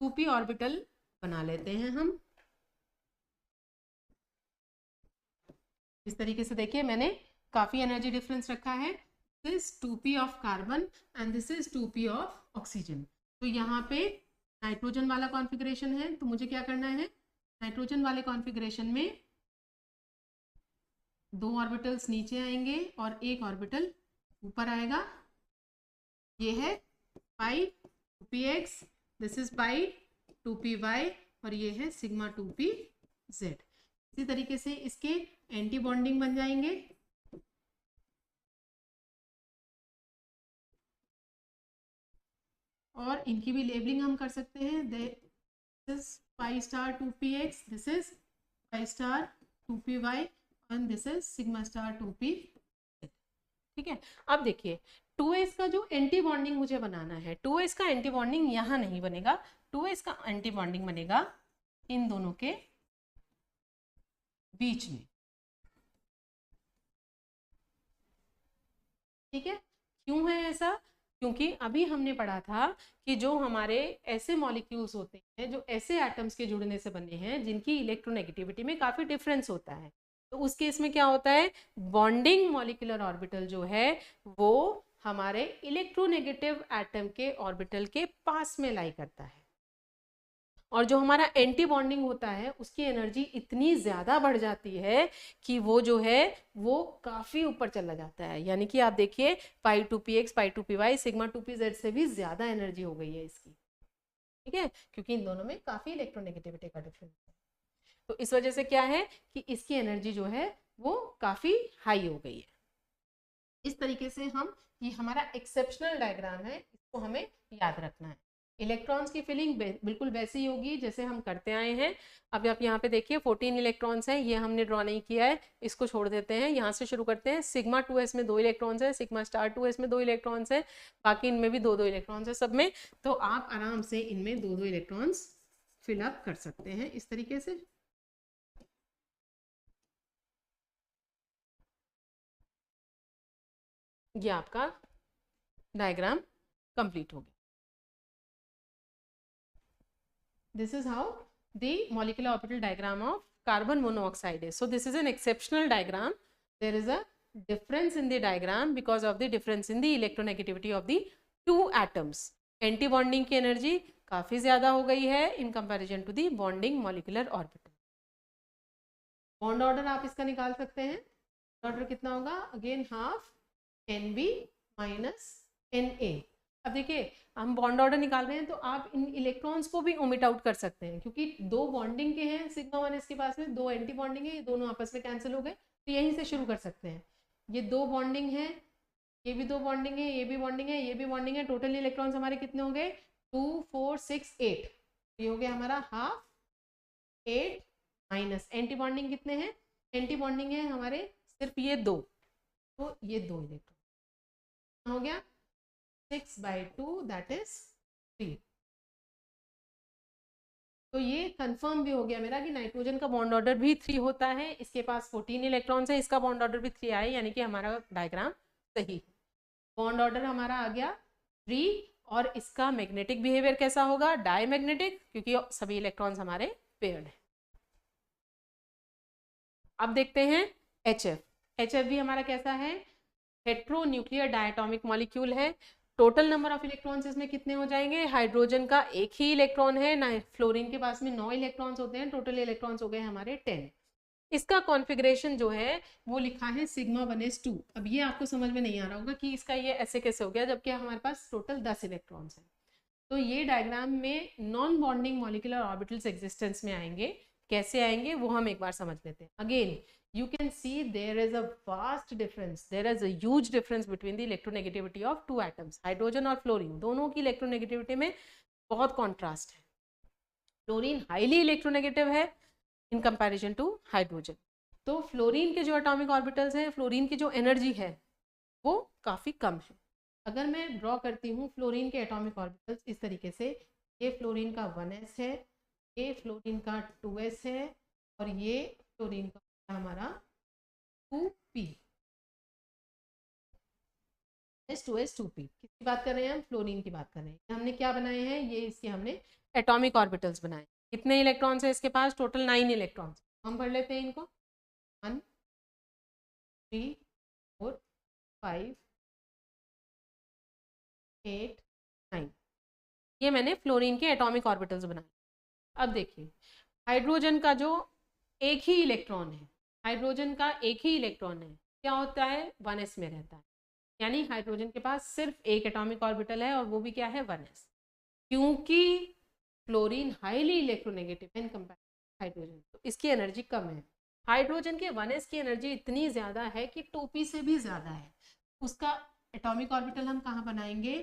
2p ऑर्बिटल बना लेते हैं हम। इस तरीके से देखिए, मैंने काफी एनर्जी डिफरेंस रखा है। This 2p of carbon and this is 2p of oxygen. तो यहाँ पे नाइट्रोजन वाला कॉन्फ़िगरेशन है, तो मुझे क्या करना है, नाइट्रोजन वाले कॉन्फ़िगरेशन में 2 ऑर्बिटल्स नीचे आएंगे और एक ऑर्बिटल ऊपर आएगा। ये है पाई 2px, this is pi 2py, और ये है सिग्मा 2pz। इसी तरीके से इसके एंटी बॉन्डिंग बन जाएंगे। और इनकी भी लेबलिंग हम कर सकते हैं। this is pi star 2px, this is pi star 2py and this is sigma star 2p। ठीक है, अब देखिए 2s का जो एंटी बॉन्डिंग मुझे बनाना है, 2s का एंटी बॉन्डिंग यहाँ नहीं बनेगा, 2s का एंटी बॉन्डिंग बनेगा इन दोनों के बीच में। ठीक है, क्यों है ऐसा? क्योंकि अभी हमने पढ़ा था कि जो हमारे ऐसे मॉलिक्यूल्स होते हैं जो ऐसे एटम्स के जुड़ने से बने हैं जिनकी इलेक्ट्रोनेगेटिविटी में काफी डिफरेंस होता है, तो उस केस में क्या होता है, बॉन्डिंग मॉलिक्यूलर ऑर्बिटल जो है वो हमारे इलेक्ट्रोनेगेटिव एटम के ऑर्बिटल के पास में लाई करता है, और जो हमारा एंटी बॉन्डिंग होता है उसकी एनर्जी इतनी ज़्यादा बढ़ जाती है कि वो जो है वो काफ़ी ऊपर चला जाता है। यानी कि आप देखिए पाई 2px पाई 2py सिग्मा 2pz से भी ज़्यादा एनर्जी हो गई है इसकी। ठीक है, क्योंकि इन दोनों में काफ़ी इलेक्ट्रोनेगेटिविटी का डिफरेंस है, तो इस वजह से क्या है कि इसकी एनर्जी जो है वो काफ़ी हाई हो गई है। इस तरीके से हम, ये हमारा एक्सेप्शनल डायग्राम है, इसको हमें याद रखना है। इलेक्ट्रॉन्स की फिलिंग बिल्कुल वैसी ही होगी जैसे हम करते आए हैं। अब आप यहाँ पे देखिए 14 इलेक्ट्रॉन्स हैं, ये हमने ड्रॉ नहीं किया है, इसको छोड़ देते हैं, यहाँ से शुरू करते हैं। सिग्मा 2s में 2 इलेक्ट्रॉन्स है, सिग्मा स्टार 2s में 2 इलेक्ट्रॉन्स है, बाकी इनमें भी 2-2 इलेक्ट्रॉन्स है सब में, तो आप आराम से इनमें 2-2 इलेक्ट्रॉन्स फिलअप कर सकते हैं इस तरीके से। ये आपका डायग्राम कंप्लीट हो गया। This is how the molecular orbital diagram of carbon monoxide is. So this is an exceptional diagram. There is a difference in the diagram because of the difference in the electronegativity of the two atoms. Anti bonding की energy काफी ज्यादा हो गई है in comparison to the bonding molecular orbital. Bond order आप इसका निकाल सकते हैं, ऑर्डर कितना होगा, again half Nb minus Na। अब देखिए हम बॉन्ड ऑर्डर निकाल रहे हैं तो आप इन इलेक्ट्रॉन्स को भी ओमिट आउट कर सकते हैं, क्योंकि 2 बॉन्डिंग के हैं सिग्मा 1s के पास में, 2 एंटी बॉन्डिंग है, ये दोनों आपस में कैंसिल हो गए, तो यहीं से शुरू कर सकते हैं। ये 2 बॉन्डिंग है, ये भी 2 बॉन्डिंग है, ये भी बॉन्डिंग है, ये भी बॉन्डिंग है, टोटल इलेक्ट्रॉन्स हमारे कितने हो गए, 2 4 6 8, ये हो गया हमारा हाफ 8 माइनस एंटी बॉन्डिंग कितने हैं, एंटी बॉन्डिंग है हमारे सिर्फ ये 2, तो ये 2 इलेक्ट्रॉन हो गया 6/2 दैट इज 3। तो ये कंफर्म भी हो गया मेरा कि नाइट्रोजन का बॉन्ड ऑर्डर भी 3 होता है, इसके पास 14 इलेक्ट्रॉन्स है, इसका बॉन्ड ऑर्डर भी 3 आए, यानी कि हमारा डायग्राम सही। बॉन्ड ऑर्डर हमारा आ गया 3, और इसका मैग्नेटिक बिहेवियर कैसा होगा, डायमैग्नेटिक, क्योंकि सभी इलेक्ट्रॉन्स हमारे पेयर्ड है। अब देखते हैं HF। HF भी हमारा कैसा है, हेट्रोन्यूक्लियर डायटोमिक मॉलिक्यूल है। टोटल नंबर ऑफ इलेक्ट्रॉन्स इसमें कितने हो जाएंगे, हाइड्रोजन का एक ही इलेक्ट्रॉन है ना, फ्लोरीन के पास में 9 इलेक्ट्रॉन्स होते हैं, टोटल इलेक्ट्रॉन्स हो गए हमारे 10। इसका कॉन्फ़िगरेशन जो है वो लिखा है सिग्मा 1s2। अब ये आपको समझ में नहीं आ रहा होगा कि इसका ये ऐसे कैसे हो गया, जबकि हमारे पास टोटल 10 इलेक्ट्रॉन्स हैं। तो ये डायग्राम में non bonding molecular orbitals existence में आएंगे, कैसे आएंगे वो हम एक बार समझ लेते हैं। Again you can see there is a vast difference, there is a huge difference between the electronegativity of two atoms, hydrogen और फ्लोरीन दोनों की इलेक्ट्रोनेगेटिविटी में बहुत कॉन्ट्रास्ट है। फ्लोरीन हाईली इलेक्ट्रोनेगेटिव है इन कंपैरिजन टू हाइड्रोजन। तो फ्लोरीन के जो एटॉमिक ऑर्बिटल्स हैं, फ्लोरीन की जो एनर्जी है वो काफ़ी कम है। अगर मैं ड्रॉ करती हूँ फ्लोरीन के एटॉमिक ऑर्बिटल्स इस तरीके से, ये फ्लोरीन का 1s है, ये फ्लोरीन का 2s है, और ये फ्लोरीन का हमारा 2p, 2s 2p। किसकी बात कर रहे हैं हम, फ्लोरीन की बात कर रहे हैं। हमने क्या बनाए हैं, ये इसके हमने एटॉमिक ऑर्बिटल्स बनाए। कितने इलेक्ट्रॉन्स है इसके पास, टोटल 9 इलेक्ट्रॉन्स। हम पढ़ लेते हैं इनको, 1 3 4 5 8 9, ये मैंने फ्लोरीन के एटॉमिक ऑर्बिटल्स बनाए। अब देखिए हाइड्रोजन का जो एक ही इलेक्ट्रॉन है, हाइड्रोजन का एक ही इलेक्ट्रॉन है, क्या होता है, 1s में रहता है, यानी हाइड्रोजन के पास सिर्फ एक एटॉमिक ऑर्बिटल है और वो भी क्या है, 1s। क्योंकि fluorine highly electronegative in comparison hydrogen, तो इसकी एनर्जी कम है। हाइड्रोजन के 1s की एनर्जी इतनी ज़्यादा है कि 2p से भी ज़्यादा है। उसका एटॉमिक ऑर्बिटल हम कहाँ बनाएंगे,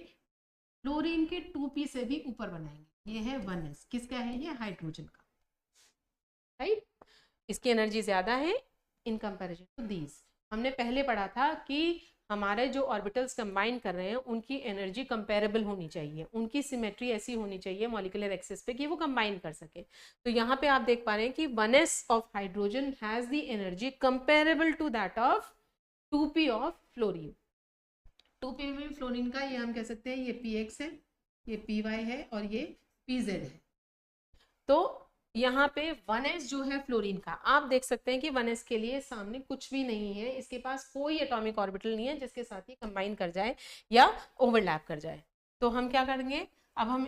फ्लोरीन के 2p से भी ऊपर बनाएंगे। ये है 1s, किसका है ये? हाइड्रोजन का, राइट। इसकी एनर्जी ज्यादा है इन कंपैरिजन टू दीज। हमने पहले पढ़ा था कि हमारे जो ऑर्बिटल्स कंबाइन कर रहे हैं उनकी एनर्जी कंपेरेबल होनी चाहिए, उनकी सिमेट्री ऐसी होनी चाहिए मॉलिक्यूलर एक्सिस पे कि वो कंबाइन कर सके। तो यहाँ पे आप देख पा रहे हैं कि 1s of hydrogen has the energy comparable to that of 2p of fluorine. 2p में फ्लोरीन का ये हम कह सकते हैं ये px है, ये py है और ये pz है। तो यहाँ पे 1s जो है फ्लोरीन का, आप देख सकते हैं कि 1s के लिए सामने कुछ भी नहीं है, इसके पास कोई एटॉमिक ऑर्बिटल नहीं है जिसके साथ ये कंबाइन कर जाए या ओवरलैप कर जाए। तो हम क्या करेंगे अब, हम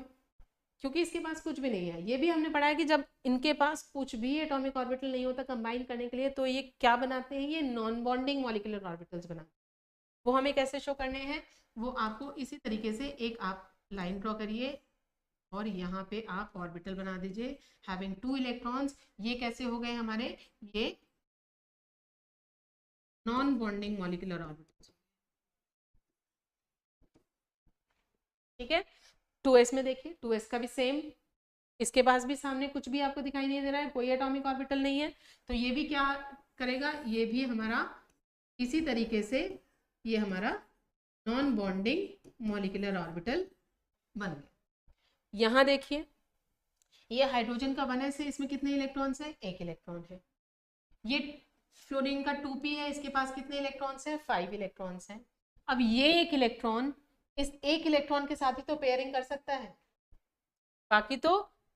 क्योंकि इसके पास कुछ भी नहीं है, ये भी हमने पढ़ा है कि जब इनके पास कुछ भी एटॉमिक ऑर्बिटल नहीं होता कंबाइन करने के लिए, तो ये क्या बनाते हैं? ये नॉन बॉन्डिंग मॉलिक्यूलर ऑर्बिटल्स बनाते हैं। वो हमें कैसे शो करने हैं? वो आपको इसी तरीके से एक आप लाइन ड्रॉ करिए और यहाँ पे आप ऑर्बिटल बना दीजिए हैविंग 2 इलेक्ट्रॉन्स। ये कैसे हो गए हमारे? ये नॉन बॉन्डिंग मॉलिक्यूलर ऑर्बिटल्स, ठीक है। 2s में देखिए, 2s का भी सेम, इसके पास भी सामने कुछ भी आपको दिखाई नहीं दे रहा है, कोई एटॉमिक ऑर्बिटल नहीं है। तो ये भी क्या करेगा? ये भी हमारा इसी तरीके से ये हमारा नॉन बॉन्डिंग मॉलिक्यूलर ऑर्बिटल बन गया। यहाँ देखिए ये हाइड्रोजन का 1s है, इसमें कितने इलेक्ट्रॉन्स है? 1 इलेक्ट्रॉन है। ये फ्लोरीन का 2p है, इसके पास कितने इलेक्ट्रॉन्स है? 5 इलेक्ट्रॉन्स है। अब ये एक इलेक्ट्रॉन इस एक इलेक्ट्रॉन के साथ ही तो पेयरिंग कर सकता है, बाकी तो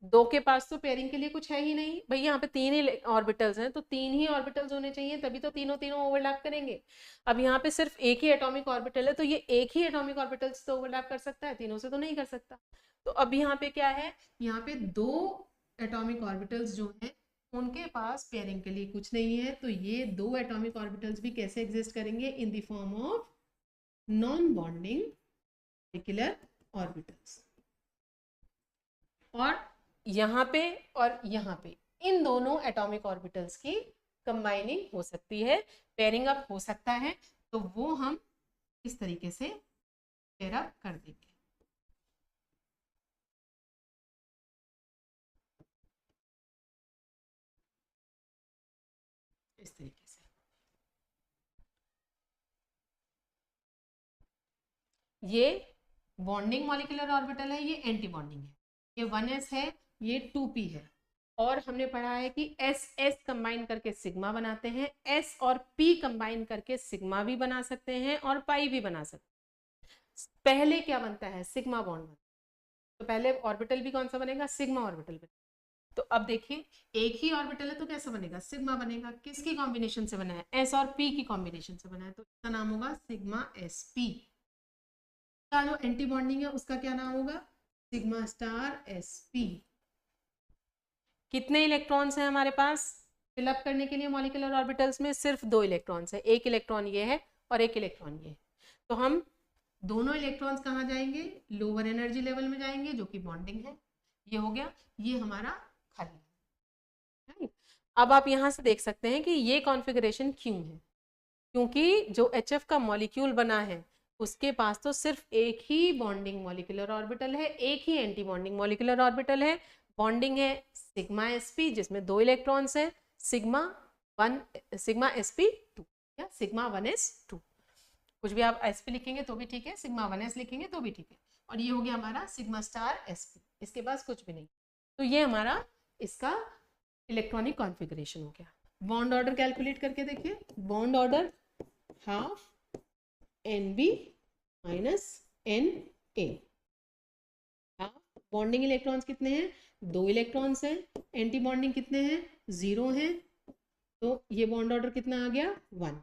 दो के पास तो पेयरिंग के लिए कुछ है ही नहीं। भाई यहाँ पे 3 ही ऑर्बिटल्स हैं तो 3 ही ऑर्बिटल्स होने चाहिए, तभी तो तीनों तीनों ओवरलैप करेंगे। अब यहाँ पे सिर्फ एक ही एटॉमिक ऑर्बिटल है, तो ये एक ही एटॉमिक ऑर्बिटल्स तो ओवरलैप कर सकता है, तीनों से तो नहीं कर सकता। तो अब यहाँ पे क्या है? यहाँ पे 2 एटॉमिक ऑर्बिटल्स जो है उनके पास पेयरिंग के लिए कुछ नहीं है, तो ये 2 एटॉमिक ऑर्बिटल्स भी कैसे एग्जिस्ट करेंगे? In the form of non bonding molecular orbitals. और यहाँ पे और यहाँ पे इन दोनों एटॉमिक ऑर्बिटल्स की कंबाइनिंग हो सकती है, पेयरिंग अप हो सकता है, तो वो हम इस तरीके से पेयर अप कर देंगे। इस तरीके से ये बॉन्डिंग मॉलिक्यूलर ऑर्बिटल है, ये एंटी बॉन्डिंग है। ये 1s है, ये 2p है। और हमने पढ़ा है कि s s कंबाइन करके सिग्मा बनाते हैं, s और p कंबाइन करके सिग्मा भी बना सकते हैं और पाई भी बना सकते हैं। पहले क्या बनता है? सिग्मा बॉन्ड बनता है, तो पहले ऑर्बिटल भी कौन सा बनेगा? सिग्मा ऑर्बिटल बनेगा। तो अब देखिए एक ही ऑर्बिटल है तो कैसा बनेगा? सिग्मा बनेगा। किसकी कॉम्बिनेशन से बना है? s और p की कॉम्बिनेशन से बना है, तो इसका नाम होगा सिग्मा sp। का जो एंटी बॉन्डिंग है उसका क्या नाम होगा? Sigma star sp। कितने इलेक्ट्रॉन्स हैं हमारे पास फिलअप करने के लिए मॉलिक्यूलर ऑर्बिटल्स में? सिर्फ 2 इलेक्ट्रॉन्स है, एक इलेक्ट्रॉन ये है और एक इलेक्ट्रॉन ये है। तो हम दोनों इलेक्ट्रॉन्स कहाँ जाएंगे? लोअर एनर्जी लेवल में जाएंगे, जो कि बॉन्डिंग है। ये हो गया, ये हमारा खाली है। अब आप यहाँ से देख सकते हैं कि ये कॉन्फ़िगरेशन क्यों है, क्योंकि जो HF का मॉलिक्यूल बना है उसके पास तो सिर्फ एक ही बॉन्डिंग मॉलिक्यूलर ऑर्बिटल है, एक ही एंटी बॉन्डिंग मॉलिक्यूलर ऑर्बिटल है। बॉन्डिंग है सिग्मा sp जिसमें 2 इलेक्ट्रॉन्स हैं, सिग्मा sp2 या सिग्मा 1s2। कुछ भी आप sp लिखेंगे तो भी ठीक है, सिग्मा 1s लिखेंगे तो भी ठीक है। और ये हो गया हमारा सिग्मा स्टार sp, इसके पास कुछ भी नहीं। तो ये हमारा इसका इलेक्ट्रॉनिक कॉन्फ़िगरेशन हो गया। बॉन्ड ऑर्डर कैलकुलेट करके देखिए, bond order half NB minus NA। Bonding electrons कितने हैं? 2 इलेक्ट्रॉन्स हैं। एंटी बॉन्डिंग कितने हैं? 0 हैं। तो ये बॉन्ड ऑर्डर कितना आ गया? 1।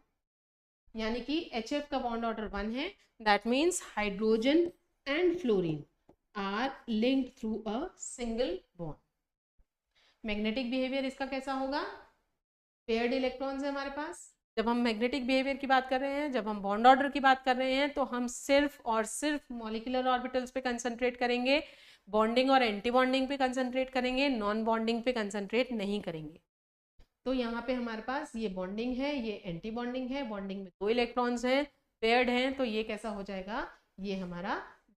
यानी कि HF का बॉन्ड ऑर्डर 1 है। That means hydrogen and fluorine are linked through a single bond. Magnetic behaviour इसका कैसा होगा? पेयर्ड इलेक्ट्रॉन्स है हमारे पास। जब हम मैग्नेटिक बिहेवियर की बात कर रहे हैं, जब हम बॉन्ड ऑर्डर की बात कर रहे हैं, तो हम सिर्फ और सिर्फ मॉलिक्यूलर ऑर्बिटल्स पे कंसंट्रेट करेंगे, बॉन्डिंग और एंटी बॉन्डिंग पे कंसंट्रेट करेंगे, नॉन बॉन्डिंग पे कंसंट्रेट नहीं करेंगे। तो यहाँ पे हमारे पास ये बॉन्डिंग है, ये एंटी बॉन्डिंग है, बॉन्डिंग में 2 इलेक्ट्रॉन्स हैं, पेयर्ड हैं, तो ये कैसा हो जाएगा? ये हमारा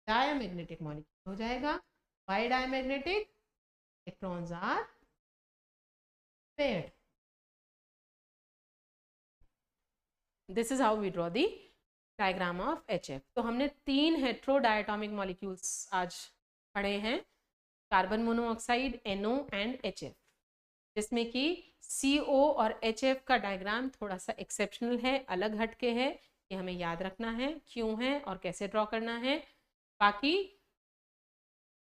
डायमैग्नेटिक मॉलिक्यूल हो जाएगा। Why diamagnetic? Electrons are paired. This is how we draw the diagram of HF. तो हमने 3 हेट्रोडायटोमिक मॉलिक्यूल्स आज पढ़े हैं, carbon monoxide, NO and HF, जिसमें कि CO और HF का डायग्राम थोड़ा सा एक्सेप्शनल है, अलग हटके है, ये हमें याद रखना है क्यों है और कैसे ड्रॉ करना है। बाकी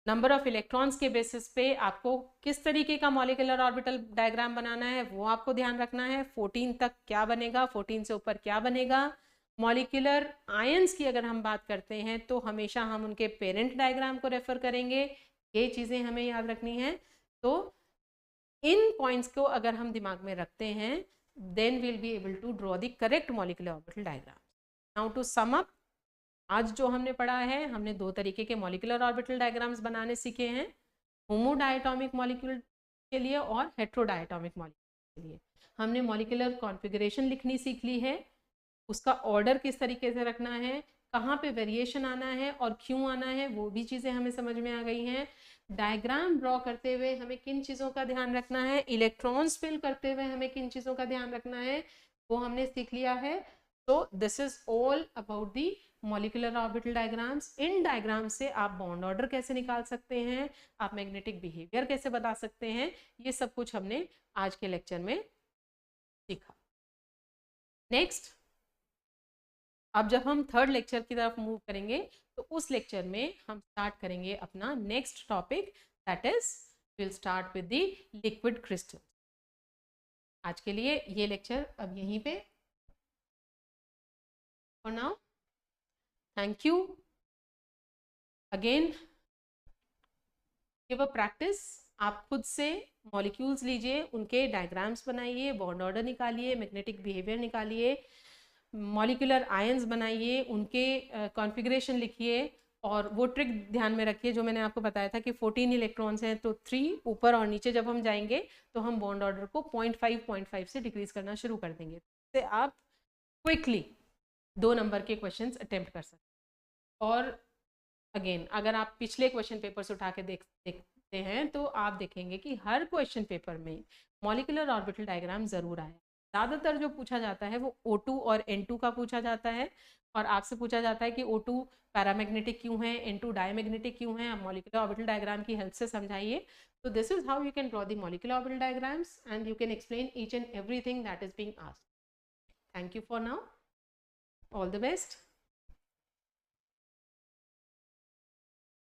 नंबर ऑफ इलेक्ट्रॉन्स के बेसिस पे आपको किस तरीके का मॉलिक्यूलर ऑर्बिटल डायग्राम बनाना है वो आपको ध्यान रखना है। 14 तक क्या बनेगा, 14 से ऊपर क्या बनेगा। मॉलिक्यूलर आयंस की अगर हम बात करते हैं तो हमेशा हम उनके पेरेंट डायग्राम को रेफर करेंगे, ये चीज़ें हमें याद रखनी है। तो इन पॉइंट्स को अगर हम दिमाग में रखते हैं then will be able to draw the correct molecular orbital diagram. Now to sum up, आज जो हमने पढ़ा है, हमने 2 तरीके के मॉलिक्यूलर ऑर्बिटल डायग्राम्स बनाने सीखे हैं, होमोडायटोमिक मॉलिक्यूल के लिए और हेट्रोडायटोमिक मॉलिक्यूल के लिए। हमने मॉलिक्यूलर कॉन्फ़िगरेशन लिखनी सीख ली है, उसका ऑर्डर किस तरीके से रखना है, कहाँ पे वेरिएशन आना है और क्यों आना है, वो भी चीज़ें हमें समझ में आ गई हैं। डायग्राम ड्रॉ करते हुए हमें किन चीज़ों का ध्यान रखना है, इलेक्ट्रॉन्स फिल करते हुए हमें किन चीज़ों का ध्यान रखना है, वो हमने सीख लिया है। तो this is all about the molecular orbital diagrams. In diagram से आप बॉन्ड ऑर्डर कैसे निकाल सकते हैं, आप मैग्नेटिक बिहेवियर कैसे बता सकते हैं, ये सब कुछ हमने आज के लेक्चर में सीखा। नेक्स्ट, अब जब हम थर्ड लेक्चर की तरफ मूव करेंगे तो उस लेक्चर में हम स्टार्ट करेंगे अपना next topic, that is will start with the liquid crystal. आज के लिए ये लेक्चर अब यहीं पे for now. Thank you again. Give a practice, आप खुद से मॉलिक्यूल्स लीजिए, उनके डायग्राम्स बनाइए, बॉन्ड ऑर्डर निकालिए, मैग्नेटिक बिहेवियर निकालिए, मॉलिक्यूलर आयंस बनाइए, उनके कॉन्फ़िगरेशन लिखिए, और वो ट्रिक ध्यान में रखिए जो मैंने आपको बताया था कि 14 इलेक्ट्रॉन्स हैं तो 3 ऊपर और नीचे जब हम जाएंगे तो हम बॉन्ड ऑर्डर को 0.5 से डिक्रीज करना शुरू कर देंगे, इससे आप क्विकली 2 नंबर के क्वेश्चंस अटेम्प्ट कर सकते हैं। और अगेन अगर आप पिछले क्वेश्चन पेपर्स उठा के देखते हैं तो आप देखेंगे कि हर क्वेश्चन पेपर में मॉलिक्यूलर ऑर्बिटल डायग्राम ज़रूर आया है। ज़्यादातर जो पूछा जाता है वो O2 और N2 का पूछा जाता है, और आपसे पूछा जाता है कि O2 पैरामैग्नेटिक क्यों है, N2 डायमैग्नेटिक क्यों है, आप मॉलिक्यूलर ऑर्बिटल डायग्राम की हेल्प से समझाइए। तो this is how you can draw the molecular orbital diagrams and you can explain each and everything that is being asked. Thank you for now, all the best.